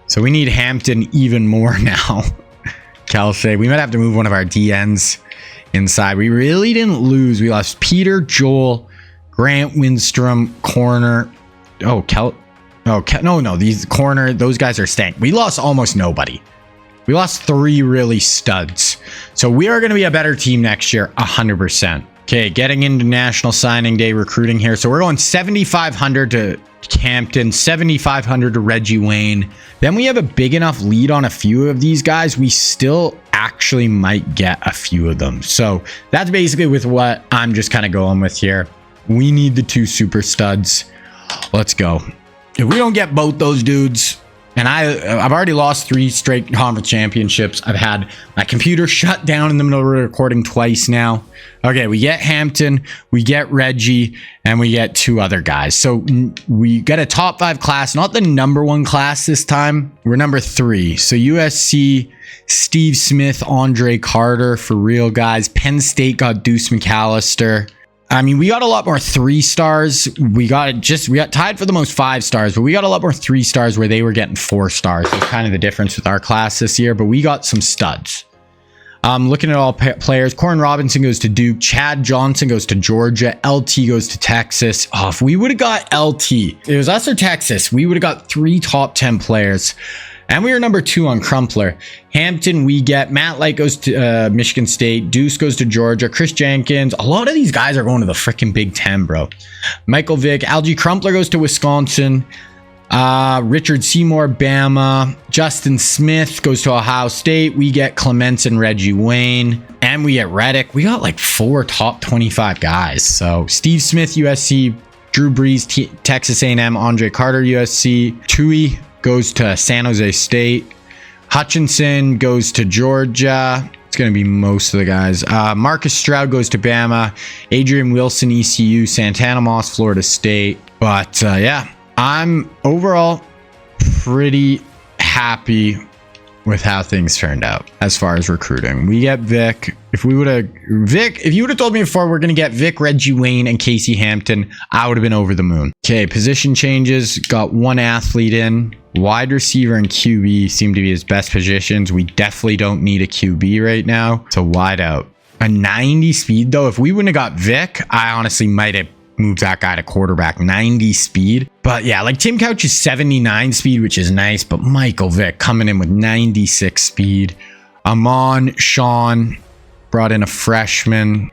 So we need Hampton even more now. Kelsey, we might have to move one of our DNs inside. We really didn't lose. We lost Peter, Joel, Grant Windstrom, corner. No, these corner, those guys are staying. We lost almost nobody. We lost 3 really studs. So we are going to be a better team next year, 100%. Okay, getting into National Signing Day recruiting here. So we're going 7,500 to Hampton, 7,500 to Reggie Wayne. Then we have a big enough lead on a few of these guys. We still actually might get a few of them. So that's basically with what I'm just kind of going with here. We need the 2 super studs. Let's go. If we don't get both those dudes, and I've already lost 3 straight conference championships. I've had my computer shut down in the middle of recording twice now. Okay, we get Hampton, we get Reggie, and we get 2 other guys. So we get a top 5 class, not the number 1 class this time. We're number 3. So USC, Steve Smith, Andre Carter for real guys. Penn State got Deuce McAllister. I mean, we got a lot more 3 stars. We got tied for the most 5 stars, but we got a lot more 3 stars where they were getting 4 stars. That's kind of the difference with our class this year, but we got some studs. Looking at all players, Corn Robinson goes to Duke, Chad Johnson goes to Georgia, LT goes to Texas. Oh, if we would have got LT, it was us or Texas, we would have got 3 top 10 players. And we were number 2 on Crumpler. Hampton, we get Matt Light goes to Michigan State. Deuce goes to Georgia. Chris Jenkins. A lot of these guys are going to the freaking Big Ten, bro. Michael Vick. Algie Crumpler goes to Wisconsin. Richard Seymour, Bama. Justin Smith goes to Ohio State. We get Clements and Reggie Wayne. And we get Reddick. We got like 4 top 25 guys. So Steve Smith, USC. Drew Brees, Texas A&M. Andre Carter, USC. Tui goes to San Jose State. Hutchinson goes to Georgia. It's going to be most of the guys. Marcus Stroud goes to Bama. Adrian Wilson, ECU. Santana Moss, Florida State. But yeah, I'm overall pretty happy with how things turned out as far as recruiting. We get Vic. If you would have told me before we're going to get Vic, Reggie Wayne, and Casey Hampton, I would have been over the moon. Okay, position changes. Got 1 athlete in. Wide receiver and QB seem to be his best positions. We definitely don't need a QB right now. It's a wide out. A 90 speed, though. If we wouldn't have got Vic, I honestly might have moved that guy to quarterback. 90 speed. But yeah, like Tim Couch is 79 speed, which is nice. But Michael Vick coming in with 96 speed. Amon, Sean, brought in a freshman.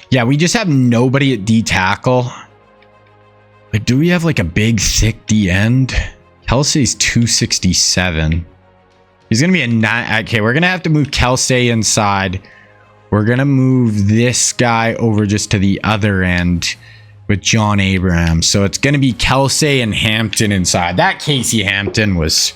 Yeah, we just have nobody at D tackle. Like, do we have like a big, thick D end? Kelsey's 267. He's going to be a 9. Okay, we're going to have to move Kelsey inside. We're going to move this guy over just to the other end with John Abraham. So it's going to be Kelsey and Hampton inside. That Casey Hampton was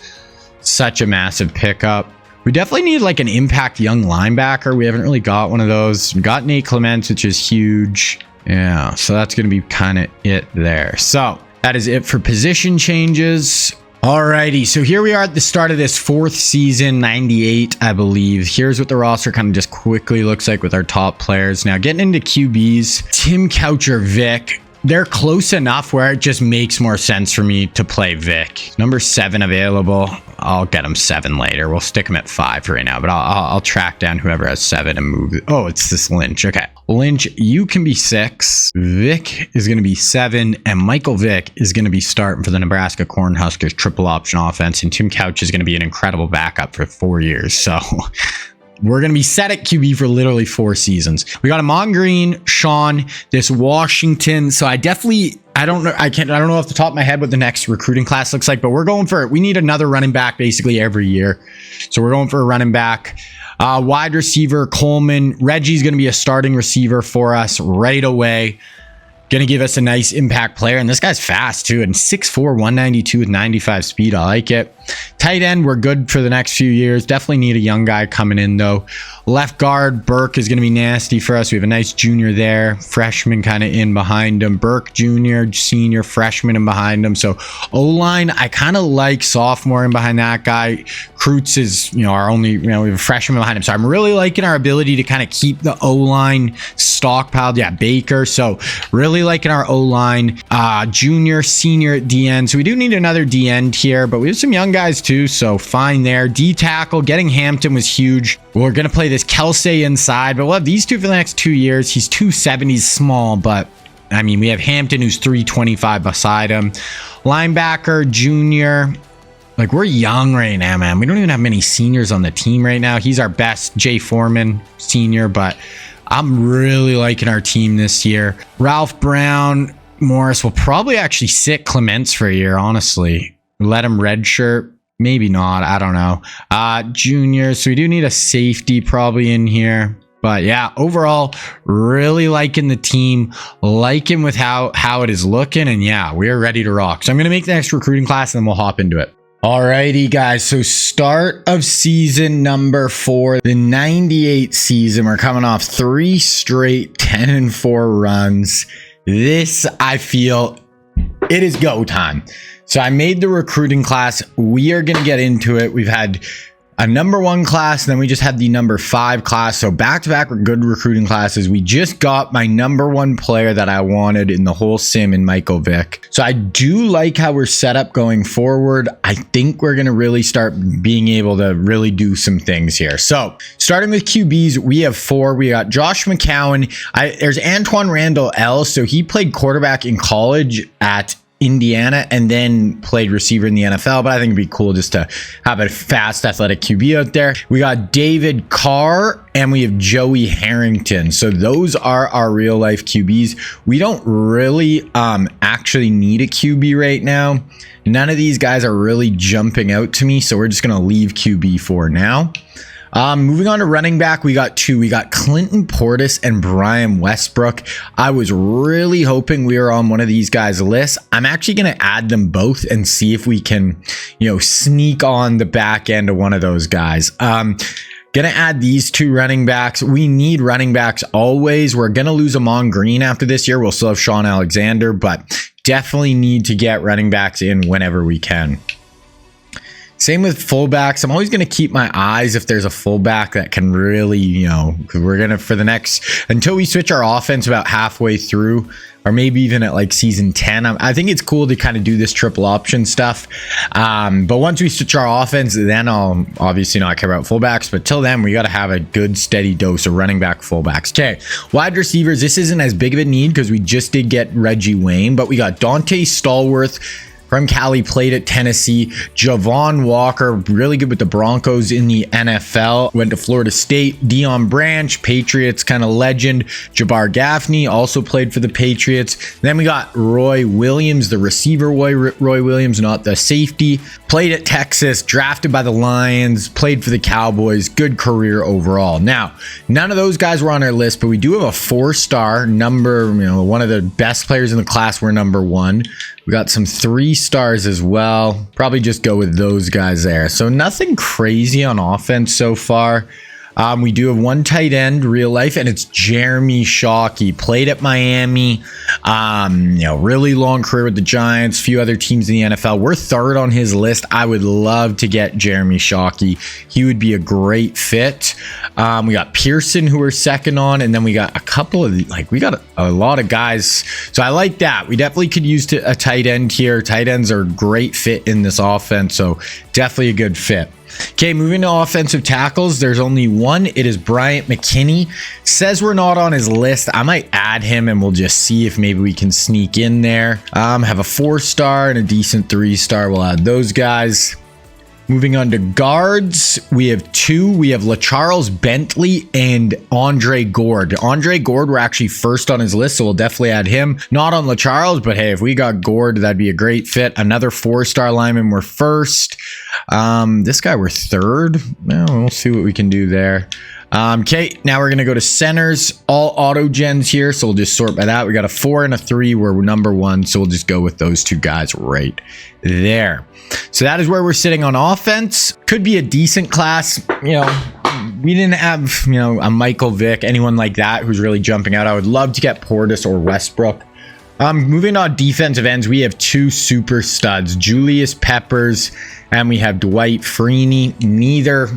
such a massive pickup. We definitely need like an impact young linebacker. We haven't really got one of those. We got Nate Clements, which is huge. Yeah, so that's going to be kind of it there. So that is it for position changes. Alrighty, so here we are at the start of this 4th season, 98, I believe. Here's what the roster kind of just quickly looks like with our top players. Now, getting into QBs, Tim Couch or Vic, they're close enough where it just makes more sense for me to play Vic. Number 7 available. I'll get him 7 later. We'll stick him at 5 right now, but I'll track down whoever has 7 and move it. Oh, it's this Lynch. Okay. Lynch, you can be 6. Vic is going to be 7, and Michael Vick is going to be starting for the Nebraska Cornhuskers triple option offense, and Tim Couch is going to be an incredible backup for 4 years. So we're going to be set at QB for literally 4 seasons. We got Amon Green, Sean, this Washington. So I don't know off the top of my head what the next recruiting class looks like, but we're going for it. We need another running back basically every year. So we're going for a running back. Wide receiver, Coleman. Reggie's going to be a starting receiver for us right away. Going to give us a nice impact player. And this guy's fast too. And 6'4", 192 with 95 speed. I like it. Tight end, we're good for the next few years. Definitely need a young guy coming in though. Left guard, Burke is going to be nasty for us. We have a nice junior there. Freshman kind of in behind him. Burke junior, senior, freshman in behind him. So O-line, I kind of like sophomore in behind that guy. Kreutz is, our only, we have a freshman behind him. So I'm really liking our ability to kind of keep the O-line stockpiled. Yeah, Baker. So really liking our O-line. Junior, senior at D-end. So we do need another D-end here, but we have some young guys too. So fine there. D-tackle, getting Hampton was huge. We're going to play this Kelsey inside, but we'll have these two for the next 2 years. He's 270, he's small, but I mean, we have Hampton who's 325 beside him. Linebacker, junior. Like, we're young right now, man. We don't even have many seniors on the team right now. He's our best. Jay Foreman, senior, but I'm really liking our team this year. Ralph Brown, Morris will probably actually sit Clements for a year, honestly. Let him redshirt. Maybe not. I don't know. Junior. So we do need a safety probably in here. But yeah, overall, really liking the team, liking with how it is looking. And yeah, we're ready to rock. So I'm going to make the next recruiting class and then we'll hop into it. Alrighty, guys. So start of season number 4, the 98 season. We're coming off 3 straight 10-4 runs. This, I feel, it is go time. So I made the recruiting class. We are going to get into it. We've had a number 1 class, and then we just had the number 5 class. So back-to-back good recruiting classes. We just got my number 1 player that I wanted in the whole sim in Michael Vick. So I do like how we're set up going forward. I think we're going to really start being able to really do some things here. So starting with QBs, we have 4. We got Josh McCown. There's Antoine Randall L. So he played quarterback in college at Indiana and then played receiver in the NFL, but I think it'd be cool just to have a fast athletic QB out there. We got David Carr and we have Joey Harrington. So those are our real life QBs. We don't really actually need a QB right now. None of these guys are really jumping out to me, so we're just going to leave QB for now. Moving on to running back, we got 2. We got Clinton Portis and Brian Westbrook. I was really hoping we were on one of these guys' lists. I'm actually going to add them both and see if we can, sneak on the back end of one of those guys. Gonna add these 2 running backs. We need running backs always. We're gonna lose Amon Green after this year. We'll still have Sean Alexander, but definitely need to get running backs in whenever we can. Same with fullbacks. I'm always going to keep my eyes if there's a fullback that can really, we're going to, for the next, until we switch our offense about halfway through, or maybe even at like season 10. I think it's cool to kind of do this triple option stuff. But once we switch our offense, then I'll obviously not care about fullbacks. But till then, we got to have a good steady dose of running back fullbacks. Okay, wide receivers. This isn't as big of a need because we just did get Reggie Wayne, but we got Dante Stallworth from Cali, played at Tennessee. Javon Walker, really good with the Broncos in the NFL. Went to Florida State. Deion Branch, Patriots kind of legend. Jabbar Gaffney also played for the Patriots. Then we got Roy Williams, the receiver Roy Williams, not the safety. Played at Texas, drafted by the Lions, played for the Cowboys. Good career overall. Now, none of those guys were on our list, but we do have a 4-star number, one of the best players in the class. We're number 1. We got some 3-stars as well. Probably just go with those guys there. So nothing crazy on offense so far. We do have 1 tight end, real life, and it's Jeremy Shockey. Played at Miami. Really long career with the Giants, few other teams in the NFL. We're 3rd on his list. I would love to get Jeremy Shockey. He would be a great fit. We got Pearson, who we're 2nd on, and then we got a couple of, we got a lot of guys. So I like that. We definitely could use a tight end here. Tight ends are a great fit in this offense, so definitely a good fit. Okay, moving to offensive tackles, there's only 1. It is Bryant McKinney. Says we're not on his list. I might add him and we'll just see if maybe we can sneak in there. Have a 4-star and a decent 3-star. We'll add those guys. Moving on to guards, we have 2. We have LaCharles Bentley and Andre Gord. Andre Gord, we're actually 1st on his list, so we'll definitely add him. Not on LaCharles, but hey, if we got Gord, that'd be a great fit. Another 4-star lineman, we're 1st. This guy, we're 3rd. Well, we'll see what we can do there. Okay, now we're going to go to centers, all auto gens here, so we'll just sort by that. We got a 4 and a 3, we're number 1, so we'll just go with those 2 guys right there. So that is where we're sitting on offense. Could be a decent class. We didn't have, a Michael Vick, anyone like that who's really jumping out. I would love to get Portis or Westbrook. Moving on defensive ends, we have 2 super studs, Julius Peppers, and we have Dwight Freeney. Neither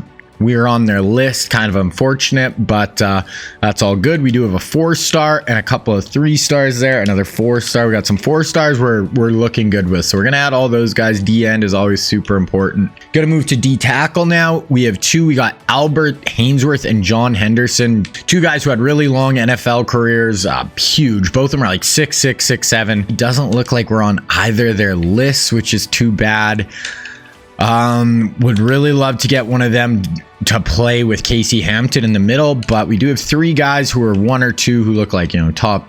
we're on their list, kind of unfortunate, but that's all good. We do have a 4-star and a couple of 3-stars there, another 4-star. We got some 4-stars we're looking good with, so we're gonna add all those guys. D end is always super important. Gonna move to D tackle now. We have 2. We got Albert Hainsworth and John Henderson, 2 guys who had really long NFL careers, huge. Both of them are like 6'6", 6'7". It doesn't look like we're on either of their lists, which is too bad. Would really love to get one of them to play with Casey Hampton in the middle, but we do have 3 guys who are 1 or 2 who look like, you know, top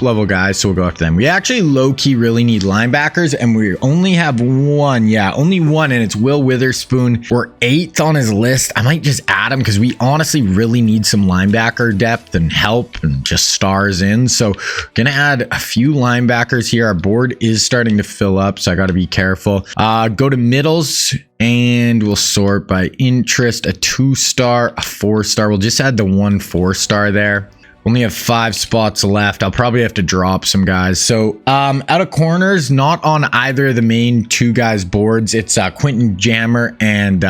level guys, so we'll go after them. We actually low-key really need linebackers, and we only have one. Yeah, only one, and it's Will Witherspoon. We're 8th on his list. I might just add him because we honestly really need some linebacker depth and help and just stars in. So gonna add a few linebackers here. Our board is starting to fill up, so I got to be careful. Go to middles, and we'll sort by interest. A 2-star, a 4-star. We'll just add the 1 4-star there. Only have 5 spots left. I'll probably have to drop some guys. So out of corners, not on either of the main 2 guys boards. It's Quentin Jammer and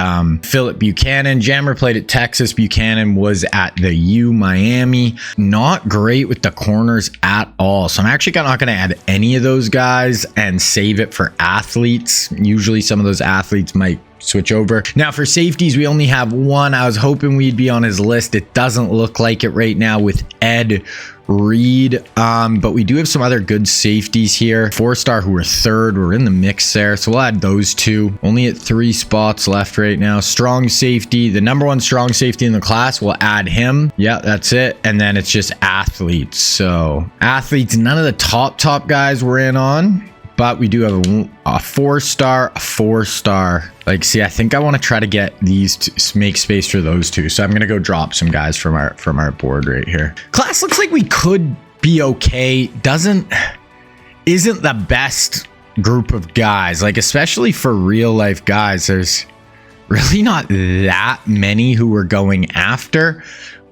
Philip Buchanan. Jammer played at Texas. Buchanan was at the U Miami. Not great with the corners at all. So I'm actually not going to add any of those guys and save it for athletes. Usually some of those athletes might switch over. Now for safeties, we only have 1. I was hoping we'd be on his list. It doesn't look like it right now with Ed Reed, but we do have some other good safeties here. 4-star who are 3rd. We're in the mix there, so we'll add those 2. Only at 3 spots left right now. Strong safety, the number 1 strong safety in the class, we'll add him. Yeah, that's it. And then it's just athletes. So athletes, none of the top guys we're in on, but we do have a 4-star, a 4-star. Like, see, I think I want to try to get these to make space for those 2. So I'm going to go drop some guys from our board right here. Class looks like we could be okay. Isn't the best group of guys, like especially for real life guys. There's really not that many who we're going after.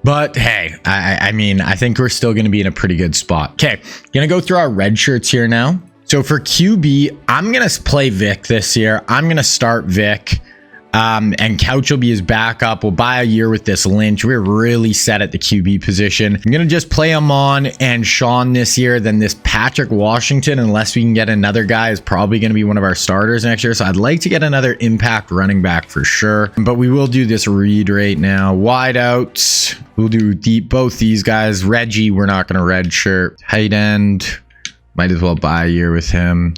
But hey, I mean, I think we're still going to be in a pretty good spot. Okay, going to go through our red shirts here now. So for QB, I'm going to play Vic this year. I'm going to start Vic, and Couch will be his backup. We'll buy a year with this Lynch. We're really set at the QB position. I'm going to just play him on and Sean this year. Then this Patrick Washington, unless we can get another guy, is probably going to be one of our starters next year. So I'd like to get another impact running back for sure. But we will do this Reed right now. Wideouts, we'll do deep, both these guys. Reggie, we're not going to redshirt. Tight end, might as well buy a year with him.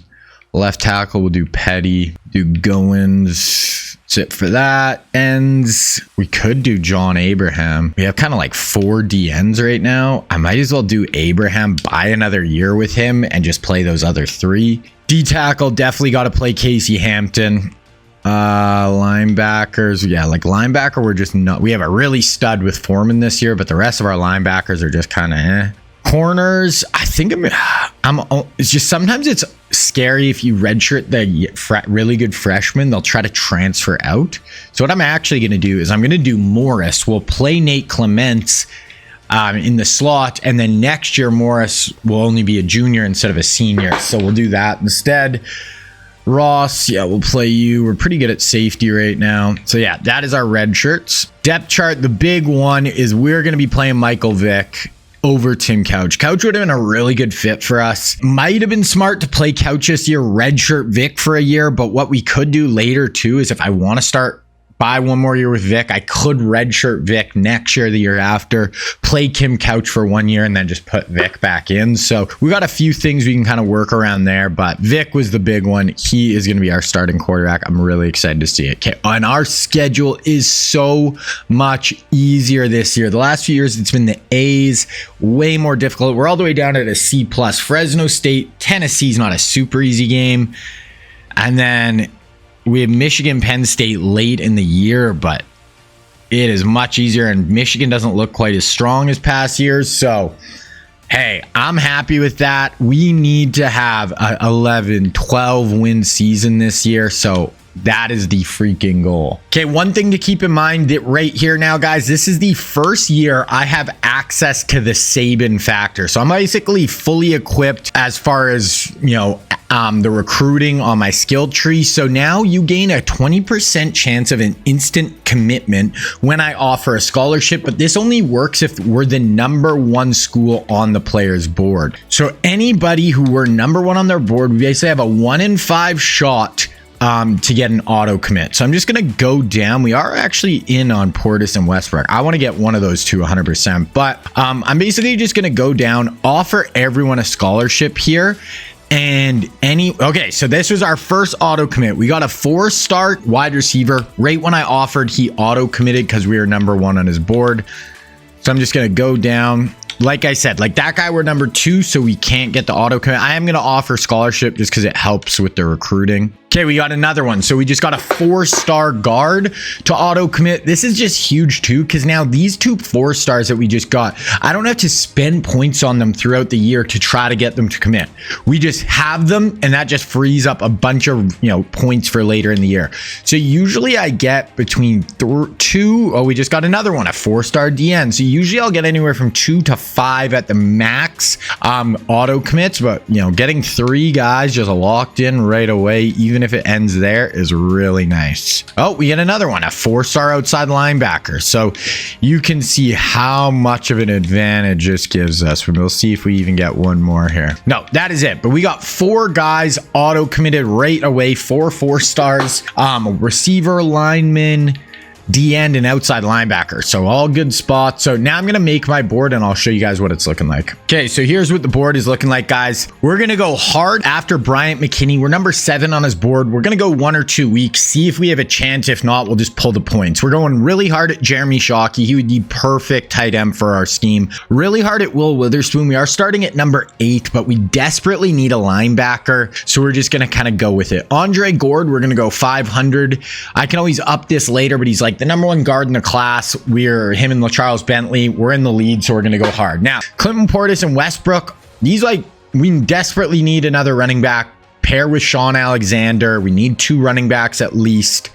Left tackle, we'll do Petty, do Goins. That's it for that. Ends, we could do John Abraham. We have kind of like 4 DNs right now. I might as well do Abraham, buy another year with him, and just play those other 3. D tackle, definitely got to play Casey Hampton. Linebackers, yeah, like linebacker, we're just not. We have a really stud with Foreman this year, but the rest of our linebackers are just kind of eh. Corners, I think it's just sometimes it's scary if you redshirt the really good freshmen, they'll try to transfer out. So what I'm actually going to do is I'm going to do Morris. We'll play Nate Clements in the slot, and then next year Morris will only be a junior instead of a senior. So we'll do that instead. Ross, yeah, we'll play you. We're pretty good at safety right now. So yeah, that is our red shirts. Depth chart, the big one is we're going to be playing Michael Vick over Tim Couch. Couch would have been a really good fit for us. Might have been smart to play Couch this year, redshirt Vic for a year, but what we could do later too is if I want to buy one more year with Vic, I could redshirt Vic next year, the year after, play Kim Couch for 1 year, and then just put Vic back in. So we got a few things we can kind of work around there, but Vic was the big one. He is going to be our starting quarterback. I'm really excited to see it. Okay, and our schedule is so much easier this year. The last few years, it's been the A's, way more difficult. We're all the way down at a C+. Fresno State, Tennessee's not a super easy game. And then we have Michigan, Penn State late in the year, but it is much easier, and Michigan doesn't look quite as strong as past years. So, hey, I'm happy with that. We need to have a 11, 12 win season this year. So that is the freaking goal. Okay, one thing to keep in mind that right here now, guys, this is the first year I have access to the Saban factor. So I'm basically fully equipped as far as, you know, the recruiting on my skill tree. So now you gain a 20% chance of an instant commitment when I offer a scholarship, but this only works if we're the #1 school on the player's board. So anybody who we're #1 on their board, we basically have a 1 in 5 shot to get an auto commit. So I'm just going to go down. We are actually in on Portis and Westbrook. I want to get one of those two 100%, but I'm basically just going to go down, offer everyone a scholarship here. Okay, so this was our first auto commit. We got a 4-star wide receiver. Right when I offered, he auto committed because we were number 1 on his board. So I'm just going to go down. Like I said, like that guy, we're number 2, so we can't get the auto commit. I am going to offer scholarship just because it helps with the recruiting. Okay, we got another one. So we just got a 4-star guard to auto commit. This is just huge too, because now these 2 4-stars that we just got, I don't have to spend points on them throughout the year to try to get them to commit. We just have them, and that just frees up a bunch of points for later in the year. So usually I get between 2. Oh, we just got another one, a 4-star DN. So usually I'll get anywhere from 2 to 5 at the max auto commits, but getting 3 guys just locked in right away, even if it ends there, is really nice. Oh, we get another one, a 4-star outside linebacker. So you can see how much of an advantage this gives us. We'll see if we even get one more here. No, that is it. But we got 4 guys auto committed right away, 4 4-stars, receiver, lineman, D-end, and outside linebacker. So all good spots. So now I'm going to make my board and I'll show you guys what it's looking like. Okay, so here's what the board is looking like, guys. We're going to go hard after Bryant McKinney. We're number 7 on his board. We're going to go 1 or 2 weeks, see if we have a chance. If not, we'll just pull the points. We're going really hard at Jeremy Shockey. He would be perfect tight end for our scheme. Really hard at Will Witherspoon. We are starting at number 8, but we desperately need a linebacker. So we're just going to kind of go with it. Andre Gord, we're going to go 500. I can always up this later, but he's like the number 1 guard in the class. We're him and LaCharles Bentley. We're in the lead, so we're going to go hard. Now, Clinton Portis and Westbrook, we desperately need another running back. Pair with Sean Alexander. We need 2 running backs at least.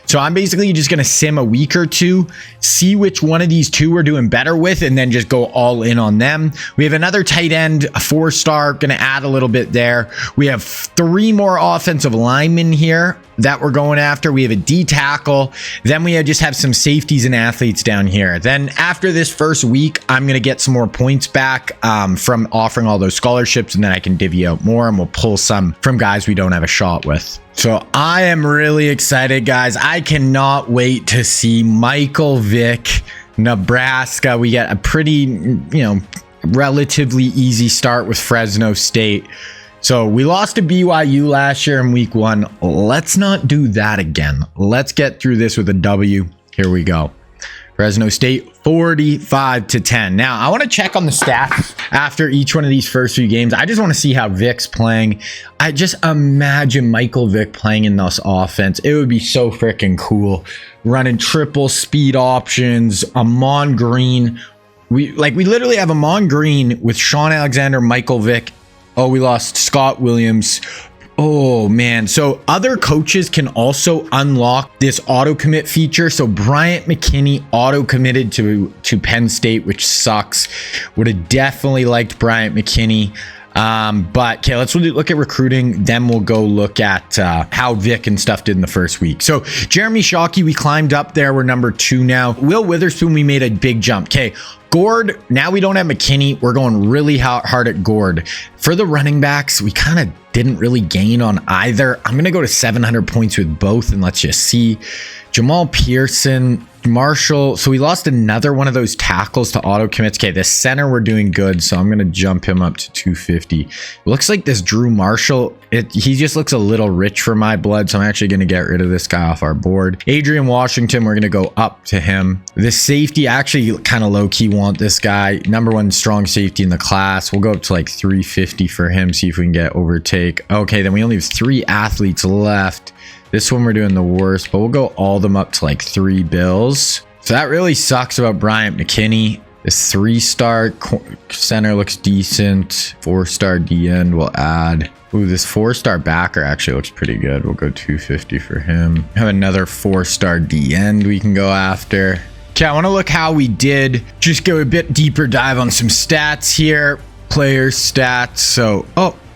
So I'm basically just going to sim a week or 2, see which one of these 2 we're doing better with, and then just go all in on them. We have another tight end, a 4-star, going to add a little bit there. We have 3 more offensive linemen here that we're going after. We have a D tackle. Then we just have some safeties and athletes down here. Then after this first week, I'm going to get some more points back from offering all those scholarships, and then I can divvy out more, and we'll pull some from guys we don't have a shot with. So I am really excited, guys. I cannot wait to see Michael Vick, Nebraska. We get a pretty, relatively easy start with Fresno State. So we lost to BYU last year in week 1. Let's not do that again. Let's get through this with a W. Here we go. Fresno State 45-10. Now, I want to check on the stats after each one of these first few games. I just want to see how Vick's playing. I just imagine Michael Vick playing in this offense. It would be so freaking cool. Running triple speed options, Amon Green. We literally have Amon Green with Sean Alexander, Michael Vick. Oh, we lost Scott Williams. Oh, man. So other coaches can also unlock this auto commit feature. So Bryant McKinney auto committed to Penn State, which sucks. Would have definitely liked Bryant McKinney. But okay, let's look at recruiting. Then we'll go look at how Vic and stuff did in the first week. So Jeremy Shockey, we climbed up there. We're number 2 now. Will Witherspoon, we made a big jump. Okay. Gord, now we don't have McKinney. We're going really hard at Gord. For the running backs, we kind of didn't really gain on either. I'm going to go to 700 points with both, and let's just see. Jamal Pearson, Marshall. So we lost another one of those tackles to auto commits. Okay, this center we're doing good, so I'm going to jump him up to 250. Looks like this Drew Marshall, he just looks a little rich for my blood, so I'm actually going to get rid of this guy off our board. Adrian Washington, we're going to go up to him. This safety, actually kind of low-key want this guy. Number 1 strong safety in the class. We'll go up to like 350 for him, see if we can get overtake. Okay, then we only have 3 athletes left. This one we're doing the worst, but we'll go all them up to like 3 bills. So that really sucks about Bryant McKinney. This 3-star center looks decent. 4-star D-end we'll add. Ooh, this 4-star backer actually looks pretty good. We'll go 250 for him. Have another 4-star D-end we can go after. Okay, I want to look how we did. Just go a bit deeper dive on some stats here. Player stats. So,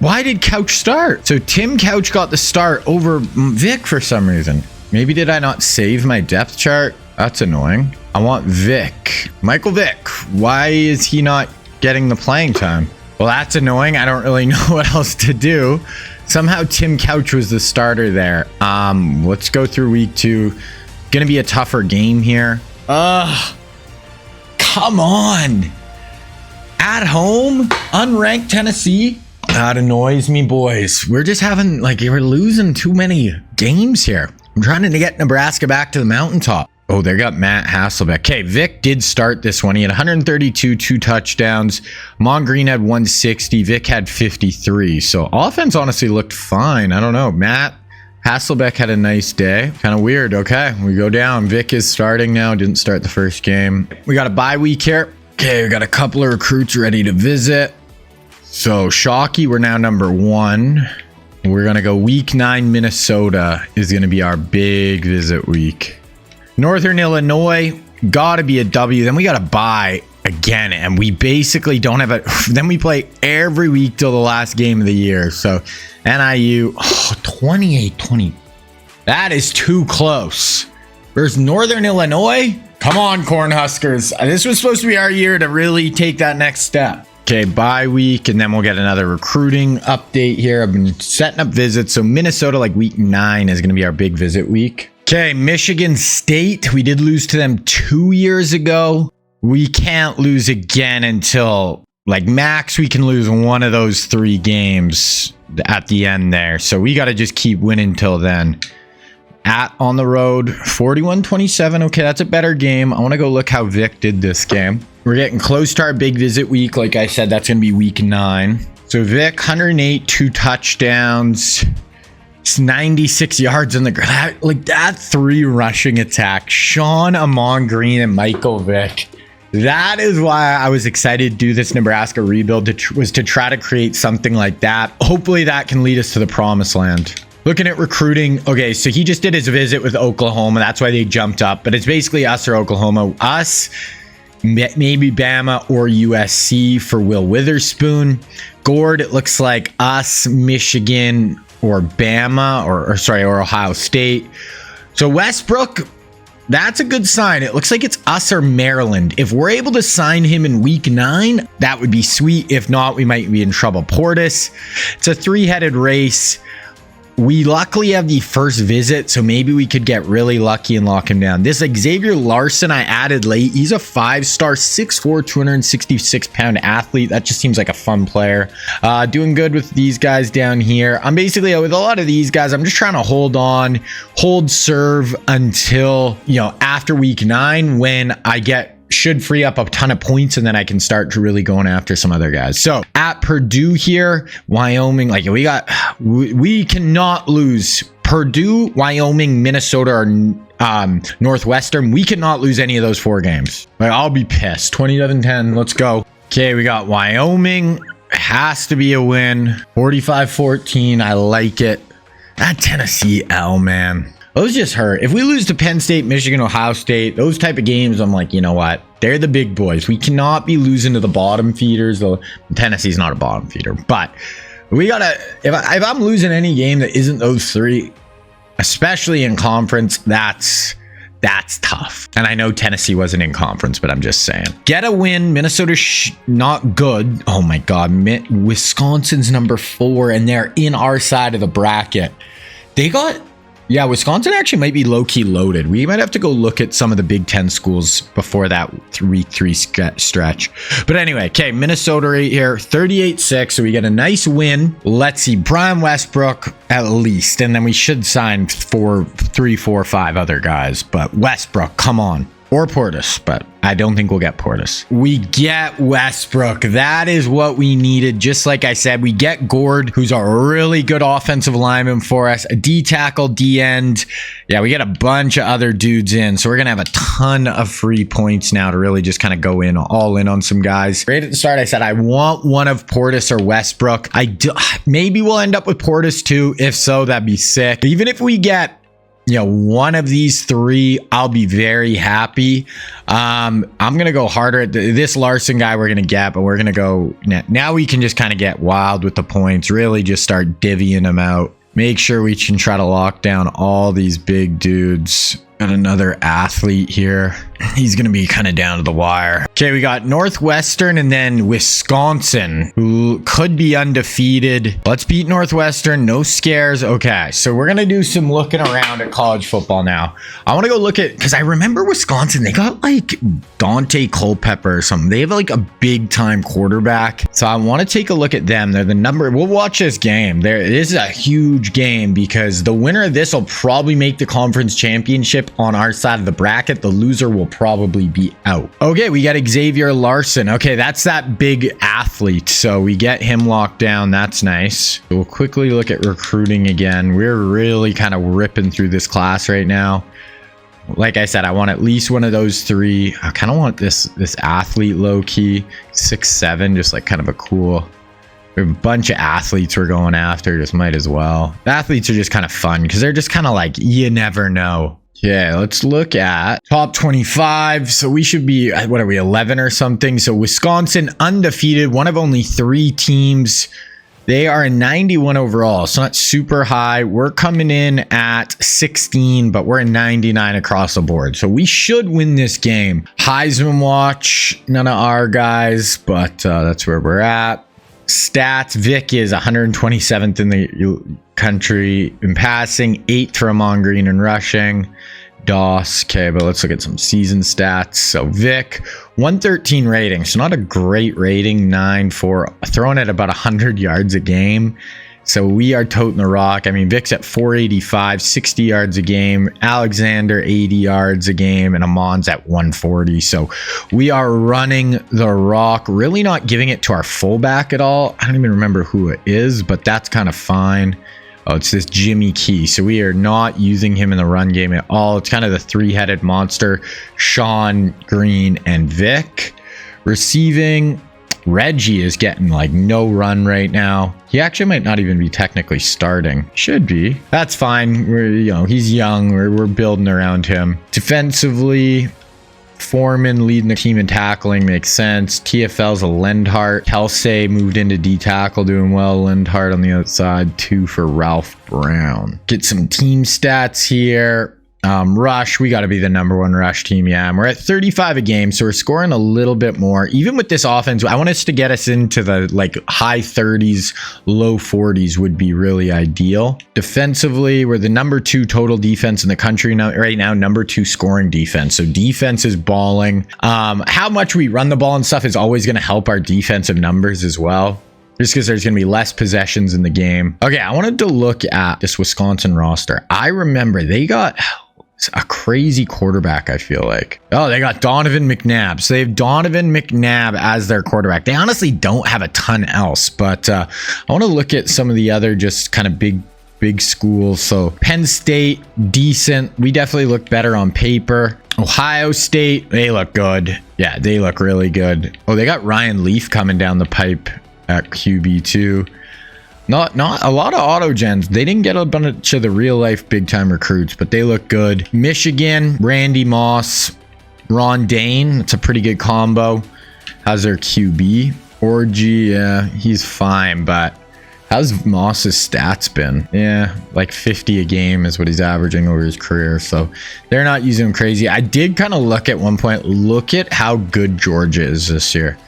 why did Couch start? So Tim Couch got the start over Vic for some reason. Maybe did I not save my depth chart? That's annoying. I want Vic. Michael Vick. Why is he not getting the playing time? Well, that's annoying. I don't really know what else to do. Somehow Tim Couch was the starter there. Let's go through week 2. Gonna be a tougher game here. Come on. At home, unranked Tennessee. That annoys me, boys. We're just having, like, we're losing too many games here. I'm trying to get Nebraska back to the mountaintop. Oh, they got Matt Hasselbeck. Okay, Vic did start this one. He had 132, 2 touchdowns. Mon Green had 160. Vic had 53. So offense honestly looked fine. I don't know. Matt Hasselbeck had a nice day. Kind of weird. Okay, we go down. Vic is starting now. Didn't start the first game. We got a bye week here. Okay, we got a couple of recruits ready to visit. So Shockey, we're now number 1. We're going to go week 9. Minnesota is going to be our big visit week. Northern Illinois, got to be a W. Then we got to bye again. And we basically don't have a... Then we play every week till the last game of the year. So NIU, 28-20. That is too close. Versus Northern Illinois? Come on, Cornhuskers. This was supposed to be our year to really take that next step. Okay, bye week, and then we'll get another recruiting update here. I've been setting up visits. So Minnesota, like week 9, is going to be our big visit week. Okay, Michigan State. We did lose to them 2 years ago. We can't lose again until, like, max, we can lose one of those 3 games at the end there. So we got to just keep winning till then. On the road, 41-27. Okay, that's a better game. I want to go look how Vic did this game. We're getting close to our big visit week. Like I said, that's going to be week 9. So Vic, 108, 2 touchdowns. It's 96 yards on the ground. Like that 3 rushing attack. Sean, Amon Green, and Michael Vick. That is why I was excited to do this Nebraska rebuild, was to try to create something like that. Hopefully that can lead us to the promised land. Looking at recruiting. Okay, so he just did his visit with Oklahoma. That's why they jumped up. But it's basically us or Oklahoma. Us, maybe Bama or USC for Will Witherspoon. Gord, it looks like us, Michigan, or Bama, or Ohio State. So Westbrook, that's a good sign. It looks like it's us or Maryland. If we're able to sign him in week 9, that would be sweet. If not, we might be in trouble. Portis, it's a 3-headed race. We luckily have the first visit, so maybe we could get really lucky and lock him down. This Xavier Larson I added late. He's a 5-star, 6'4", 266-pound athlete. That just seems like a fun player. Doing good with these guys down here. I'm basically, with a lot of these guys, I'm just trying to hold on, hold serve until, after week 9 when I should free up a ton of points, and then I can start to really going after some other guys. So at Purdue here, Wyoming, like we cannot lose. Purdue, Wyoming, Minnesota, or Northwestern. We cannot lose any of those 4 games. Like, I'll be pissed. 27-10. Let's go. Okay, we got Wyoming. Has to be a win. 45-14. I like it. That Tennessee L, man. Those just hurt. If we lose to Penn State, Michigan, Ohio State, those type of games, I'm like, you know what? They're the big boys. We cannot be losing to the bottom feeders. Though Tennessee's not a bottom feeder, but we gotta. If I'm losing any game that isn't those 3, especially in conference, that's tough. And I know Tennessee wasn't in conference, but I'm just saying. Get a win. Minnesota not good. Oh my God. Wisconsin's number 4, and they're in our side of the bracket. Yeah, Wisconsin actually might be low-key loaded. We might have to go look at some of the Big Ten schools before that week 3 stretch. But anyway, okay, Minnesota right here, 38-6. So we get a nice win. Let's see, Brian Westbrook at least. And then we should sign 3, 4, 5 other guys. But Westbrook, come on. Or Portis, but I don't think we'll get Portis. We get Westbrook. That is what we needed. Just like I said, we get Gord, who's a really good offensive lineman for us. A D tackle, D end. Yeah, we get a bunch of other dudes in. So we're going to have a ton of free points now to really just kind of go all in on some guys. Right at the start, I said, I want one of Portis or Westbrook. Maybe we'll end up with Portis too. If so, that'd be sick. Even if we get one of these 3, I'll be very happy. I'm going to go harder at this Larson guy we're going to get, but we're going to go now. We can just kind of get wild with the points, really just start divvying them out. Make sure we can try to lock down all these big dudes. Got another athlete here. he's going to be kind of down to the wire. Okay, we got Northwestern and then Wisconsin, who could be undefeated. Let's beat Northwestern. No scares. Okay, so we're going to do some looking around at college football now. I want to go look at, because I remember Wisconsin, they got like Dante Culpepper or something. They have like a big time quarterback. So I want to take a look at them. They're the number. We'll watch this game. This is a huge game because the winner of this will probably make the conference championship on our side of the bracket. The loser will probably be out. Okay, we got Xavier Larson. Okay, that's that big athlete. So we get him locked down. That's nice. We'll quickly look at recruiting again. We're really kind of ripping through this class right now. Like I said, I want at least one of those three. I kind of want this athlete low key 6'7", just like kind of a cool. We have a bunch of athletes we're going after. Just might as well. The athletes are just kind of fun because they're just kind of like, you never know. Yeah, let's look at top 25. So we should be, what are we, 11 or something? So Wisconsin undefeated, one of only 3 teams. They are a 91 overall, so not super high. We're coming in at 16, but we're a 99 across the board. So we should win this game. Heisman watch, none of our guys, but that's where we're at. Stats, Vic is 127th in the country in passing, 8th for Amon Green in rushing. Doss, okay, but let's look at some season stats. So Vic, 113 rating, so not a great rating, 9-4, throwing at about 100 yards a game. So we are toting the rock. I mean, Vic's at 485, 60 yards a game. Alexander, 80 yards a game. And Amon's at 140. So we are running the rock, really not giving it to our fullback at all. I don't even remember who it is, but that's kind of fine. Oh, it's this Jimmy Key. So we are not using him in the run game at all. It's kind of the 3-headed monster, Sean, Green, and Vic. Receiving, Reggie is getting like no run right now. He actually might not even be technically starting. Should be. That's fine. He's young. We're building around him. Defensively, Foreman leading the team in tackling makes sense. TFL's a Lendhart. Kelsey moved into D-tackle, doing well. Lendhart on the outside. 2 for Ralph Brown. Get some team stats here. Rush, we got to be the #1 rush team. Yeah, and we're at 35 a game, so we're scoring a little bit more. Even with this offense, I want us to get us into the like high 30s, low 40s would be really ideal. Defensively, we're the #2 total defense in the country now, right now, #2 scoring defense. So defense is balling. How much we run the ball and stuff is always going to help our defensive numbers as well, just because there's going to be less possessions in the game. Okay, I wanted to look at this Wisconsin roster. I remember they got a crazy quarterback, I feel like. Oh, they got Donovan McNabb. So they have Donovan McNabb as their quarterback. They honestly don't have a ton else, but I want to look at some of the other just kind of big schools. So Penn State, decent. We definitely look better on paper. Ohio State, they look good. Yeah, they look really good. Oh, they got Ryan Leaf coming down the pipe at QB too. Not a lot of auto gens. They didn't get a bunch of the real life big time recruits, but they look good. Michigan, Randy Moss, Ron Dane. It's a pretty good combo. How's their QB? Orgy, yeah, he's fine, but how's Moss's stats been? Yeah, like 50 a game is what he's averaging over his career. So they're not using him crazy. I did kind of look at one point, look at how good Georgia is this year.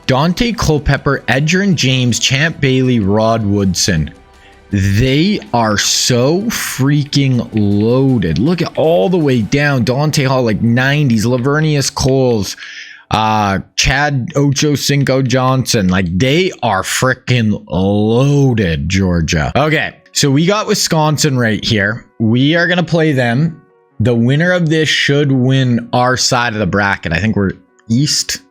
Dante Culpepper, Edgerrin James, Champ Bailey, Rod Woodson. They are so freaking loaded. Look at all the way down. Dante Hall, like 90s. Lavernius Coles, Chad Ocho Cinco Johnson. Like, they are freaking loaded, Georgia. Okay, so we got Wisconsin right here. We are going to play them. The winner of this should win our side of the bracket. I think we're East,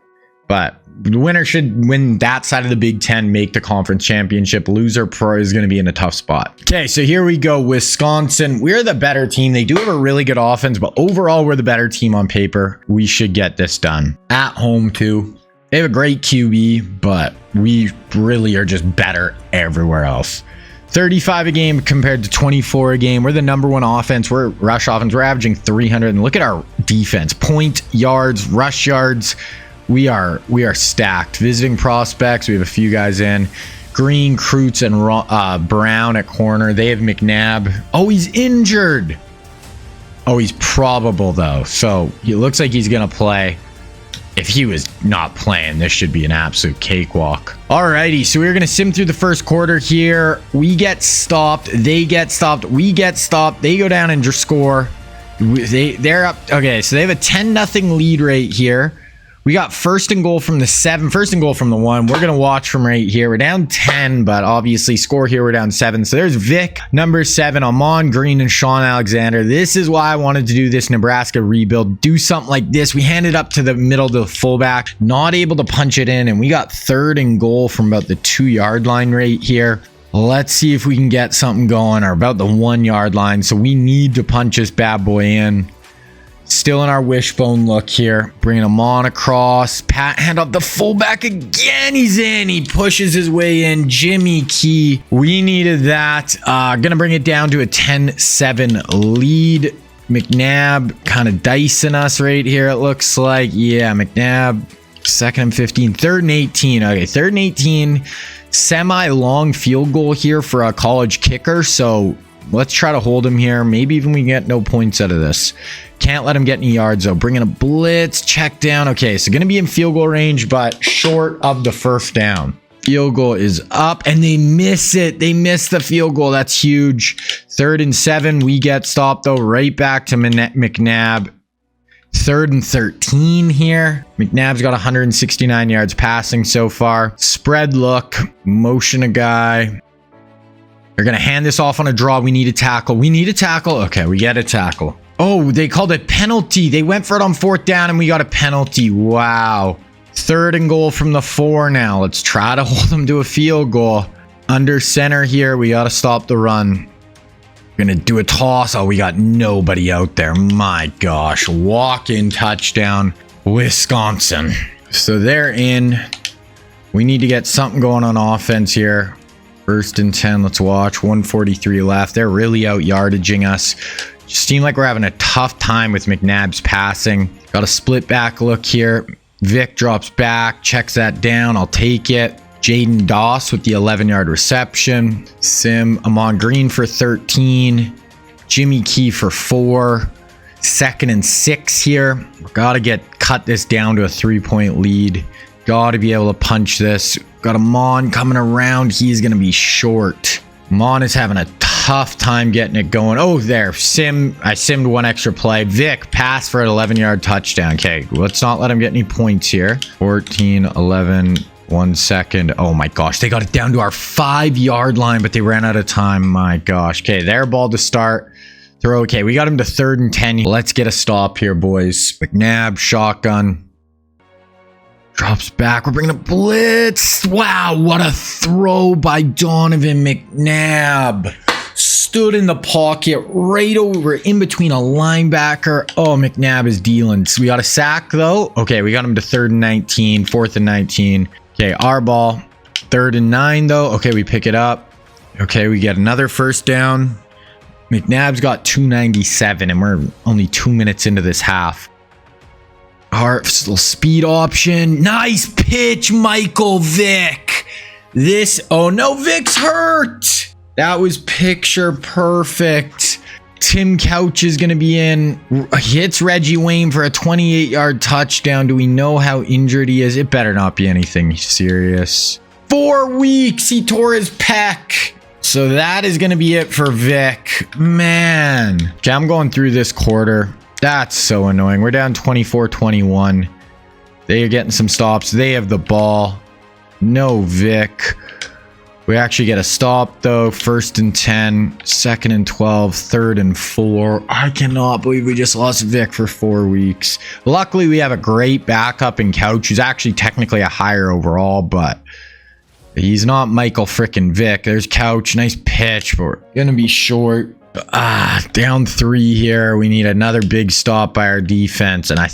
but the winner should win that side of the Big Ten, make the conference championship. Loser pro is going to be in a tough spot. Okay, so here we go. Wisconsin, we're the better team. They do have a really good offense, but overall, we're the better team on paper. We should get this done. At home, too. They have a great QB, but we really are just better everywhere else. 35 a game compared to 24 a game. We're the #1 offense. We're rush offense. We're averaging 300. And look at our defense. Point yards, rush yards. We are stacked. Visiting prospects, we have a few guys in. Green, Kreutz, and Brown at corner. They have McNabb. Oh, he's injured. Oh, he's probable though. So he looks like he's going to play. If he was not playing, this should be an absolute cakewalk. Alrighty, so we're going to sim through the first quarter here. We get stopped. They get stopped. We get stopped. They go down and just score. They're up. Okay, so they have a 10-0 lead right here. We got first and goal from the 7, first and goal from the 1. We're going to watch from right here. We're down 10, but obviously score here, we're down 7. So there's Vic, number 7, Amon Green, and Sean Alexander. This is why I wanted to do this Nebraska rebuild. Do something like this. We hand it up to the middle to the fullback, not able to punch it in, and we got third and goal from about the 2-yard line right here. Let's see if we can get something going, or about the 1-yard line. So we need to punch this bad boy in. Still in our wishbone look here. Bringing him on across. Pat, hand up the fullback again. He's in. He pushes his way in. Jimmy Key. We needed that. Gonna bring it down to a 10-7 lead. McNabb kind of dicing us right here, it looks like. Yeah, McNabb. 2nd and 15. 3rd and 18. Okay, 3rd and 18. Semi-long field goal here for a college kicker. So let's try to hold him here. Maybe even we can get no points out of this. Can't let him get any yards though. Bringing a blitz, check down. Okay, so going to be in field goal range, but short of the first down. Field goal is up, and they miss it. They miss the field goal. That's huge. 3rd and 7. We get stopped though. Right back to McNabb. 3rd and 13 here. McNabb's got 169 yards passing so far. Spread look. Motion a guy. They're going to hand this off on a draw. We need a tackle. We need a tackle. Okay, we get a tackle. Oh, they called it penalty. They went for it on 4th down, and we got a penalty. Wow. 3rd and goal from the 4 now. Let's try to hold them to a field goal. Under center here. We got to stop the run. We're going to do a toss. Oh, we got nobody out there. My gosh. Walk-in touchdown, Wisconsin. So they're in. We need to get something going on offense here. 1st and 10. Let's watch. 1:43 left. They're really out yardaging us. Just seem like we're having a tough time with McNabb's passing. Got a split back look here. Vic drops back, checks that down. I'll take it. Jaden Doss with the 11-yard reception. Sim Amon Green for 13. Jimmy Key for 4. 2nd and 6 here. Gotta cut this down to a 3-point lead. Gotta be able to punch this. Got Amon coming around. He's gonna be short. Amon is having a tough time getting it going. Oh, there. I simmed one extra play. Vic, pass for an 11-yard touchdown. Okay, let's not let him get any points here. 14, 11, 1 second. Oh my gosh, they got it down to our 5-yard line, but they ran out of time. My gosh. Okay, their ball to start. Throw. Okay, we got him to 3rd and 10. Let's get a stop here, boys. McNabb, shotgun. Drops back. We're bringing a blitz. Wow, what a throw by Donovan McNabb. Stood in the pocket right over in between a linebacker. Oh, McNabb is dealing. So we got a sack though. Okay, we got him to 3rd and 19, 4th and 19. Okay, our ball. 3rd and 9 though. Okay, we pick it up. Okay, we get another 1st down. McNabb's got 297, and we're only 2 minutes into this half. Our little speed option. Nice pitch, Michael Vick. Oh no, Vic's hurt. That was picture perfect. Tim Couch is going to be in. Hits Reggie Wayne for a 28-yard touchdown. Do we know how injured he is? It better not be anything serious. 4 weeks. He tore his pec. So that is going to be it for Vic. Man. Okay, I'm going through this quarter. That's so annoying. We're down 24-21. They are getting some stops. They have the ball. No Vic. We actually get a stop though. 1st and 10, 2nd and 12, 3rd and 4. I cannot believe we just lost Vic for 4 weeks. Luckily, we have a great backup in Couch, who's actually technically a higher overall, but he's not Michael frickin' Vick. There's Couch. Nice pitch, but we're gonna be short. Down 3 here. We need another big stop by our defense, and I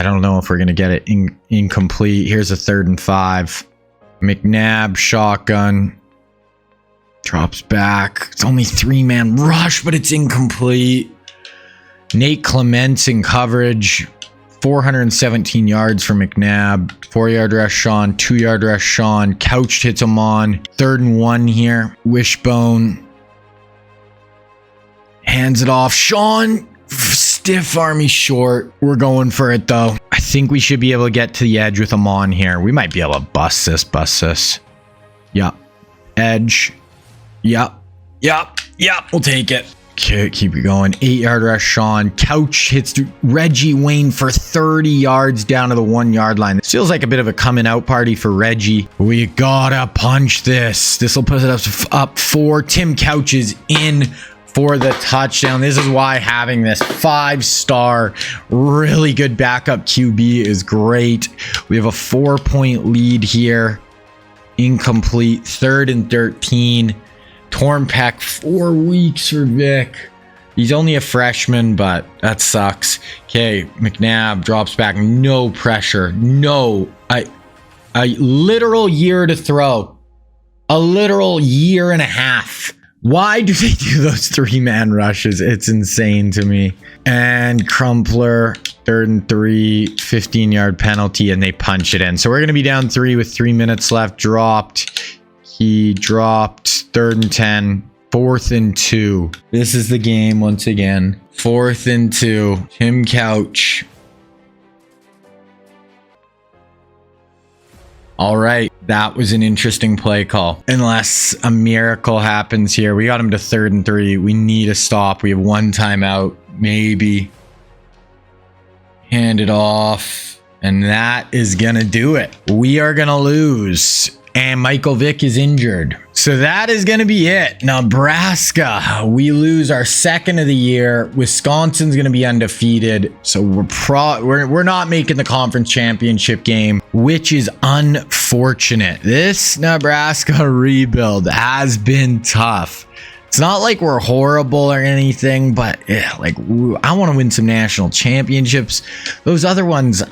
don't know if we're gonna get it incomplete. Here's a 3rd and 5. McNabb, shotgun. Drops back. It's only 3-man rush, but it's incomplete. Nate Clements in coverage. 417 yards for McNabb. 4-yard rush Sean. 2-yard rush Sean. Couched hits him on. 3rd and 1 here. Wishbone. Hands it off. Sean Stiff army short. We're going for it though. I think we should be able to get to the edge with them on here. We might be able to bust this. Yup. Edge. Yup. We'll take it. Okay, keep it going. 8-yard rush, Sean. Couch hits Reggie Wayne for 30 yards down to the 1-yard line. This feels like a bit of a coming out party for Reggie. We gotta punch this. This will put it up 4. Tim Couch is in for the touchdown. This is why having this 5-star, really good backup QB is great. We have a 4-point lead here. Incomplete. 3rd and 13. Torn pec, 4 weeks for Vic. He's only a freshman, but that sucks. Okay, McNabb drops back. No pressure. No. A literal year to throw. A literal year and a half. Why do they do those 3-man rushes? It's insane to me. And Crumpler, 3rd and 3, 15-yard penalty, and they punch it in. So we're going to be down 3 with 3 minutes left. Dropped. He dropped. 3rd and 10. 4th and 2. This is the game once again. 4th and 2. Tim Couch. All right. That was an interesting play call. Unless a miracle happens here. We got him to 3rd and 3. We need a stop. We have 1 timeout. Maybe. Hand it off. And that is going to do it. We are going to lose. And Michael Vick is injured. So that is going to be it. Nebraska, we lose our 2nd of the year. Wisconsin's going to be undefeated. So we're not making the conference championship game, which is unfortunate. This Nebraska rebuild has been tough. It's not like we're horrible or anything, but I want to win some national championships. Those other ones,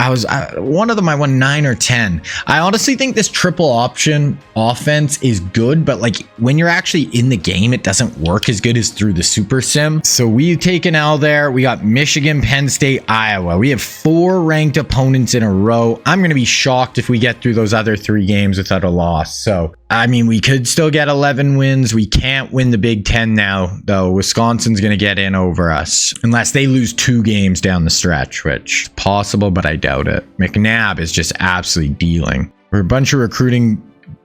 one of them I won 9 or 10. I honestly think this triple option offense is good, but like when you're actually in the game, it doesn't work as good as through the super sim. So we've taken L there. We got Michigan, Penn State, Iowa. We have 4 ranked opponents in a row. I'm going to be shocked if we get through those other 3 games without a loss. So I mean, we could still get 11 wins. We can't win the Big Ten now, though. Wisconsin's going to get in over us unless they lose 2 games down the stretch, which is possible, but I doubt it. McNabb is just absolutely dealing. We're a bunch of recruiting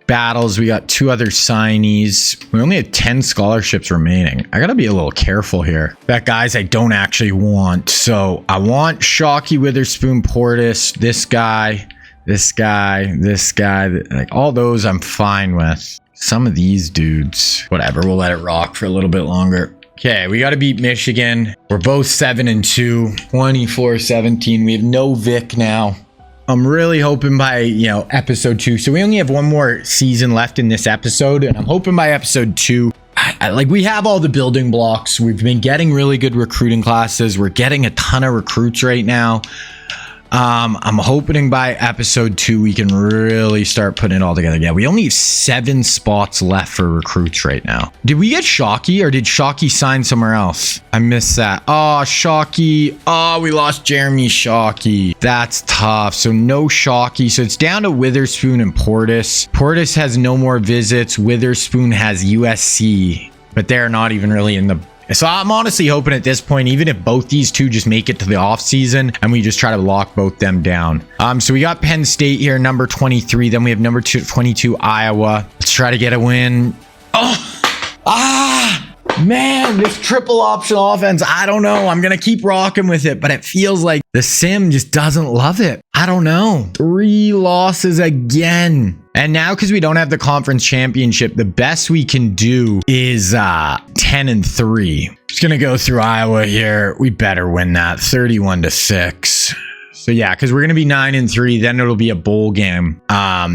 battles. We got 2 other signees. We only have 10 scholarships remaining. I got to be a little careful here. That guys I don't actually want. So I want Shockey, Witherspoon, Portis, this guy, like all those I'm fine with. Some of these dudes, whatever, we'll let it rock for a little bit longer. Okay, we got to beat Michigan. We're both 7-2, 24-17. We have no Vic now. I'm really hoping by, episode 2. So we only have 1 more season left in this episode, and I'm hoping by episode 2, we have all the building blocks. We've been getting really good recruiting classes. We're getting a ton of recruits right now. I'm hoping by episode 2 we can really start putting it all together. Yeah, we only have 7 spots left for recruits right now. Did we get Shockey or did Shockey sign somewhere else? I missed that. Oh, Shockey. Oh, we lost Jeremy Shockey. That's tough. So no Shockey. So it's down to Witherspoon and Portis. Portis has no more visits. Witherspoon has USC, but they're not even really in the... So I'm honestly hoping at this point, even if both these 2 just make it to the offseason and we just try to lock both them down. So we got Penn State here, number 23. Then we have number 22, Iowa. Let's try to get a win. Man, this triple option offense, I don't know. I'm going to keep rocking with it, but it feels like the sim just doesn't love it. I don't know. 3 losses again. And now, because we don't have the conference championship, the best we can do is 10-3. Just going to go through Iowa here. We better win that 31-6. So yeah, because we're going to be 9-3, then it'll be a bowl game.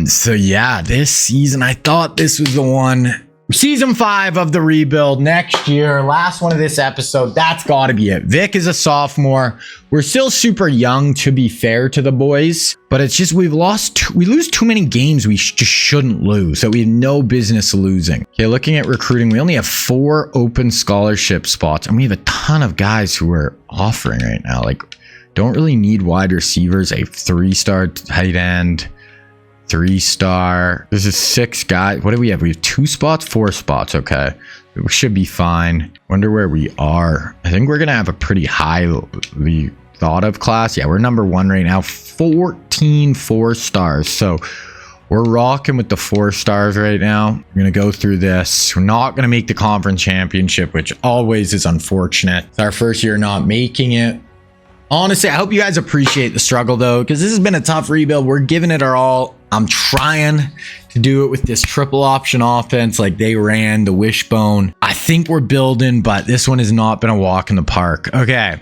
So yeah, this season, I thought this was the one. Season 5 of the rebuild next year. Last one of this episode. That's got to be it. Vic is a sophomore. We're still super young, to be fair to the boys, but it's just we lose too many games we just shouldn't lose, that we have no business losing. Okay, looking at recruiting, we only have 4 open scholarship spots, and we have a ton of guys who are offering right now. Like, don't really need wide receivers, a 3-star tight end, 3-star. This is 6 guys. What do we have? We have 2 spots, 4 spots. Okay. We should be fine. Wonder where we are. I think we're going to have a pretty highly thought of class. Yeah, we're number 1 right now. 14 4-stars. So we're rocking with the 4 stars right now. We're going to go through this. We're not going to make the conference championship, which always is unfortunate. It's our first year not making it. Honestly, I hope you guys appreciate the struggle though, because this has been a tough rebuild. We're giving it our all. I'm trying to do it with this triple option offense like they ran, the wishbone. I think we're building, but this one has not been a walk in the park. Okay.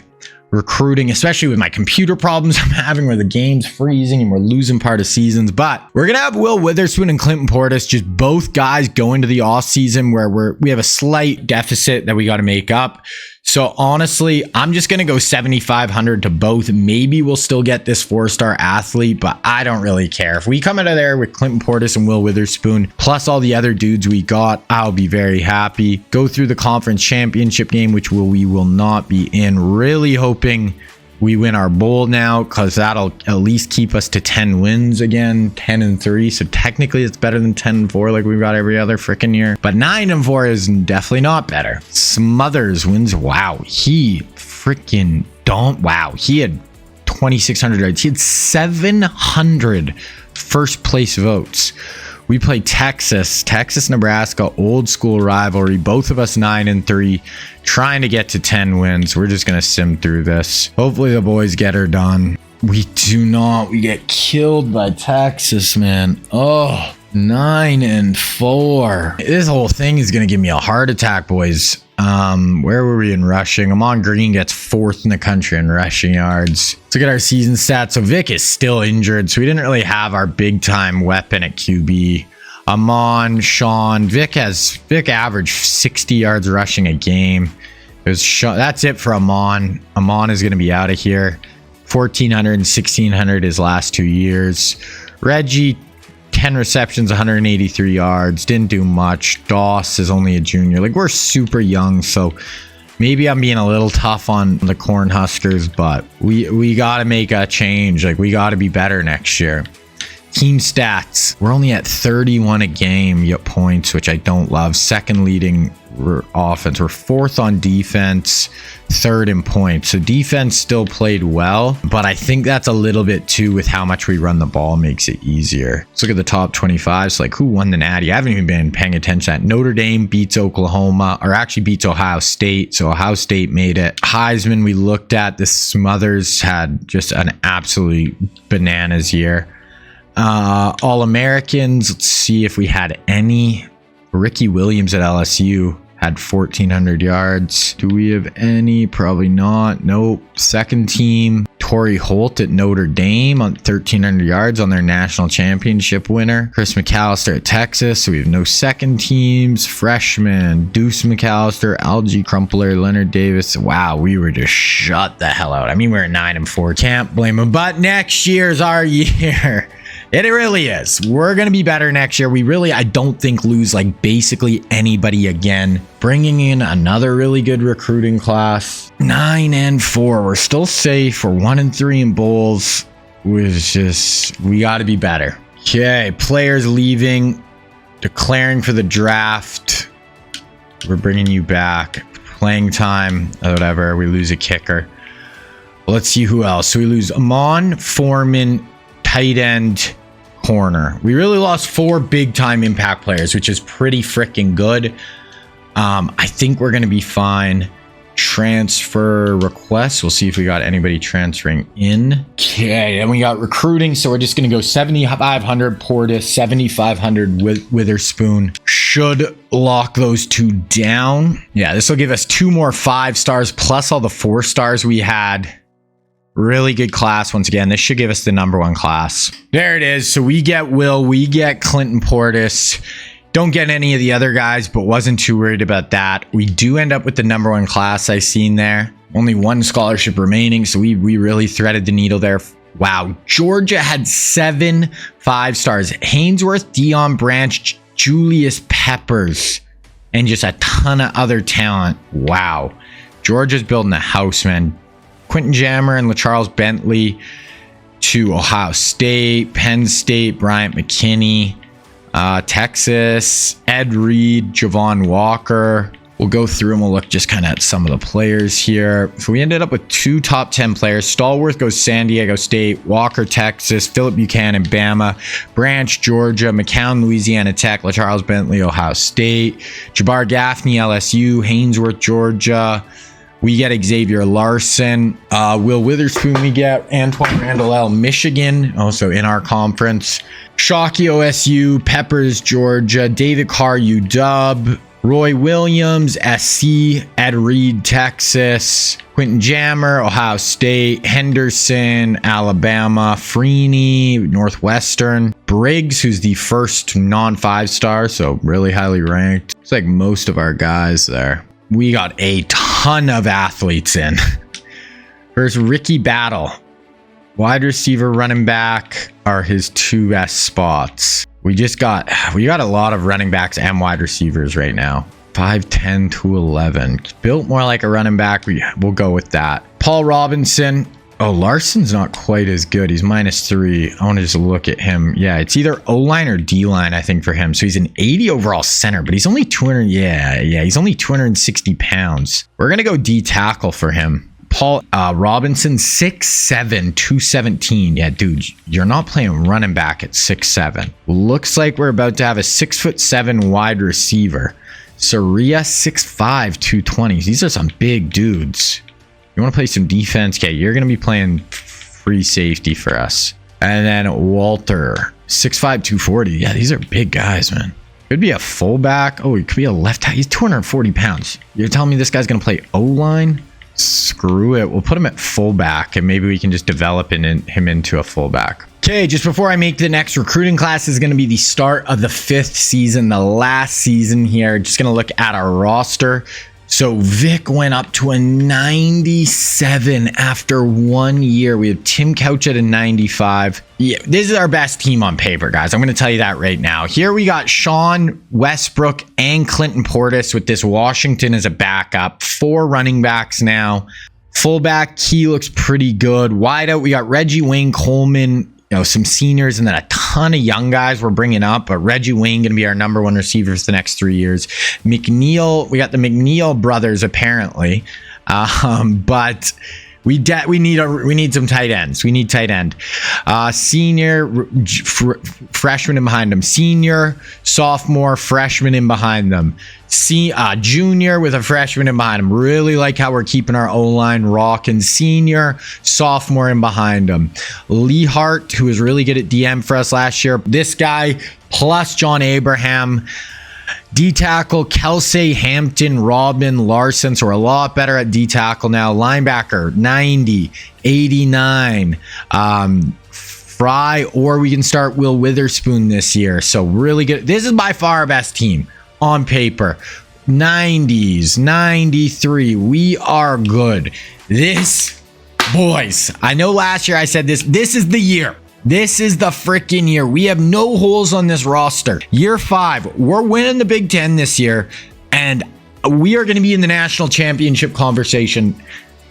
Recruiting, especially with my computer problems I'm having where the game's freezing and we're losing part of seasons. But we're going to have Will Witherspoon and Clinton Portis, just both guys going to the off season where we have a slight deficit that we got to make up. So honestly, I'm just going to go 7,500 to both. Maybe we'll still get this 4-star athlete, but I don't really care. If we come out of there with Clinton Portis and Will Witherspoon, plus all the other dudes we got, I'll be very happy. Go through the conference championship game, which we will not be in. Really hoping we win our bowl now, because that'll at least keep us to 10 wins again, 10-3. So technically it's better than 10-4 like we've got every other freaking year. But 9-4 is definitely not better. Smothers wins. Wow. He freaking don't. Wow. He had 2,600 yards. He had 700 first place votes. We play Texas, Nebraska, old school rivalry. Both of us 9-3, trying to get to 10 wins. We're just going to sim through this. Hopefully the boys get her done. We do not. We get killed by Texas, man. Oh, 9-4. This whole thing is going to give me a heart attack, boys. Where were we in rushing? Amon Green gets 4th in the country in rushing yards. Let's look at our season stats. So Vic is still injured, so we didn't really have our big time weapon at QB. Amon, Sean, Vic averaged 60 yards rushing a game. That's it for Amon. Amon is going to be out of here. 1,400 and 1,600 his last 2 years. Reggie, 10 receptions, 183 yards. Didn't do much. Doss is only a junior. Like, we're super young, so maybe I'm being a little tough on the Cornhuskers, but we got to make a change. Like, we got to be better next year. Team stats. We're only at 31 a game points, which I don't love. Second leading offense. We're 4th on defense, 3rd in points. So defense still played well, but I think that's a little bit too with how much we run the ball makes it easier. Let's look at the top 25. So like, who won the Natty? I haven't even been paying attention to that. Notre Dame beats Oklahoma, or actually beats Ohio State. So Ohio State made it. Heisman we looked at. The Smothers had just an absolute bananas year. All-Americans, let's see if we had any. Ricky Williams at LSU had 1,400 yards. Do we have any? Probably not. Nope. Second team, Torrey Holt at Notre Dame on 1,300 yards on their national championship winner. Chris McAllister at Texas. So we have no second teams. Freshman, Deuce McAllister, Algie Crumpler, Leonard Davis. Wow, we were just shut the hell out. I mean, we were 9-4. Can't blame them. But next year's our year. It really is. We're going to be better next year. We really, I don't think, lose like basically anybody again. Bringing in another really good recruiting class. 9-4. We're still safe. We're 1-3 in bowls. We got to be better. Okay, players leaving. Declaring for the draft. We're bringing you back. Playing time. Whatever. We lose a kicker. Let's see who else. So we lose Amon, Foreman, tight end, corner. We really lost 4 big time impact players, which is pretty freaking good. I think we're going to be fine. Transfer requests. We'll see if we got anybody transferring in. Okay, and we got recruiting. So we're just going to go 7,500 Portis, 7,500 Witherspoon. Should lock those 2 down. Yeah, this will give us 2 more 5 stars plus all the 4 stars we had. Really good class. Once again, this should give us the number 1 class. There it is. So we get Will, we get Clinton Portis. Don't get any of the other guys, but wasn't too worried about that. We do end up with the number 1 class I seen there. Only 1 scholarship remaining, so we really threaded the needle there. Wow. Georgia had 7 5 stars. Hainsworth, Dion Branch, Julius Peppers, and just a ton of other talent. Wow. Georgia's building a house, man. Quentin Jammer and LaCharles Bentley to Ohio State, Penn State, Bryant McKinney, Texas, Ed Reed, Javon Walker, We'll go through and we'll look just kind of at some of the players here. So we ended up with 2 top 10 players. Stallworth goes San Diego State, Walker, Texas, Philip Buchanan, Bama, Branch, Georgia, McCown, Louisiana Tech, LaCharles Bentley, Ohio State, Jabbar Gaffney, LSU, Haynesworth, Georgia. We get Xavier Larson. Will Witherspoon, we get Antoine Randall, Michigan, also in our conference. Shockey, OSU, Peppers, Georgia, David Carr, UW, Roy Williams, SC, Ed Reed, Texas, Quentin Jammer, Ohio State, Henderson, Alabama, Freeney, Northwestern, Briggs, who's the first non-5-star, so really highly ranked. It's like most of our guys there. We got a ton of athletes in. There's Ricky Battle. Wide receiver, running back are his 2 best spots. We got a lot of running backs and wide receivers right now. 5'10", 211. Built more like a running back. We'll go with that. Paul Robinson. Oh, Larson's not quite as good. He's -3. I want to just look at him. Yeah, it's either O-line or D-line, I think, for him. So he's an 80 overall center, but he's only 200. Yeah, he's only 260 pounds. We're going to go D-tackle for him. Paul Robinson, 6'7", 217. Yeah, dude, you're not playing running back at 6'7". Looks like we're about to have a 6'7" wide receiver. Saria, 6'5", 220. These are some big dudes. You want to play some defense? Okay, you're going to be playing free safety for us. And then Walter, 6'5", 240. Yeah, these are big guys, man. Could be a fullback. Oh, he could be a left tackle. He's 240 pounds. You're telling me this guy's going to play O-line? Screw it. We'll put him at fullback and maybe we can just develop him into a fullback. Okay, just before I make the next recruiting class is going to be the start of the 5th season, the last season here. Just going to look at our roster. So Vic went up to a 97 after 1 year. We have Tim Couch at a 95. Yeah, this is our best team on paper, guys. I'm going to tell you that right now. Here we got Sean Westbrook and Clinton Portis with this Washington as a backup. 4 running backs now. Fullback, Key looks pretty good. Wide out, we got Reggie Wayne, Coleman, some seniors, and then a ton of young guys we're bringing up. But Reggie Wayne going to be our #1 receiver for the next 3 years. McNeil, we got the McNeil brothers apparently, but we need some tight ends. We need tight end. Senior, freshman in behind them. Senior, sophomore, freshman in behind them. Junior with a freshman in behind him. Really like how we're keeping our O-line rocking. Senior, sophomore in behind him. Lee Hart, who was really good at DM for us last year. This guy plus John Abraham. D-tackle, Kelsey, Hampton, Robin, Larson. So we're a lot better at D-tackle now. Linebacker, 90, 89. Fry, or we can start Will Witherspoon this year. So really good. This is by far our best team on paper. 90s, 93. We are good. This, boys, I know last year I said this. This is the year. This is the freaking year. We have no holes on this roster. Year 5, we're winning the Big Ten this year, and we are going to be in the national championship conversation.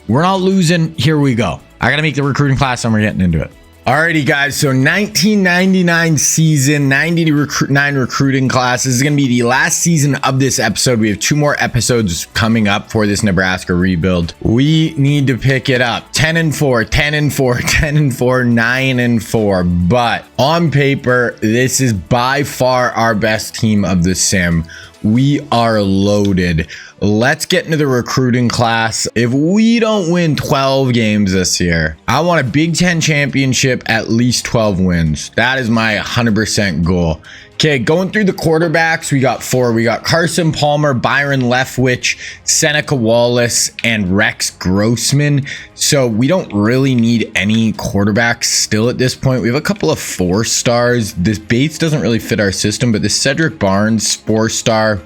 We're not losing. Here we go. I got to make the recruiting class, and we're getting into it. Alrighty, guys. So 1999 season, 99 recruiting class. This is going to be the last season of this episode. We have 2 more episodes coming up for this Nebraska rebuild. We need to pick it up. 10-4, 10-4, 10-4, 9-4. But on paper, this is by far our best team of the sim. We are loaded. Let's get into the recruiting class. If we don't win 12 games this year, I want a Big Ten championship, at least 12 wins. That is my 100% goal. Okay, going through the quarterbacks, we got 4. We got Carson Palmer, Byron Leftwich, Seneca Wallace, and Rex Grossman. So we don't really need any quarterbacks still at this point. We have a couple of 4-stars. This Bates doesn't really fit our system, but this Cedric Barnes, 4-star,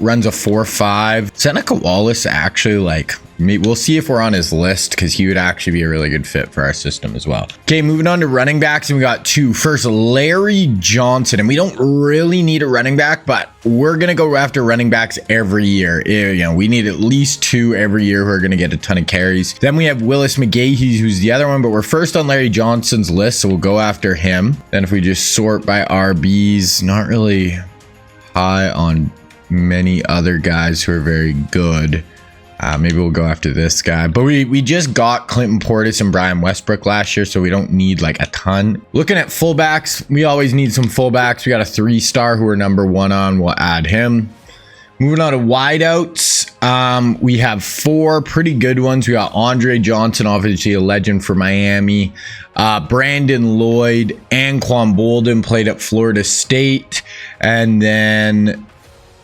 runs a 4.5. Seneca Wallace actually, we'll see if we're on his list, because he would actually be a really good fit for our system as well. Okay, moving on to running backs, and we got 2. First, Larry Johnson, and we don't really need a running back, but we're gonna go after running backs every year. We need at least 2 every year who are gonna get a ton of carries. Then we have Willis McGahee, who's the other one, but we're first on Larry Johnson's list, so we'll go after him. Then if we just sort by RBs, not really high on many other guys who are very good. Maybe we'll go after this guy. But we just got Clinton Portis and Brian Westbrook last year, so we don't need like a ton. Looking at fullbacks, we always need some fullbacks. We got a 3-star who we're number 1 on. We'll add him. Moving on to wideouts, we have 4 pretty good ones. We got Andre Johnson, obviously a legend for Miami. Brandon Lloyd, Anquan Bolden played at Florida State. And then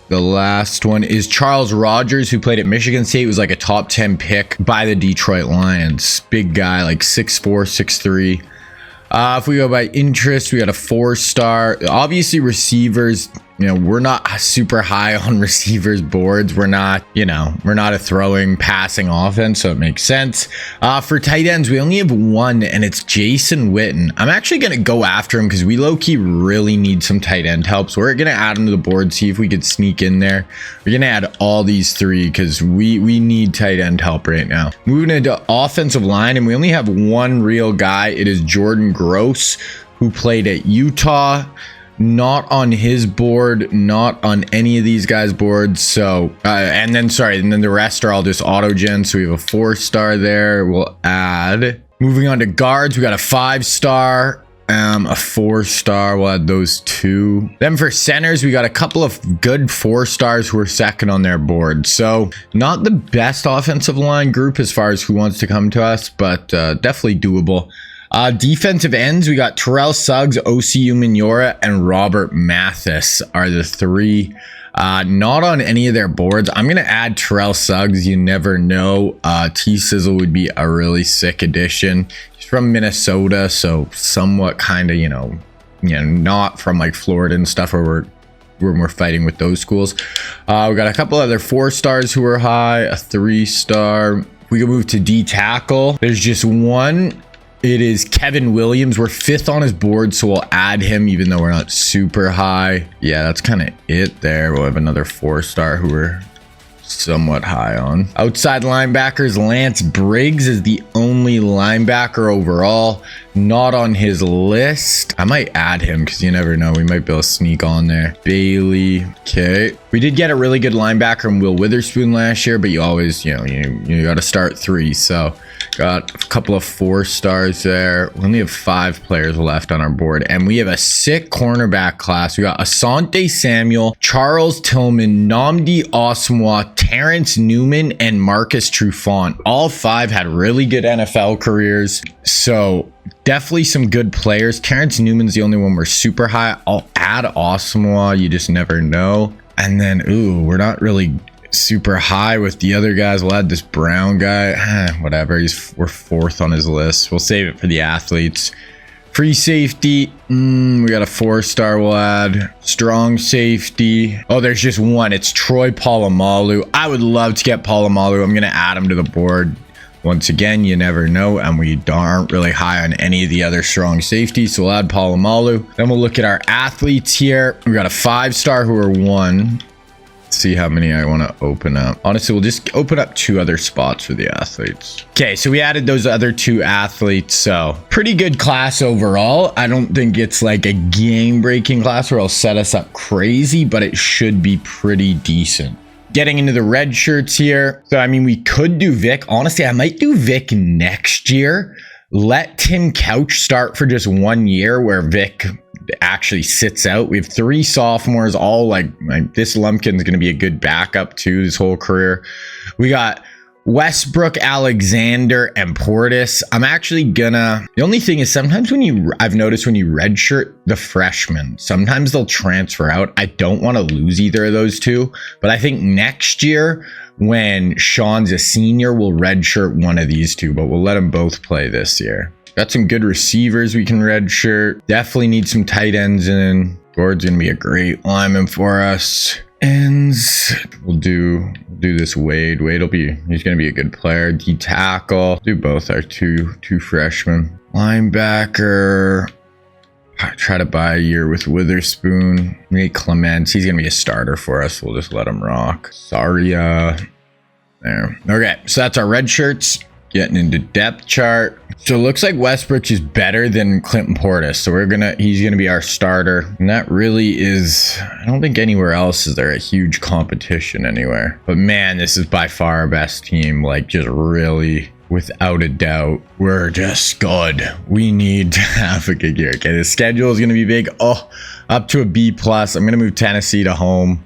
the last one is Charles Rogers, who played at Michigan State. Was like a top 10 pick by the Detroit Lions. Big guy, like 6'4", 6'3". If we go by interest, we got a 4-star. Obviously, receivers, you know, we're not super high on receivers boards. We're not, you know, we're not a throwing, passing offense, so it makes sense. For tight ends, we only have 1, and it's Jason Witten. I'm actually going to go after him because we low-key really need some tight end help. So we're going to add him to the board, see if we could sneak in there. We're going to add all these 3 because we need tight end help right now. Moving into offensive line, and we only have 1 real guy. It is Jordan Gross, who played at Utah. Not on his board, not on any of these guys' boards. So, and then the rest are all just auto-gen. So we have a 4-star there. We'll add. Moving on to guards, we got a 5-star, a 4-star. We'll add those 2. Then for centers, we got a couple of good 4-stars who are second on their board. So not the best offensive line group as far as who wants to come to us, but definitely doable. Defensive ends, we got Terrell Suggs, OCU Minora, and Robert Mathis are the 3. Not on any of their boards. I'm going to add Terrell Suggs. You never know. T-Sizzle would be a really sick addition. He's from Minnesota, so somewhat kind of, you know, not from like Florida and stuff where we're fighting with those schools. We got a couple other 4-stars who are high, a 3-star. We can move to D tackle. There's just 1. It is Kevin Williams. We're 5th on his board, so we'll add him even though we're not super high. Yeah, that's kind of it there. We'll have another 4-star who we're somewhat high on. Outside linebackers, Lance Briggs is the only linebacker overall. Not on his list. I might add him because you never know. We might be able to sneak on there. Bailey. Okay. We did get a really good linebacker in Will Witherspoon last year, but you always, you know, you got to start 3. So got a couple of 4-stars there. We only have 5 players left on our board, and we have a sick cornerback class. We got Asante Samuel, Charles Tillman, Nnamdi Asomugha, Terrence Newman, and Marcus Trufant. All 5 had really good NFL careers, so definitely some good players. Terrence Newman's the only one we're super high. I'll add Asomugha. You just never know. And then, we're not really super high with the other guys. We'll add this Brown guy. Whatever. We're 4th on his list. We'll save it for the athletes. Free safety. We got a 4-star. We'll add strong safety. Oh, there's just 1. It's Troy Polamalu. I would love to get Polamalu. I'm going to add him to the board. Once again, you never know, and we aren't really high on any of the other strong safeties, so we'll add Polamalu. Then we'll look at our athletes here. We got a 5-star who are 1. See how many I want to open up. Honestly, we'll just open up 2 other spots for the athletes. Okay, so we added those other 2 athletes, so pretty good class overall. I don't think it's like a game-breaking class where it'll set us up crazy, but it should be pretty decent. Getting into the red shirts here. So, I mean, we could do Vic. Honestly, I might do Vic next year. Let Tim Couch start for just 1 year where Vic actually sits out. We have 3 sophomores, all like this Lumpkin's going to be a good backup too his whole career. We got Westbrook, Alexander, and Portis. I'm actually gonna, the only thing is sometimes I've noticed when you redshirt the freshmen, sometimes they'll transfer out. I don't want to lose either of those 2, but I think next year when Sean's a senior, we'll redshirt one of these 2, but we'll let them both play this year. Got some good receivers we can redshirt. Definitely need some tight ends in. Gord's gonna be a great lineman for us. Ends, we'll do this Wade. He's gonna be a good player. D tackle, do both our two freshmen. Linebacker, try to buy a year with Witherspoon. Nate Clements, he's gonna be a starter for us. We'll just let him rock. Saria, there. Okay, so that's our red shirts. getting into depth chart. So it looks like Westbrook is better than Clinton Portis. So he's gonna be our starter. And that really is, I don't think anywhere else is there a huge competition anywhere. But man, this is by far our best team. Like, just really, without a doubt, we're just good. We need to have a good year. Okay, the schedule is gonna be big. Oh, up to a B+. I'm gonna move Tennessee to home.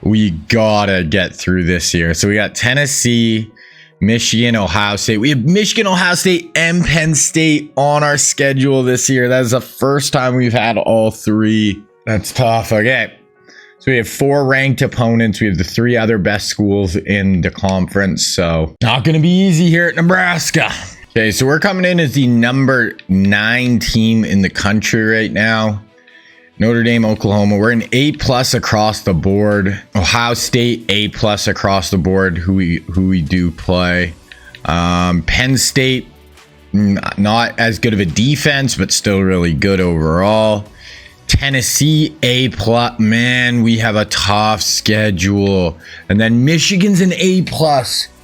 We gotta get through this year. So we got Tennessee, Michigan, Ohio State. We have Michigan, Ohio State, and Penn State on our schedule this year. That is the first time we've had all three. That's tough. Okay. So we have 4 ranked opponents. We have the 3 other best schools in the conference. So not going to be easy here at Nebraska. Okay. So we're coming in as the number 9 team in the country right now. Notre Dame, Oklahoma, we're an A+ across the board. Ohio State, A+ across the board, who we do play. Penn State, not as good of a defense, but still really good overall. Tennessee, A+. Man, we have a tough schedule. And then Michigan's an A+.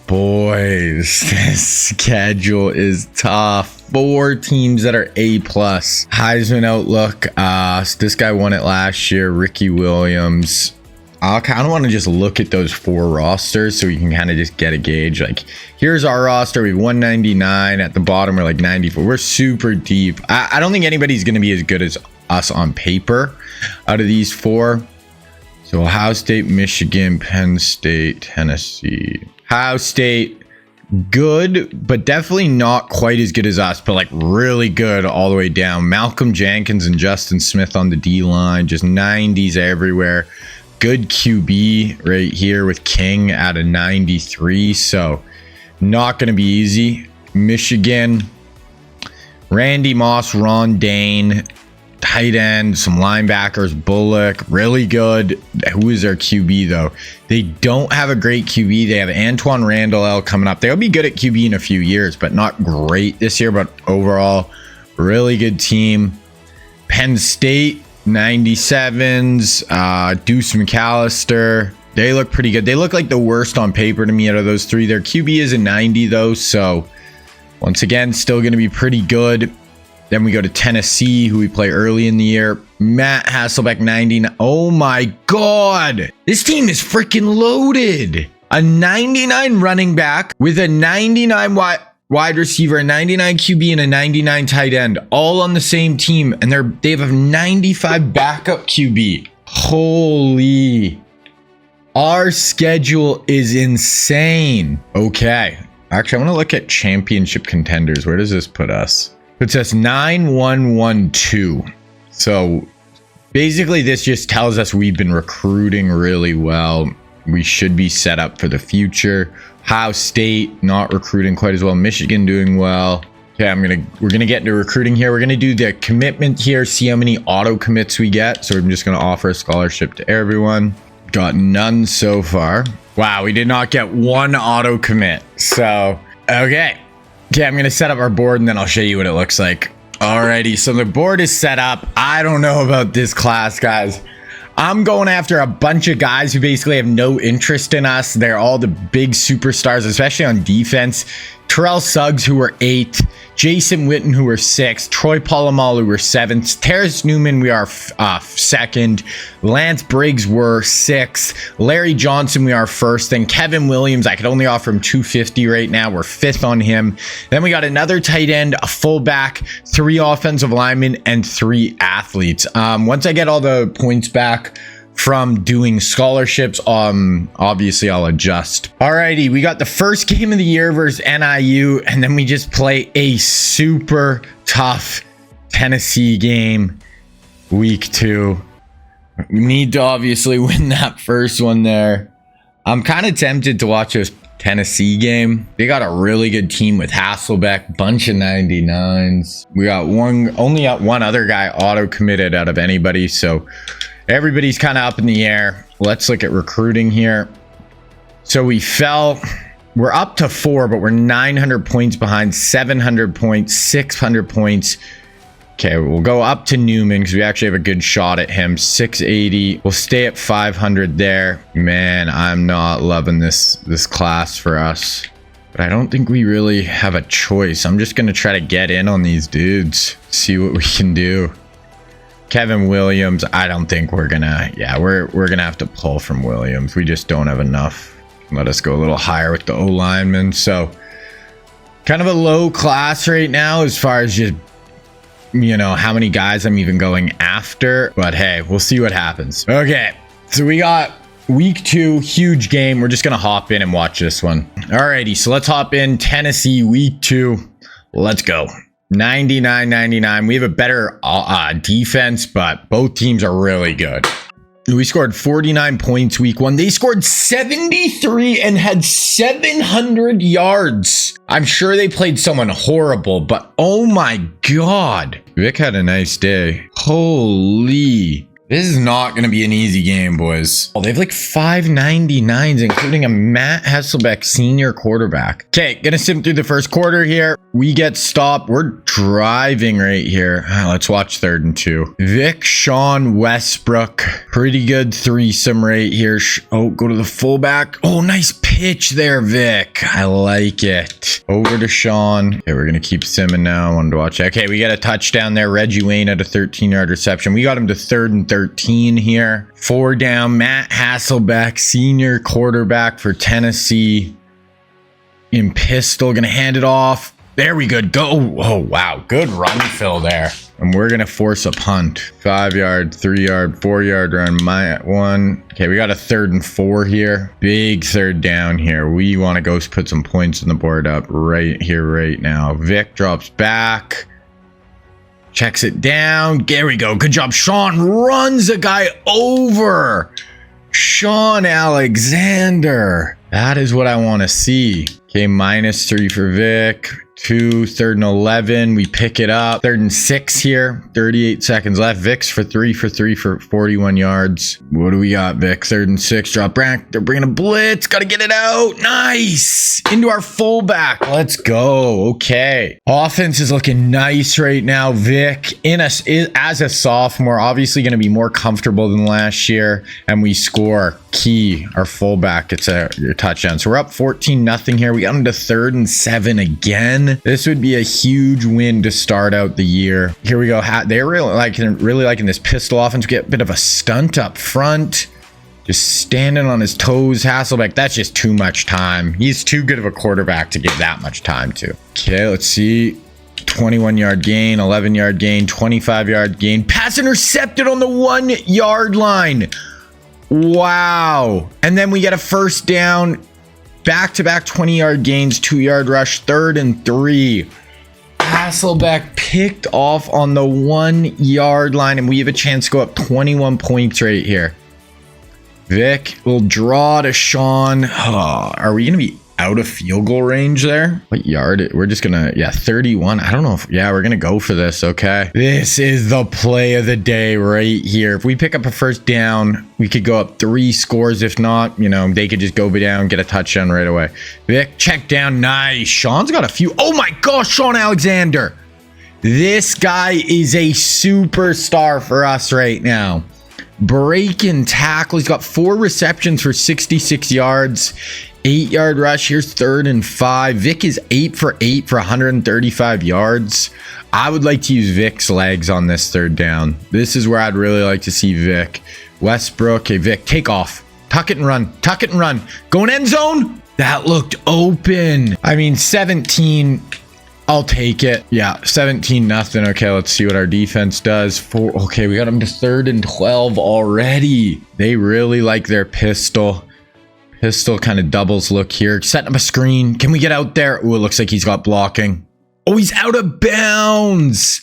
Boys, this schedule is tough. 4 teams that are A+. Heisman outlook. This guy won it last year. Ricky Williams. I kind of want to just look at those 4 rosters so we can kind of just get a gauge. Like, here's our roster. We have 199 at the bottom. We're like 94. We're super deep. I don't think anybody's going to be as good as us on paper out of these 4. So Ohio State, Michigan, Penn State, Tennessee. Ohio State, good, but definitely not quite as good as us, but like really good all the way down. Malcolm Jenkins and Justin Smith on the D line, just 90s everywhere. Good QB right here with King at a 93. So not going to be easy. Michigan, Randy Moss, Ron Dane, tight end, some linebackers, Bullock, really good. Who is their QB though? They don't have a great QB. They have Antoine Randall coming up. They'll be good at QB in a few years, but not great this year. But overall, really good team. Penn State, 97s, Deuce McAllister. They look pretty good. They look like the worst on paper to me out of those 3. Their QB is a 90 though. So once again, still going to be pretty good. Then we go to Tennessee, who we play early in the year. Matt Hasselbeck, 99. Oh my God. This team is freaking loaded. A 99 running back with a 99 wide receiver, a 99 QB, and a 99 tight end, all on the same team. And they have a 95 backup QB. Holy. Our schedule is insane. Okay. Actually, I want to look at championship contenders. Where does this put us? It says 9-1-1-2. So basically this just tells us we've been recruiting really well. We should be set up for the future. Ohio State not recruiting quite as well. Michigan doing well. Okay, we're gonna get into recruiting here. We're gonna do the commitment here, see how many auto commits we get. So I'm just gonna offer a scholarship to everyone. Got none so far. Wow, we did not get 1 auto commit. So okay. Okay, I'm going to set up our board and then I'll show you what it looks like. Alrighty, so the board is set up. I don't know about this class, guys. I'm going after a bunch of guys who basically have no interest in us. They're all the big superstars, especially on defense. Terrell Suggs, who were 8th. Jason Witten, who were 6th. Troy Polamalu, who were 7th. Terrace Newman, we are 2nd. Lance Briggs were 6th. Larry Johnson, we are 1st. And Kevin Williams, I could only offer him $250 right now. We're 5th on him. Then we got another tight end, a fullback, 3 offensive linemen, and 3 athletes. Once I get all the points back from doing scholarships, obviously I'll adjust. Alrighty, we got the first game of the year versus NIU, and then we just play a super tough Tennessee game week 2. We need to obviously win that first one there. I'm kind of tempted to watch this Tennessee game. They got a really good team with Hasselbeck, bunch of 99s. We got only got one other guy auto committed out of anybody, so everybody's kind of up in the air. Let's look at recruiting here. So we're up to 4, but we're 900 points behind, 700 points, 600 points. Okay, we'll go up to Newman because we actually have a good shot at him. 680. We'll stay at 500 there. Man, I'm not loving this class for us. But I don't think we really have a choice. I'm just going to try to get in on these dudes. See what we can do. Kevin Williams, I don't think we're going to... Yeah, we're going to have to pull from Williams. We just don't have enough. Let us go a little higher with the O-lineman. So, kind of a low class right now as far as just, you know, how many guys I'm even going after. But hey, we'll see what happens. Okay, so we got week 2, huge game. We're just going to hop in and watch this one. Alrighty, so let's hop in. Tennessee, week 2. Let's go. 99-99. We have a better defense, but both teams are really good. We scored 49 points week 1. They scored 73 and had 700 yards. I'm sure they played someone horrible, but oh my God. Vic had a nice day. Holy. This is not going to be an easy game, boys. Oh, they have like 599s, including a Matt Hasselbeck senior quarterback. Okay, going to sim through the first quarter here. We get stopped. We're driving right here. Let's watch 3rd and 2. Vic, Sean, Westbrook. Pretty good threesome right here. Oh, go to the fullback. Oh, nice pitch there, Vic. I like it. Over to Sean. Okay, we're going to keep simming now. I wanted to watch it. Okay, we got a touchdown there. Reggie Wayne had a 13-yard reception. We got him to 3rd and 13 here. 4 down. Matt Hasselbeck, senior quarterback for Tennessee. In pistol, gonna hand it off. There we go. Go. Oh, wow. Good run fill there. And we're gonna force a punt. 5-yard, 3-yard, 4-yard run. My 1. Okay, we got a 3rd and 4 here. Big 3rd down here. We want to go put some points on the board up right here, right now. Vic drops back. Checks it down. There we go. Good job. Sean runs a guy over. Sean Alexander. That is what I want to see. Okay, -3 for Vic. 2, 3rd and 11. We pick it up. 3rd and 6 here. 38 seconds left. Vic's for 3 for 41 yards. What do we got, Vic? 3rd and 6. Drop back. They're bringing a blitz. Got to get it out. Nice. Into our fullback. Let's go. Okay. Offense is looking nice right now. Vic, as a sophomore, obviously going to be more comfortable than last year. And we score. Key, our fullback, it's your touchdown. So we're up 14-0 here. We got him to 3rd and 7 again. This would be a huge win to start out the year. Here we go. They're really liking this pistol offense. Get a bit of a stunt up front. Just standing on his toes. Hasselbeck, that's just too much time. He's too good of a quarterback to give that much time to. Okay, let's see. 21-yard gain, 11-yard gain, 25-yard gain. Pass intercepted on the 1-yard line. Wow. And then we get a 1st down, back-to-back 20-yard gains, 2-yard rush, 3rd and 3. Hasselbeck picked off on the 1-yard line, and we have a chance to go up 21 points right here. Vic will draw to Sean. Oh, are we going to be out of field goal range there? What yard? We're just gonna, 31. I don't know if, we're gonna go for this. Okay, this is the play of the day right here. If we pick up a 1st down, we could go up 3 scores. If not, you know, they could just go down, get a touchdown right away. Vic, check down. Nice. Sean's got a few. Oh my gosh, Sean Alexander. This guy is a superstar for us right now. Break and tackle. He's got 4 receptions for 66 yards. 8-yard rush. Here's 3rd and 5. Vic is 8 for 8 for 135 yards. I would like to use Vic's legs on this 3rd down. This is where I'd really like to see Vic. Westbrook. Okay, Vic, take off. Tuck it and run. Tuck it and run. Going end zone. That looked open. I mean, 17. I'll take it. Yeah, 17-0. Okay, let's see what our defense does. Okay, we got them to 3rd and 12 already. They really like their pistol. Pistol kind of doubles look here. Setting up a screen. Can we get out there? Oh, it looks like he's got blocking. Oh, he's out of bounds.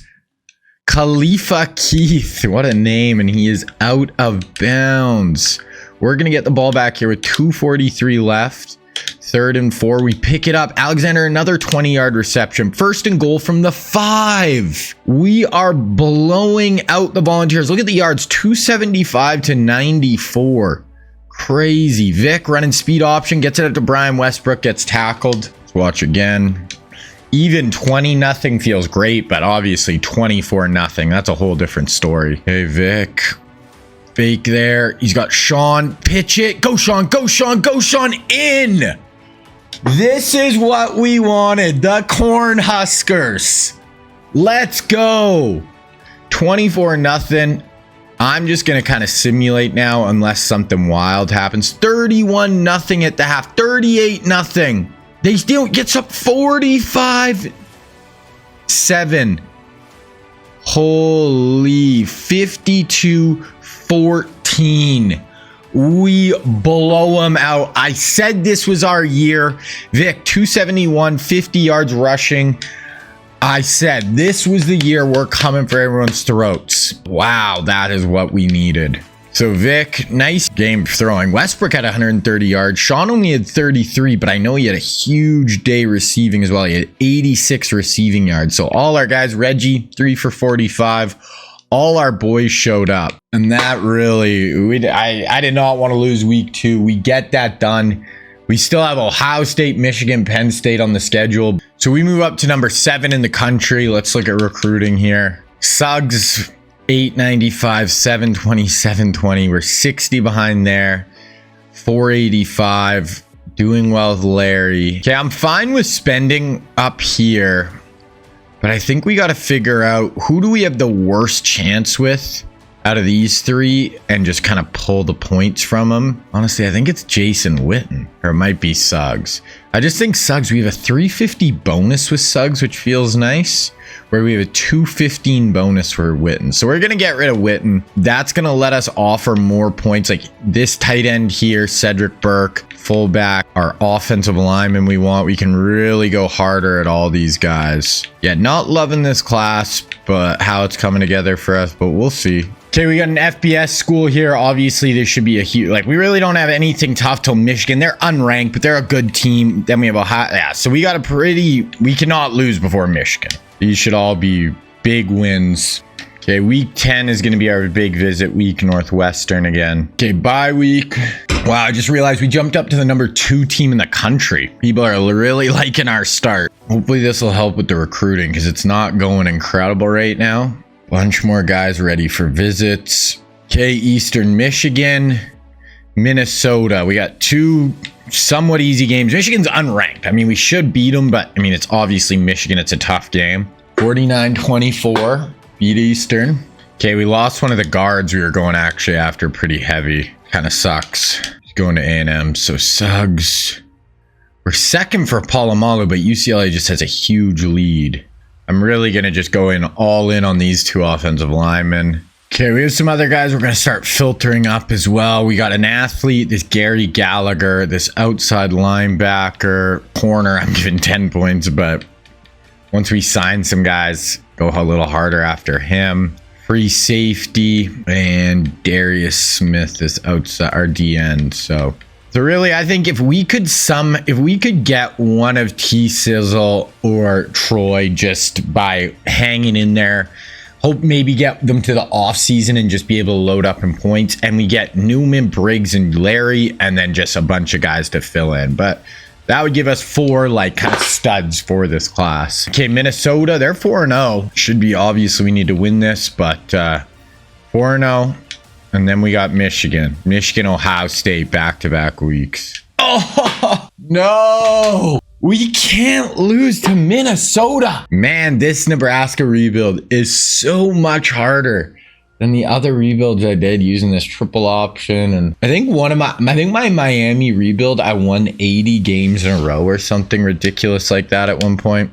Khalifa Keith. What a name. And he is out of bounds. We're going to get the ball back here with 2:43 left. 3rd and 4. We pick it up. Alexander, another 20-yard reception. 1st and goal from the 5. We are blowing out the Volunteers. Look at the yards. 275 to 94. Crazy. Vic running speed option, gets it up to Brian Westbrook, gets tackled. Let's watch again. Even 20-0 feels great, but obviously 24-0. That's a whole different story. Hey, Vic. Fake there. He's got Sean. Pitch it. Go, Sean. Go, Sean. Go, Sean. In. This is what we wanted. The Cornhuskers. Let's go. 24-0. I'm just going to kind of simulate now unless something wild happens. 31-0 at the half. 38-0. They still gets up 45-7. Holy 52-14. We blow them out. I said this was our year. Vic, 271, 50 yards rushing. I said this was the year we're coming for everyone's throats. Wow, that is what we needed. So Vic, nice game throwing. Westbrook had 130 yards. Sean only had 33, but I know he had a huge day receiving as well. He had 86 receiving yards. So all our guys, Reggie, 3 for 45. All our boys showed up. And that really, I did not want to lose week 2. We get that done. We still have Ohio State, Michigan, Penn State on the schedule. So we move up to number 7 in the country. Let's look at recruiting here. Suggs, 895, 720, 720. We're 60 behind there. 485. Doing well with Larry. Okay, I'm fine with spending up here. But I think we got to figure out who do we have the worst chance with out of these 3 and just kind of pull the points from them. Honestly, I think it's Jason Witten, or it might be Suggs. I just think Suggs, we have a 350 bonus with Suggs, which feels nice, where we have a 215 bonus for Witten. So we're going to get rid of Witten. That's going to let us offer more points, like this tight end here, Cedric Burke, fullback, our offensive lineman we want. We can really go harder at all these guys. Yeah, not loving this class, but how it's coming together for us, but we'll see. Okay, we got an FBS school here. Obviously, there should be a huge, like, we really don't have anything tough till Michigan. They're unranked, but they're a good team. Then we have Ohio. Yeah, so we got a pretty, we cannot lose before Michigan. These should all be big wins. Okay, week 10 is going to be our big visit week, Northwestern again. Okay, bye week. Wow, I just realized we jumped up to the number 2 team in the country. People are really liking our start. Hopefully this will help with the recruiting because it's not going incredible right now. Bunch more guys ready for visits. Okay, Eastern Michigan, Minnesota. We got 2 somewhat easy games. Michigan's unranked. I mean, we should beat them, but I mean, it's obviously Michigan. It's a tough game. 49-24, beat Eastern. Okay, we lost one of the guards we were going actually after pretty heavy. Kind of sucks. Going to A&M. So Suggs. We're second for Palomalu, but UCLA just has a huge lead. I'm really going to just go in all in on these 2 offensive linemen. Okay, we have some other guys we're going to start filtering up as well. We got an athlete, this Gary Gallagher, this outside linebacker, corner. I'm giving 10 points, but once we sign some guys, go a little harder after him. Free safety, and Darius Smith is outside our DN. So really, I think if we could get one of T-Sizzle or Troy just by hanging in there, hope maybe get them to the offseason and just be able to load up in points, and we get Newman, Briggs, and Larry, and then just a bunch of guys to fill in. But that would give us 4 like kind of studs for this class. Okay, Minnesota, they're 4-0. Should be, obviously we need to win this, but 4-0. And then we got Michigan, Ohio State, back-to-back weeks. Oh, no. We can't lose to Minnesota. Man, this Nebraska rebuild is so much harder than the other rebuilds I did using this triple option. And I think my Miami rebuild, I won 80 games in a row or something ridiculous like that at one point.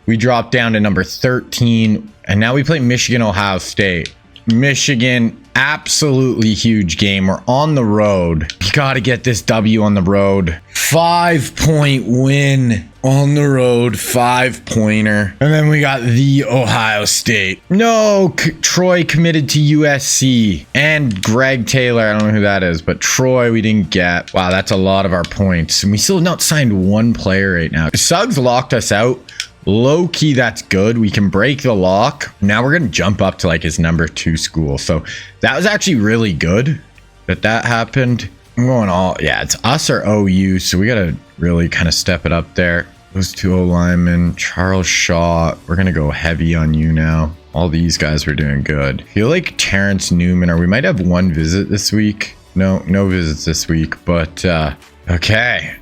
We dropped down to number 13, and now we play Michigan, Ohio State. Michigan, absolutely huge game. We're on the road. You got to get this W on the road. 5-point win on the road, 5-pointer. And then we got the Ohio State. No, Troy committed to USC. And Greg Taylor, I don't know who that is, but Troy we didn't get. Wow, that's a lot of our points. And we still have not signed one player right now. Suggs locked us out. Low key, that's good. We can break the lock. Now we're going to jump up to like his number 2 school. So that was actually really good that happened. I'm going all, yeah, it's us or OU. So we got to really kind of step it up there. Those 2 O linemen, Charles Shaw. We're going to go heavy on you now. All these guys were doing good. I feel like Terrence Newman, or we might have 1 visit this week. No visits this week, but okay.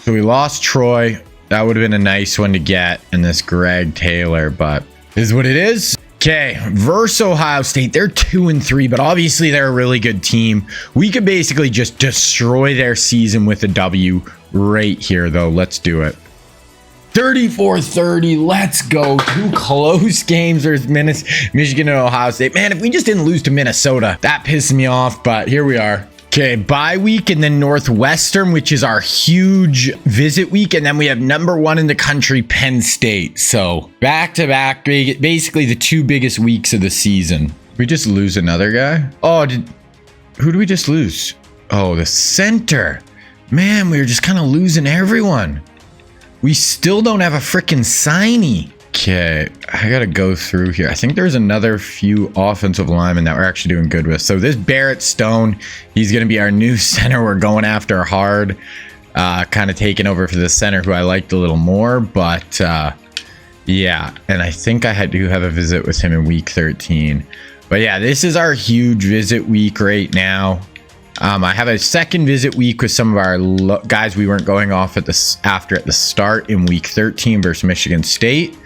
So we lost Troy. That would have been a nice one to get. And this Greg Taylor, but is what it is. Okay, versus Ohio State. They're 2-3, but obviously they're a really good team. We could basically just destroy their season with a W right here, though. Let's do it. 34-30. Let's go. 2 close games versus Michigan and Ohio State. Man, if we just didn't lose to Minnesota, that pissed me off, but here we are. Okay, bye week and then Northwestern, which is our huge visit week. And then we have #1 in the country, Penn State. So back to back, basically the 2 biggest weeks of the season. We just lose another guy? Oh, who did we just lose? Oh, the center. Man, we were just kind of losing everyone. We still don't have a freaking signee. Okay, I gotta go through here. I think there's another few offensive linemen that we're actually doing good with. So this Barrett Stone, he's gonna be our new center. We're going after hard, kind of taking over for the center who I liked a little more. But yeah, and I think I do have a visit with him in week 13. But yeah, this is our huge visit week right now. I have a second visit week with some of our guys we weren't going off at the start in week 13 versus Michigan State.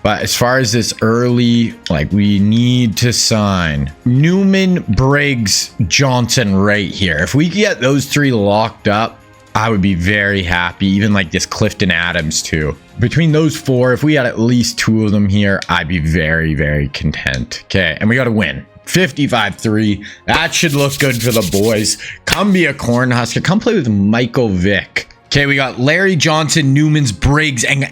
But as far as this early, like, we need to sign Newman, Briggs, Johnson right here. If we get those 3 locked up, I would be very happy. Even like this Clifton Adams too. Between those 4, if we had at least 2 of them here, I'd be very, very content. Okay, and we got to win. 55-3. That should look good for the boys. Come be a Cornhusker. Come play with Michael Vick. Okay, we got Larry Johnson, Newman's, Briggs, and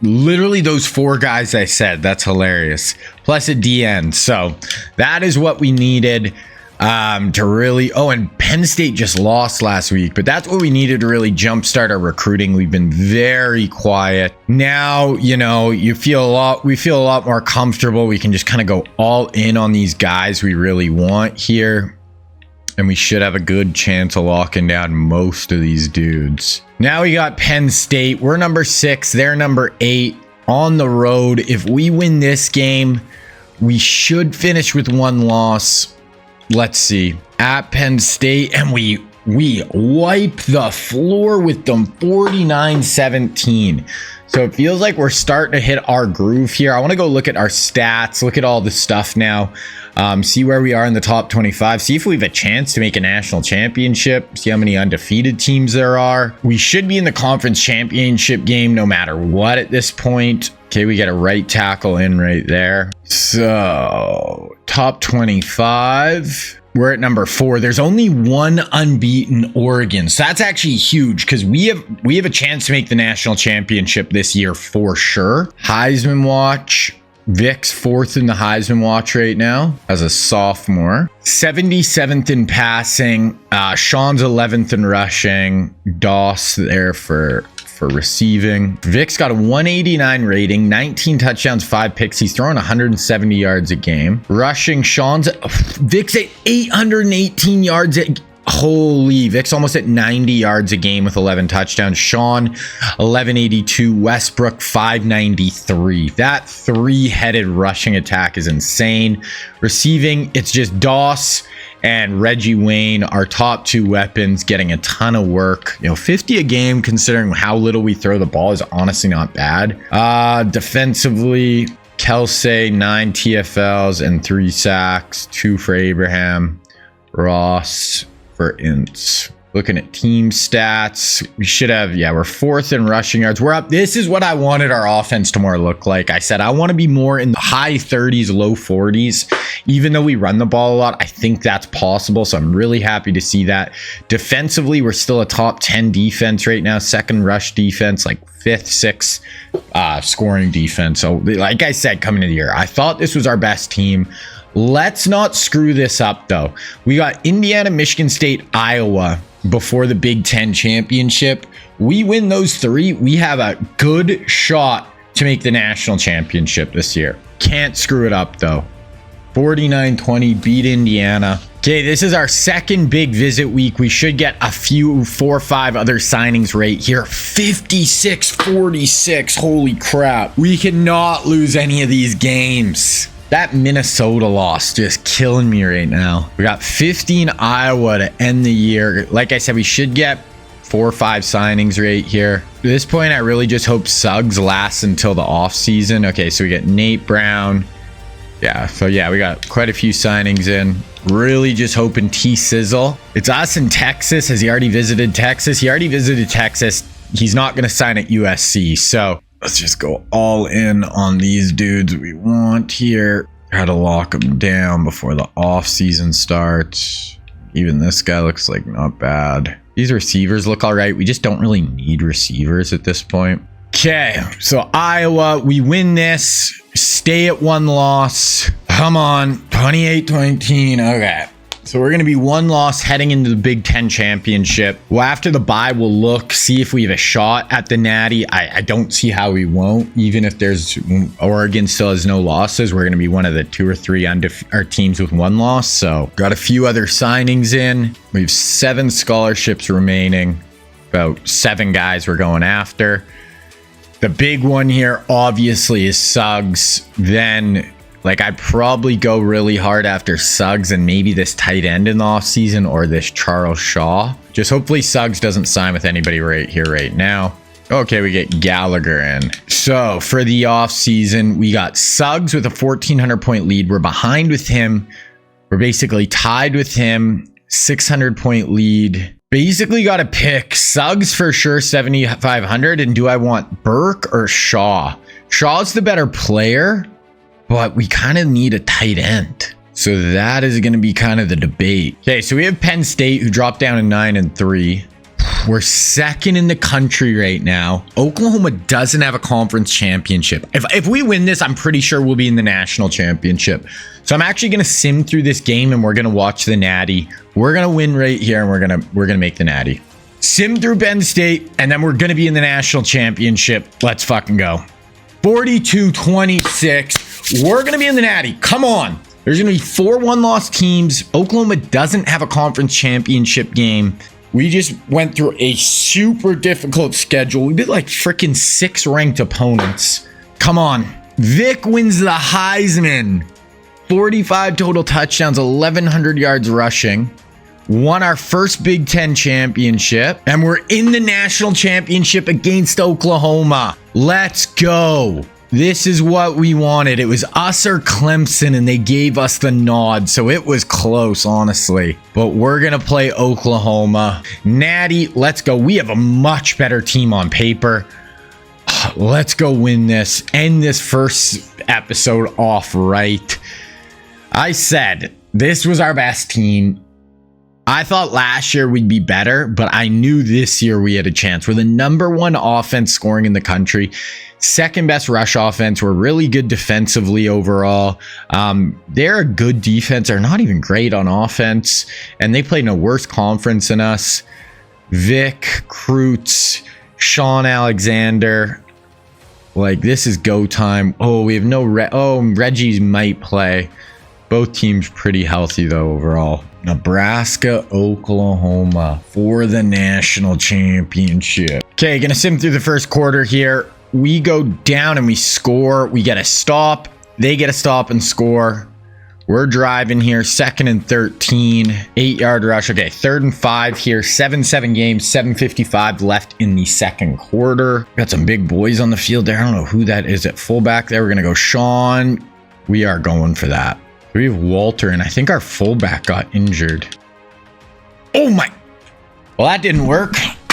literally those 4 guys I said. That's hilarious. Plus a DN. So that is what we needed to really... Oh, and Penn State just lost last week, but that's what we needed to really jumpstart our recruiting. We've been very quiet. Now, you know, we feel a lot more comfortable. We can just kind of go all in on these guys we really want here. And we should have a good chance of locking down most of these dudes. Now we got Penn State. We're #6. They're #8 on the road. If we win this game, we should finish with 1 loss. Let's see. At Penn State, and we wipe the floor with them 49-17. So it feels like we're starting to hit our groove here. I want to go look at our stats, look at all the stuff now, see where we are in the top 25, see if we have a chance to make a national championship, see how many undefeated teams there are. We should be in the conference championship game no matter what at this point. Okay, we got a right tackle in right there. So top 25. We're at #4. There's only 1 unbeaten Oregon. So that's actually huge because we have a chance to make the national championship this year for sure. Heisman watch. Vic's 4th in the Heisman watch right now as a sophomore. 77th in passing. Sean's 11th in rushing. Doss there for receiving. Vic's got a 189 rating, 19 touchdowns, 5 picks. He's throwing 170 yards a game. Rushing, Vic's at 818 yards a Holy, Vic's almost at 90 yards a game with 11 touchdowns. Sean, 1182. Westbrook, 593. That 3-headed rushing attack is insane. Receiving, it's just Doss and Reggie Wayne, our top 2 weapons, getting a ton of work. 50 a game, considering how little we throw the ball, is honestly not bad. Defensively, Kelsey, 9 TFLs and 3 sacks, 2 for Abraham. Ross for Ints. Looking at team stats, we should have, we're 4th in rushing yards. We're up. This is what I wanted our offense to more look like. I said I want to be more in the high 30s, low 40s. Even though we run the ball a lot, I think that's possible. So I'm really happy to see that. Defensively, we're still a top 10 defense right now. 2nd rush defense, like 5th, 6th scoring defense. So like I said, coming into the year, I thought this was our best team. Let's not screw this up, though. We got Indiana, Michigan State, Iowa before the Big Ten championship. We win those 3. We have a good shot to make the national championship this year. Can't screw it up, though. 49-20, beat Indiana. Okay, this is our 2nd big visit week. We should get a few 4 or 5 other signings right here. 56-46. Holy crap. We cannot lose any of these games. That Minnesota loss just killing me right now. We got 15 Iowa to end the year. Like I said, we should get 4 or 5 signings right here. At this point, I really just hope Suggs lasts until the offseason. Okay, so we get Nate Brown. Yeah, so yeah, we got quite a few signings in. Really just hoping T-Sizzle. It's us in Texas. Has he already visited Texas? He already visited Texas. He's not going to sign at USC. So let's just go all in on these dudes we want here. Try to lock them down before the offseason starts. Even this guy looks like not bad. These receivers look all right. We just don't really need receivers at this point. Okay, so Iowa, we win this. Stay at 1 loss. Come on, 28-19. Okay, so we're going to be 1 loss heading into the Big Ten championship. Well, after the bye, we'll look, see if we have a shot at the Natty. I don't see how we won't. Even if Oregon still has no losses, we're going to be one of the 2 or 3 teams with 1 loss. So got a few other signings in. We have 7 scholarships remaining. About 7 guys we're going after. The big one here, obviously, is Suggs. Then, I'd probably go really hard after Suggs and maybe this tight end in the offseason or this Charles Shaw. Just hopefully Suggs doesn't sign with anybody right here, right now. Okay, we get Gallagher in. So, for the offseason, we got Suggs with a 1,400-point lead. We're behind with him. We're basically tied with him. 600-point lead. Basically got to pick Suggs for sure, 7,500. And do I want Burke or Shaw? Shaw's the better player, but we kind of need a tight end. So that is going to be kind of the debate. Okay, so we have Penn State, who dropped down to 9-3. We're 2nd in the country right now. Oklahoma doesn't have a conference championship. If we win this, I'm pretty sure we'll be in the national championship. So I'm actually going to sim through this game and we're going to watch the Natty. We're going to win right here and we're going to make the Natty. Sim through Penn State and then we're going to be in the national championship. Let's fucking go. 42-26. We're going to be in the Natty. Come on. There's going to be 4 1-loss teams. Oklahoma doesn't have a conference championship game. We just went through a super difficult schedule. We did like freaking 6 ranked opponents. Come on. Vic wins the Heisman. 45 total touchdowns, 1,100 yards rushing. Won our first Big Ten championship. And we're in the national championship against Oklahoma. Let's go. This is what we wanted. It was us or Clemson, and they gave us the nod. So it was close, honestly. But we're going to play Oklahoma. Natty, let's go. We have a much better team on paper. Let's go win this. End this first episode off right. I said this was our best team. I thought last year we'd be better, but I knew this year we had a chance. We're the #1 offense scoring in the country. 2nd best rush offense. We're really good defensively overall. They're a good defense. They're not even great on offense. And they play in a worse conference than us. Vic, Kreutz, Sean Alexander. This is go time. Oh, we have no... Reggie might play. Both teams pretty healthy, though, overall. Nebraska, Oklahoma for the national championship. Okay, gonna sim through the first quarter here. We go down and we score. We get a stop. They get a stop and score. We're driving here. 2nd and 13. 8-yard rush. Okay, 3rd and 5 here. 7-7 games. 7:55 left in the second quarter. Got some big boys on the field there. I don't know who that is at fullback there. We're going to go Sean. We are going for that. We have Walter, and I think our fullback got injured. Oh my. Well, that didn't work.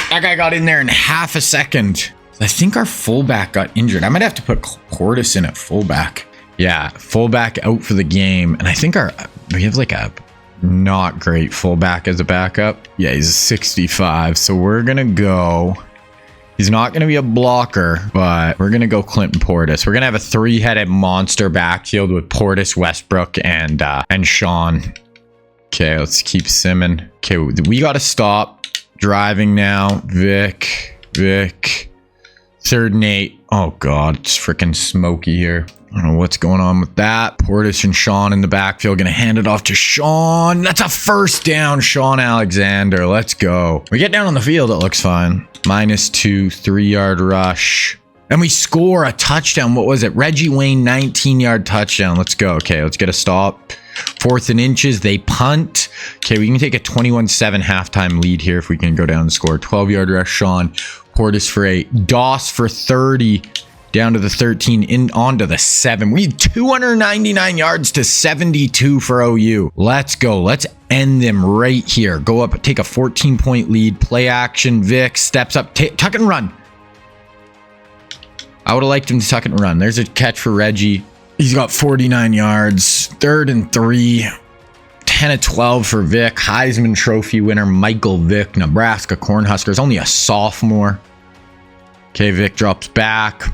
That guy got in there in half a second. I think our fullback got injured. I might have to put Portis in at fullback. Yeah, fullback out for the game. And I think we have a not great fullback as a backup. Yeah, he's a 65. So we're going to go. He's not going to be a blocker, but we're going to go Clinton Portis. We're going to have a 3-headed monster backfield with Portis, Westbrook, and Sean. Okay, let's keep simming. Okay, we got to stop. Driving now. Vic. 3rd and 8. Oh, God. It's freaking smoky here. I don't know what's going on with that. Portis and Sean in the backfield. Going to hand it off to Sean. That's a first down, Sean Alexander. Let's go. We get down on the field. It looks fine. -2, 3-yard rush. And we score a touchdown. What was it? Reggie Wayne, 19-yard touchdown. Let's go. Okay, let's get a stop. 4th and inches. They punt. Okay, we can take a 21-7 halftime lead here if we can go down and score. 12-yard rush, Sean. Portis for 8. Doss for 30. Down to the 13, in onto the 7. We need 299 yards to 72 for OU. Let's go. Let's end them right here. Go up, take a 14-point lead. Play action. Vic steps up. Tuck and run. I would have liked him to tuck and run. There's a catch for Reggie. He's got 49 yards. 3rd and 3. 10 of 12 for Vic. Heisman Trophy winner Michael Vick. Nebraska Cornhuskers. Only a sophomore. Okay, Vic drops back.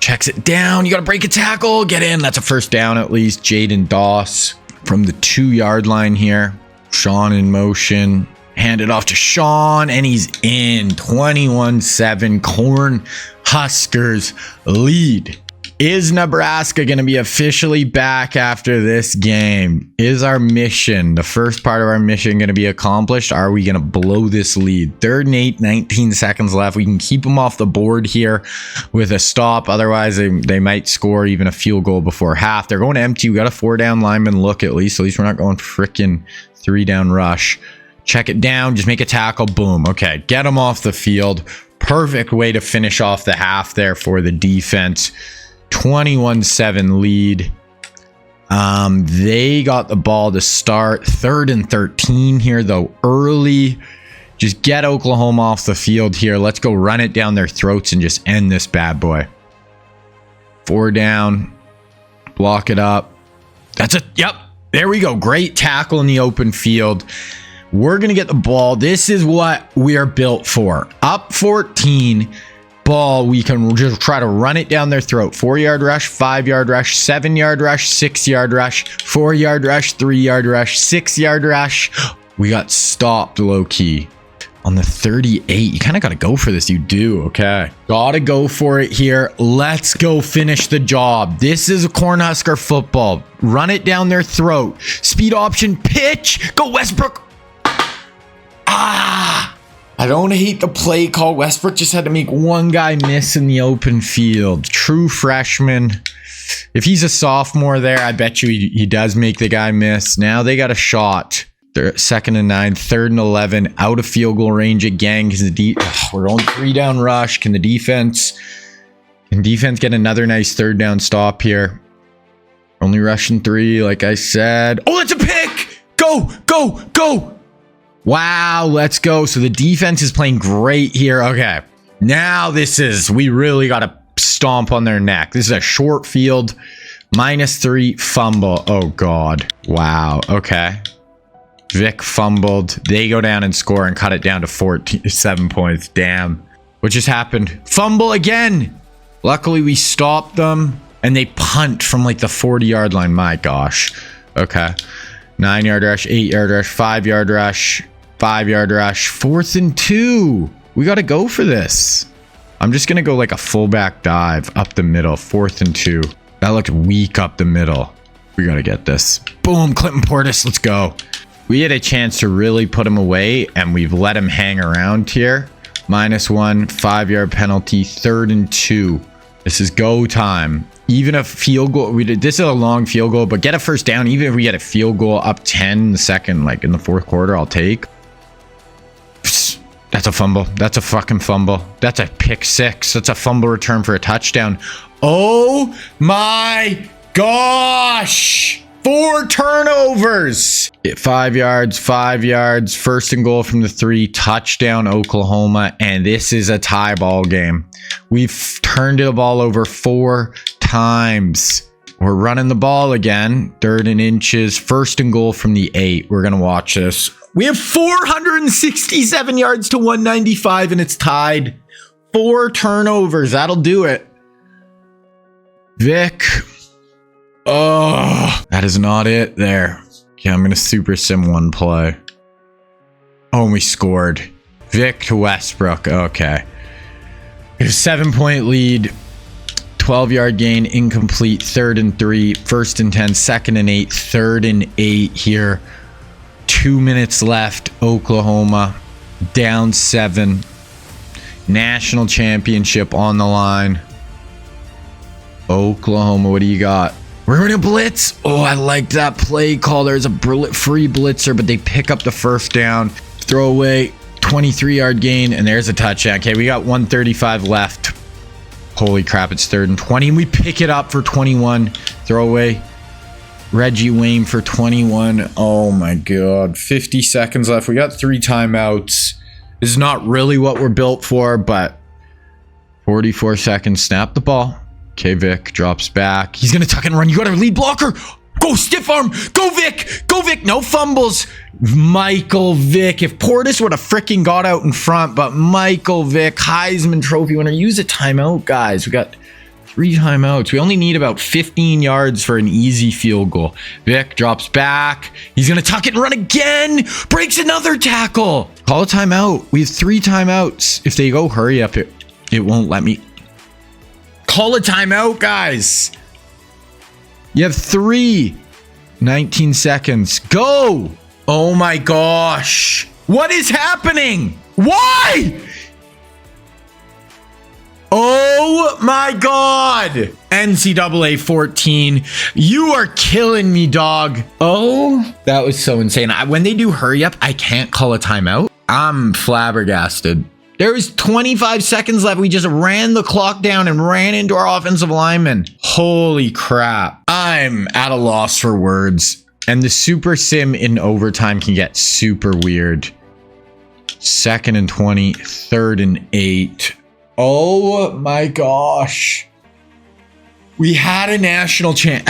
Checks it down. You got to break a tackle. Get in. That's a first down at least. Jaden Doss from the 2-yard line here. Sean in motion. Hand it off to Sean, and he's in. 21-7. Cornhuskers lead. Is Nebraska going to be officially back after this game? Is our mission, the first part of our mission, going to be accomplished? Are we going to blow this lead? 3rd and 8, 19 seconds left. We can keep them off the board here with a stop. Otherwise, they might score even a field goal before half. They're going empty. We got a 4-down lineman look at least. At least we're not going freaking 3-down rush. Check it down. Just make a tackle. Boom. Okay. Get them off the field. Perfect way to finish off the half there for the defense. 21-7 lead. They got the ball to start. 3rd and 13 here, though, early. Just get Oklahoma off the field here. Let's go run it down their throats and just end this bad boy. 4 down. Block it up. That's a, yep. There we go. Great tackle in the open field. We're going to get the ball. This is what we are built for. Up 14. Ball, we can just try to run it down their throat. 4-yard rush, 5-yard rush, 7-yard rush, 6-yard rush, 4-yard rush, 3-yard rush, 6-yard rush. We got stopped low key on the 38. You kind of got to go for this. You do. Okay. Got to go for it here. Let's go finish the job. This is a Cornhusker football. Run it down their throat. Speed option pitch. Go Westbrook. I don't hate the play call. Westbrook just had to make one guy miss in the open field. True freshman. If he's a sophomore there, I bet you he does make the guy miss. Now they got a shot. They're 2nd and 9, 3rd and 11, out of field goal range again. We're on 3-down rush. Can defense get another nice 3rd down stop here? Only rushing 3, like I said. Oh, that's a pick! Go, go, go! Wow, let's go. So the defense is playing great here. Okay. Now we really got to stomp on their neck. This is a short field. -3 fumble. Oh, God. Wow. Okay. Vic fumbled. They go down and score and cut it down to 7 points. Damn. What just happened? Fumble again. Luckily, we stopped them. And they punt from like the 40-yard line. My gosh. Okay. 9-yard rush, 8-yard rush, 5-yard rush, 5-yard rush, 4th and 2. We got to go for this. I'm just going to go like a fullback dive up the middle. 4th and 2. That looked weak up the middle. We got to get this. Boom, Clinton Portis. Let's go. We had a chance to really put him away, and we've let him hang around here. -1, 5-yard penalty, 3rd and 2. This is go time. Even a field goal, this is a long field goal, but get a first down. Even if we get a field goal up 10 in the second, like in the 4th quarter, I'll take. That's a fumble. That's a fucking fumble. That's a pick 6. That's a fumble return for a touchdown. Oh my gosh. 4 turnovers. 5 yards, 5 yards. 1st and goal from the 3. Touchdown, Oklahoma. And this is a tie ball game. We've turned the ball over 4 times. We're running the ball again. 3rd and inches. 1st and goal from the 8. We're going to watch this. We have 467 yards to 195, and it's tied. 4 turnovers. That'll do it. Vic. Oh, that is not it there. Okay, I'm going to super sim one play. Oh, and we scored. Vic to Westbrook. Okay. We have a 7-point lead. 12-yard gain, incomplete. 3rd and 3. 1st and 10. 2nd and 8. 3rd and 8 here. 2 minutes left. Oklahoma down 7. National championship on the line. Oklahoma, what do you got? We're going to blitz. Oh, I liked that play call. There's a free blitzer, but they pick up the first down. Throw away, 23-yard gain, and there's a touchdown. Okay, we got 135 left. Holy crap, it's 3rd and 20, and we pick it up for 21. Throw away. Reggie Wayne for 21. Oh my God. 50 seconds left. We got 3 timeouts. This is not really what we're built for, but 44 seconds. Snap the ball. Okay, Vic drops back. He's going to tuck and run. You got a lead blocker. Go stiff arm. Go Vic. Go Vic. No fumbles. Michael Vick. If Portis would have freaking got out in front, but Michael Vick, Heisman Trophy winner. Use a timeout, guys. We got 3 timeouts. We only need about 15 yards for an easy field goal. Vic drops back. He's going to tuck it and run again. Breaks another tackle. Call a timeout. We have 3 timeouts. If they go hurry up, it won't let me. Call a timeout, guys. You have 19 seconds. Go. Oh my gosh. What is happening? Why? Oh my God. NCAA 14. You are killing me, dog. Oh, that was so insane. When they do hurry up, I can't call a timeout. I'm flabbergasted. There was 25 seconds left. We just ran the clock down and ran into our offensive lineman. Holy crap. I'm at a loss for words. And the super sim in overtime can get super weird. 2nd and 20, 3rd and 8. Oh my gosh. We had a national champ.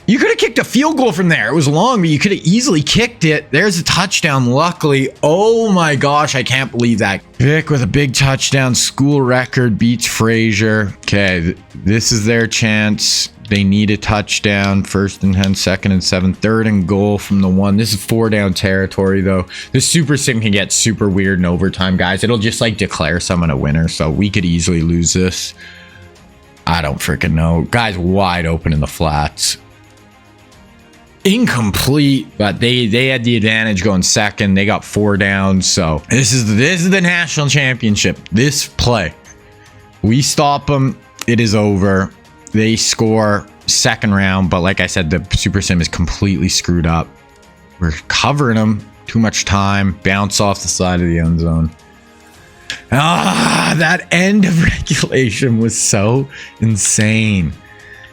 You could have kicked a field goal from there. It was long, but you could have easily kicked it. There's a touchdown, luckily. Oh my gosh, I can't believe that. Vic with a big touchdown. School record, beats Frazier. Okay, this is their chance. They need a touchdown. 1st and 10, 2nd and 7, 3rd and goal from the 1. This is 4-down territory, though. The super sim can get super weird in overtime, guys. It'll just like declare someone a winner, so we could easily lose this. I don't freaking know. Guys wide open in the flats. Incomplete, but they had the advantage going 2nd. They got 4 downs, so this is the national championship. This play, we stop them, it is over. They score 2nd round, but like I said, the super sim is completely screwed up. We're covering them, too much time, bounce off the side of the end zone. That end of regulation was so insane.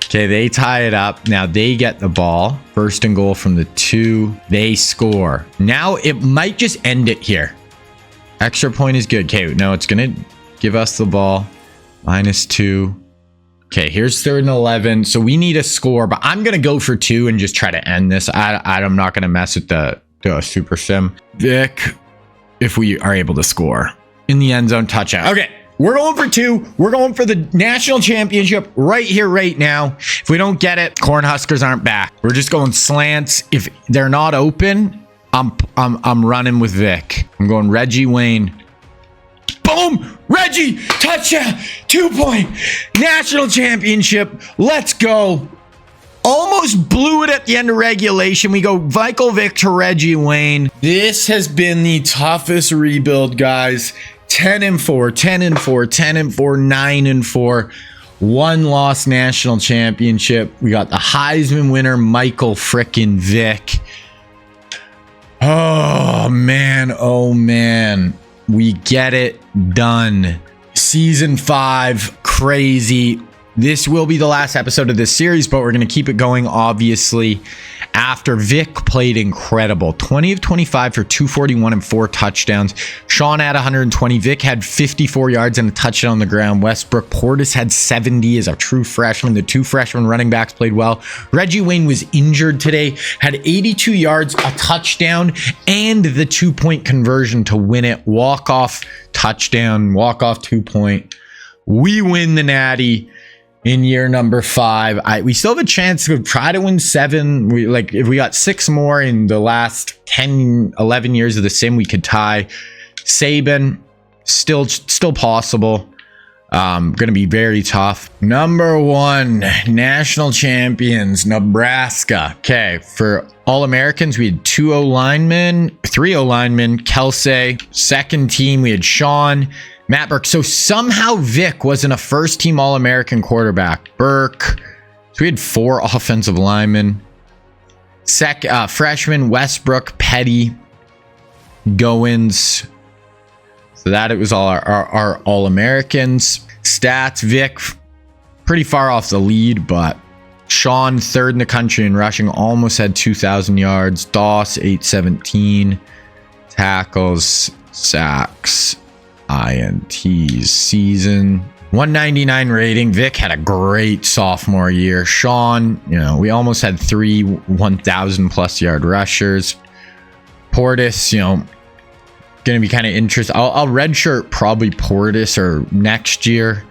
Okay, they tie it up. Now they get the ball. 1st and goal from the 2. They score. Now it might just end it here. Extra point is good. Okay, no, it's going to give us the ball. -2. Okay, here's 3rd and 11. So we need a score, but I'm going to go for 2 and just try to end this. I'm not going to mess with the super sim. Vic, if we are able to score in the end zone, touchdown. Okay. We're going for 2. We're going for the national championship right here, right now. If we don't get it, Cornhuskers aren't back. We're just going slants. If they're not open, I'm running with Vic. I'm going Reggie Wayne. Boom! Reggie! Touchdown! 2-point! National championship. Let's go. Almost blew it at the end of regulation. We go Michael Vick to Reggie Wayne. This has been the toughest rebuild, guys. 10-4, 10-4, 10-4, 9-4, 1-loss national championship. We got the Heisman winner, Michael frickin' Vick. Oh man, we get it done. Season 5, crazy. This will be the last episode of this series, but we're going to keep it going, obviously. After Vic played incredible. 20 of 25 for 241 and 4 touchdowns. Sean had 120. Vic had 54 yards and a touchdown on the ground. Westbrook Portis had 70 as a true freshman. The 2 freshman running backs played well. Reggie Wayne was injured today. Had 82 yards, a touchdown, and the 2-point conversion to win it. Walk-off touchdown, walk-off 2-point. We win the Natty. In year number 5, we still have a chance to try to win 7. If we got 6 more in the last 10, 11 years of the sim, we could tie. Saban, still possible. Gonna be very tough. Number 1, national champions, Nebraska. Okay, for All-Americans, we had 2 O-linemen, 3 O-linemen, Kelsey. Second team, we had Sean, Matt Burke. So somehow Vic wasn't a first-team All-American quarterback. Burke, So we had 4 offensive linemen. Freshman Westbrook, Petty, Goins. So that it was all our All-Americans. Stats, Vic, pretty far off the lead, but Sean, 3rd in the country in rushing, almost had 2,000 yards. Doss, 817. Tackles, sacks, INTs, season. 199 rating. Vic had a great sophomore year. Sean, we almost had 3 1,000 plus yard rushers. Portis, going to be kind of interesting. I'll redshirt probably Portis or next year,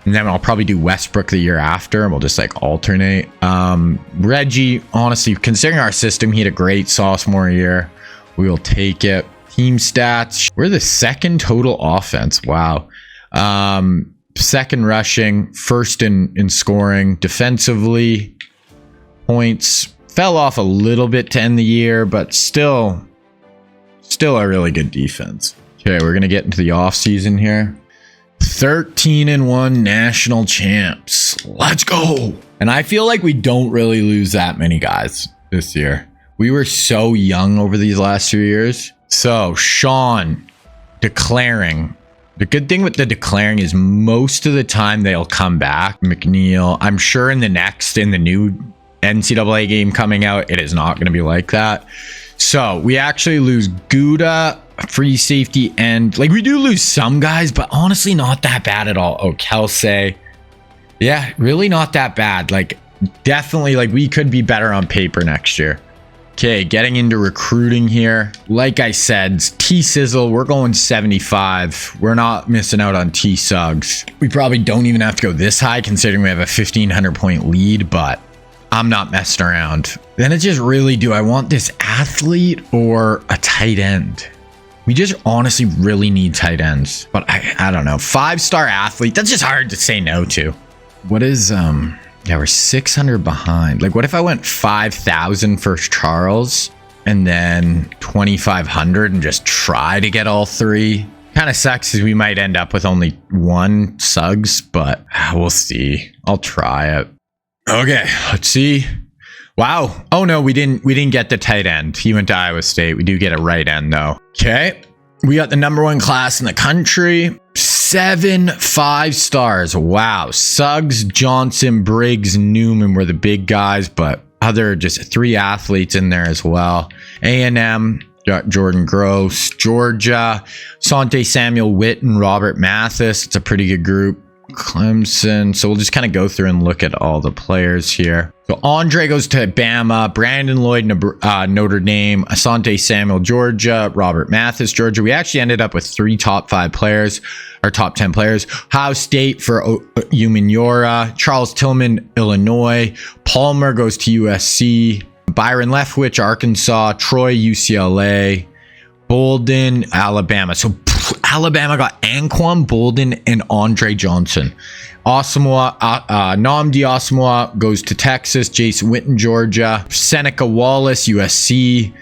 and then I'll probably do Westbrook the year after, and we'll just like alternate. Reggie, honestly, considering our system, he had a great sophomore year. We will take it. Team stats, we're the 2nd total offense. Wow. 2nd rushing, 1st in scoring. Defensively, points fell off a little bit to end the year, but still a really good defense. Okay, we're gonna get into the offseason here. 13-1 national champs. Let's go. And I feel like we don't really lose that many guys this year. We were so young over these last 2 years. So Sean declaring. The good thing with the declaring is most of the time they'll come back. McNeil, I'm sure in the new NCAA game coming out, it is not going to be like that. So we actually lose Gouda, free safety, and like we do lose some guys, but honestly not that bad at all. Oh, Kelsey. Yeah, really not that bad. Like definitely like we could be better on paper next year. Okay, getting into recruiting here. Like I said, T-Sizzle, we're going 75. We're not missing out on T-Suggs. We probably don't even have to go this high considering we have a 1,500 point lead, but I'm not messing around. Then it's just really, do I want this athlete or a tight end? We just honestly really need tight ends, but I don't know. 5-star athlete, that's just hard to say no to. What is, yeah, we're 600 behind. Like, what if I went 5,000 for Charles and then 2,500 and just try to get all 3? Kind of sucks because we might end up with only 1 Suggs, but we'll see. I'll try it. Okay, let's see. Wow. Oh no, we didn't get the tight end. He went to Iowa State. We do get a right end though. Okay. We got the #1 class in the country. 7 5-stars. Wow. Suggs, Johnson, Briggs, Newman were the big guys, but other just 3 athletes in there as well. A&M, got Jordan Gross. Georgia, Sante Samuel Witten, Robert Mathis. It's a pretty good group. Clemson. So we'll just kind of go through and look at all the players here. So Andre goes to Bama, Brandon Lloyd, Notre Dame, Asante Samuel, Georgia, Robert Mathis, Georgia. We actually ended up with 3 top 5 players, or top 10 players. Ohio State for Umenyiora, Charles Tillman, Illinois, Palmer goes to USC, Byron Leftwich, Arkansas, Troy, UCLA, Bolden, Alabama. So Alabama got Anquan Bolden and Andre Johnson. Nnamdi Asamoah goes to Texas. Jason Witten, Georgia. Seneca Wallace, USC.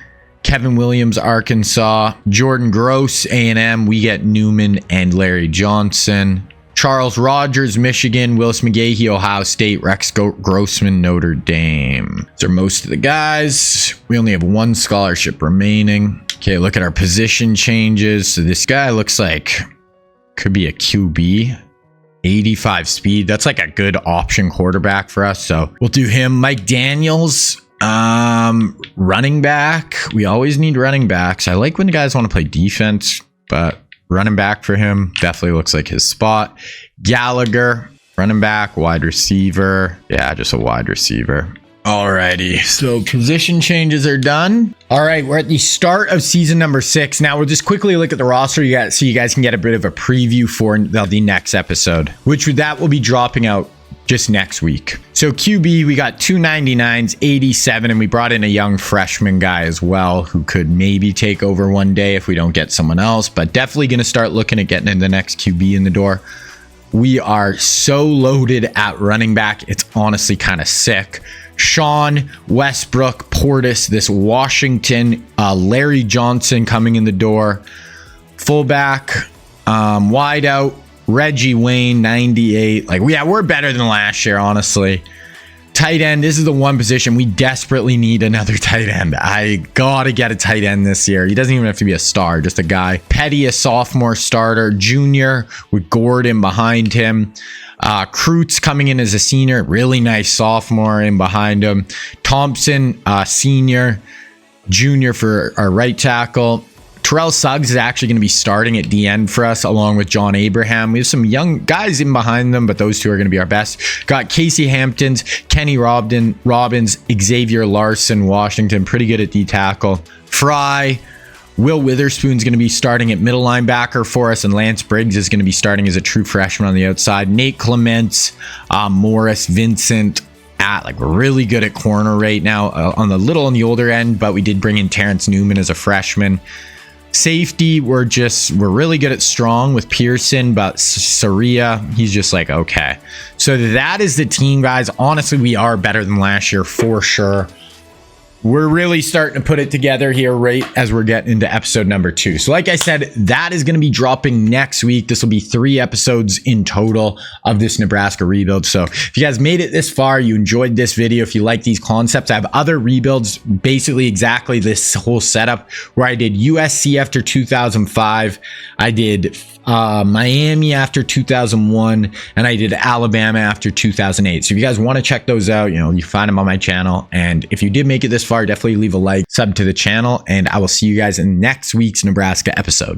Kevin Williams, Arkansas. Jordan Gross, A&M. We get Newman and Larry Johnson. Charles Rogers, Michigan. Willis McGahee, Ohio State. Rex Grossman, Notre Dame. Those are most of the guys. We only have 1 scholarship remaining. Okay, look at our position changes. So this guy looks like could be a QB. 85 speed. That's like a good option quarterback for us. So we'll do him. Mike Daniels, running back. We always need running backs. I like when the guys want to play defense, but running back for him definitely looks like his spot. Gallagher, running back, wide receiver. Yeah, just a wide receiver. Alrighty, so position changes are done. All right, we're at the start of season number 6. Now we'll just quickly look at the roster so you guys can get a bit of a preview for the next episode, which that will be dropping out just next week. So QB, we got 299s, 87, and we brought in a young freshman guy as well who could maybe take over one day if we don't get someone else, but definitely going to start looking at getting in the next QB in the door. We are so loaded at running back. It's honestly kind of sick. Sean, Westbrook, Portis, this Washington, Larry Johnson coming in the door. Fullback, wide out, Reggie Wayne, 98. Like, yeah, we're better than last year, honestly. Tight end, this is the one position we desperately need another tight end. I gotta get a tight end this year. He doesn't even have to be a star, just a guy. Petty, a sophomore starter. Junior with Gordon behind him. Kreutz coming in as a senior, really nice sophomore in behind him. Thompson, senior. Junior for our right tackle. Terrell Suggs is actually going to be starting at the end for us, along with John Abraham. We have some young guys in behind them, but those two are going to be our best. Got Casey Hamptons, Kenny Robbins, Xavier Larson, Washington, pretty good at D tackle. Fry, Will Witherspoon's going to be starting at middle linebacker for us, and Lance Briggs is going to be starting as a true freshman on the outside. Nate Clements, Morris, Vincent, we're really good at corner right now, on the older end, but we did bring in Terrence Newman as a freshman. Safety, we're really good at strong with Pearson, but Saria, he's just like, okay. So that is the team, guys. Honestly, we are better than last year for sure. We're really starting to put it together here right as we're getting into episode number 2. So like I said, that is going to be dropping next week. This will be 3 episodes in total of this Nebraska rebuild. So if you guys made it this far, you enjoyed this video, if you like these concepts, I have other rebuilds, basically exactly this whole setup, where I did USC after 2005. I did Miami after 2001, and I did Alabama after 2008. So if you guys want to check those out, you find them on my channel. And if you did make it this far, definitely leave a like, sub to the channel, and I will see you guys in next week's Nebraska episode.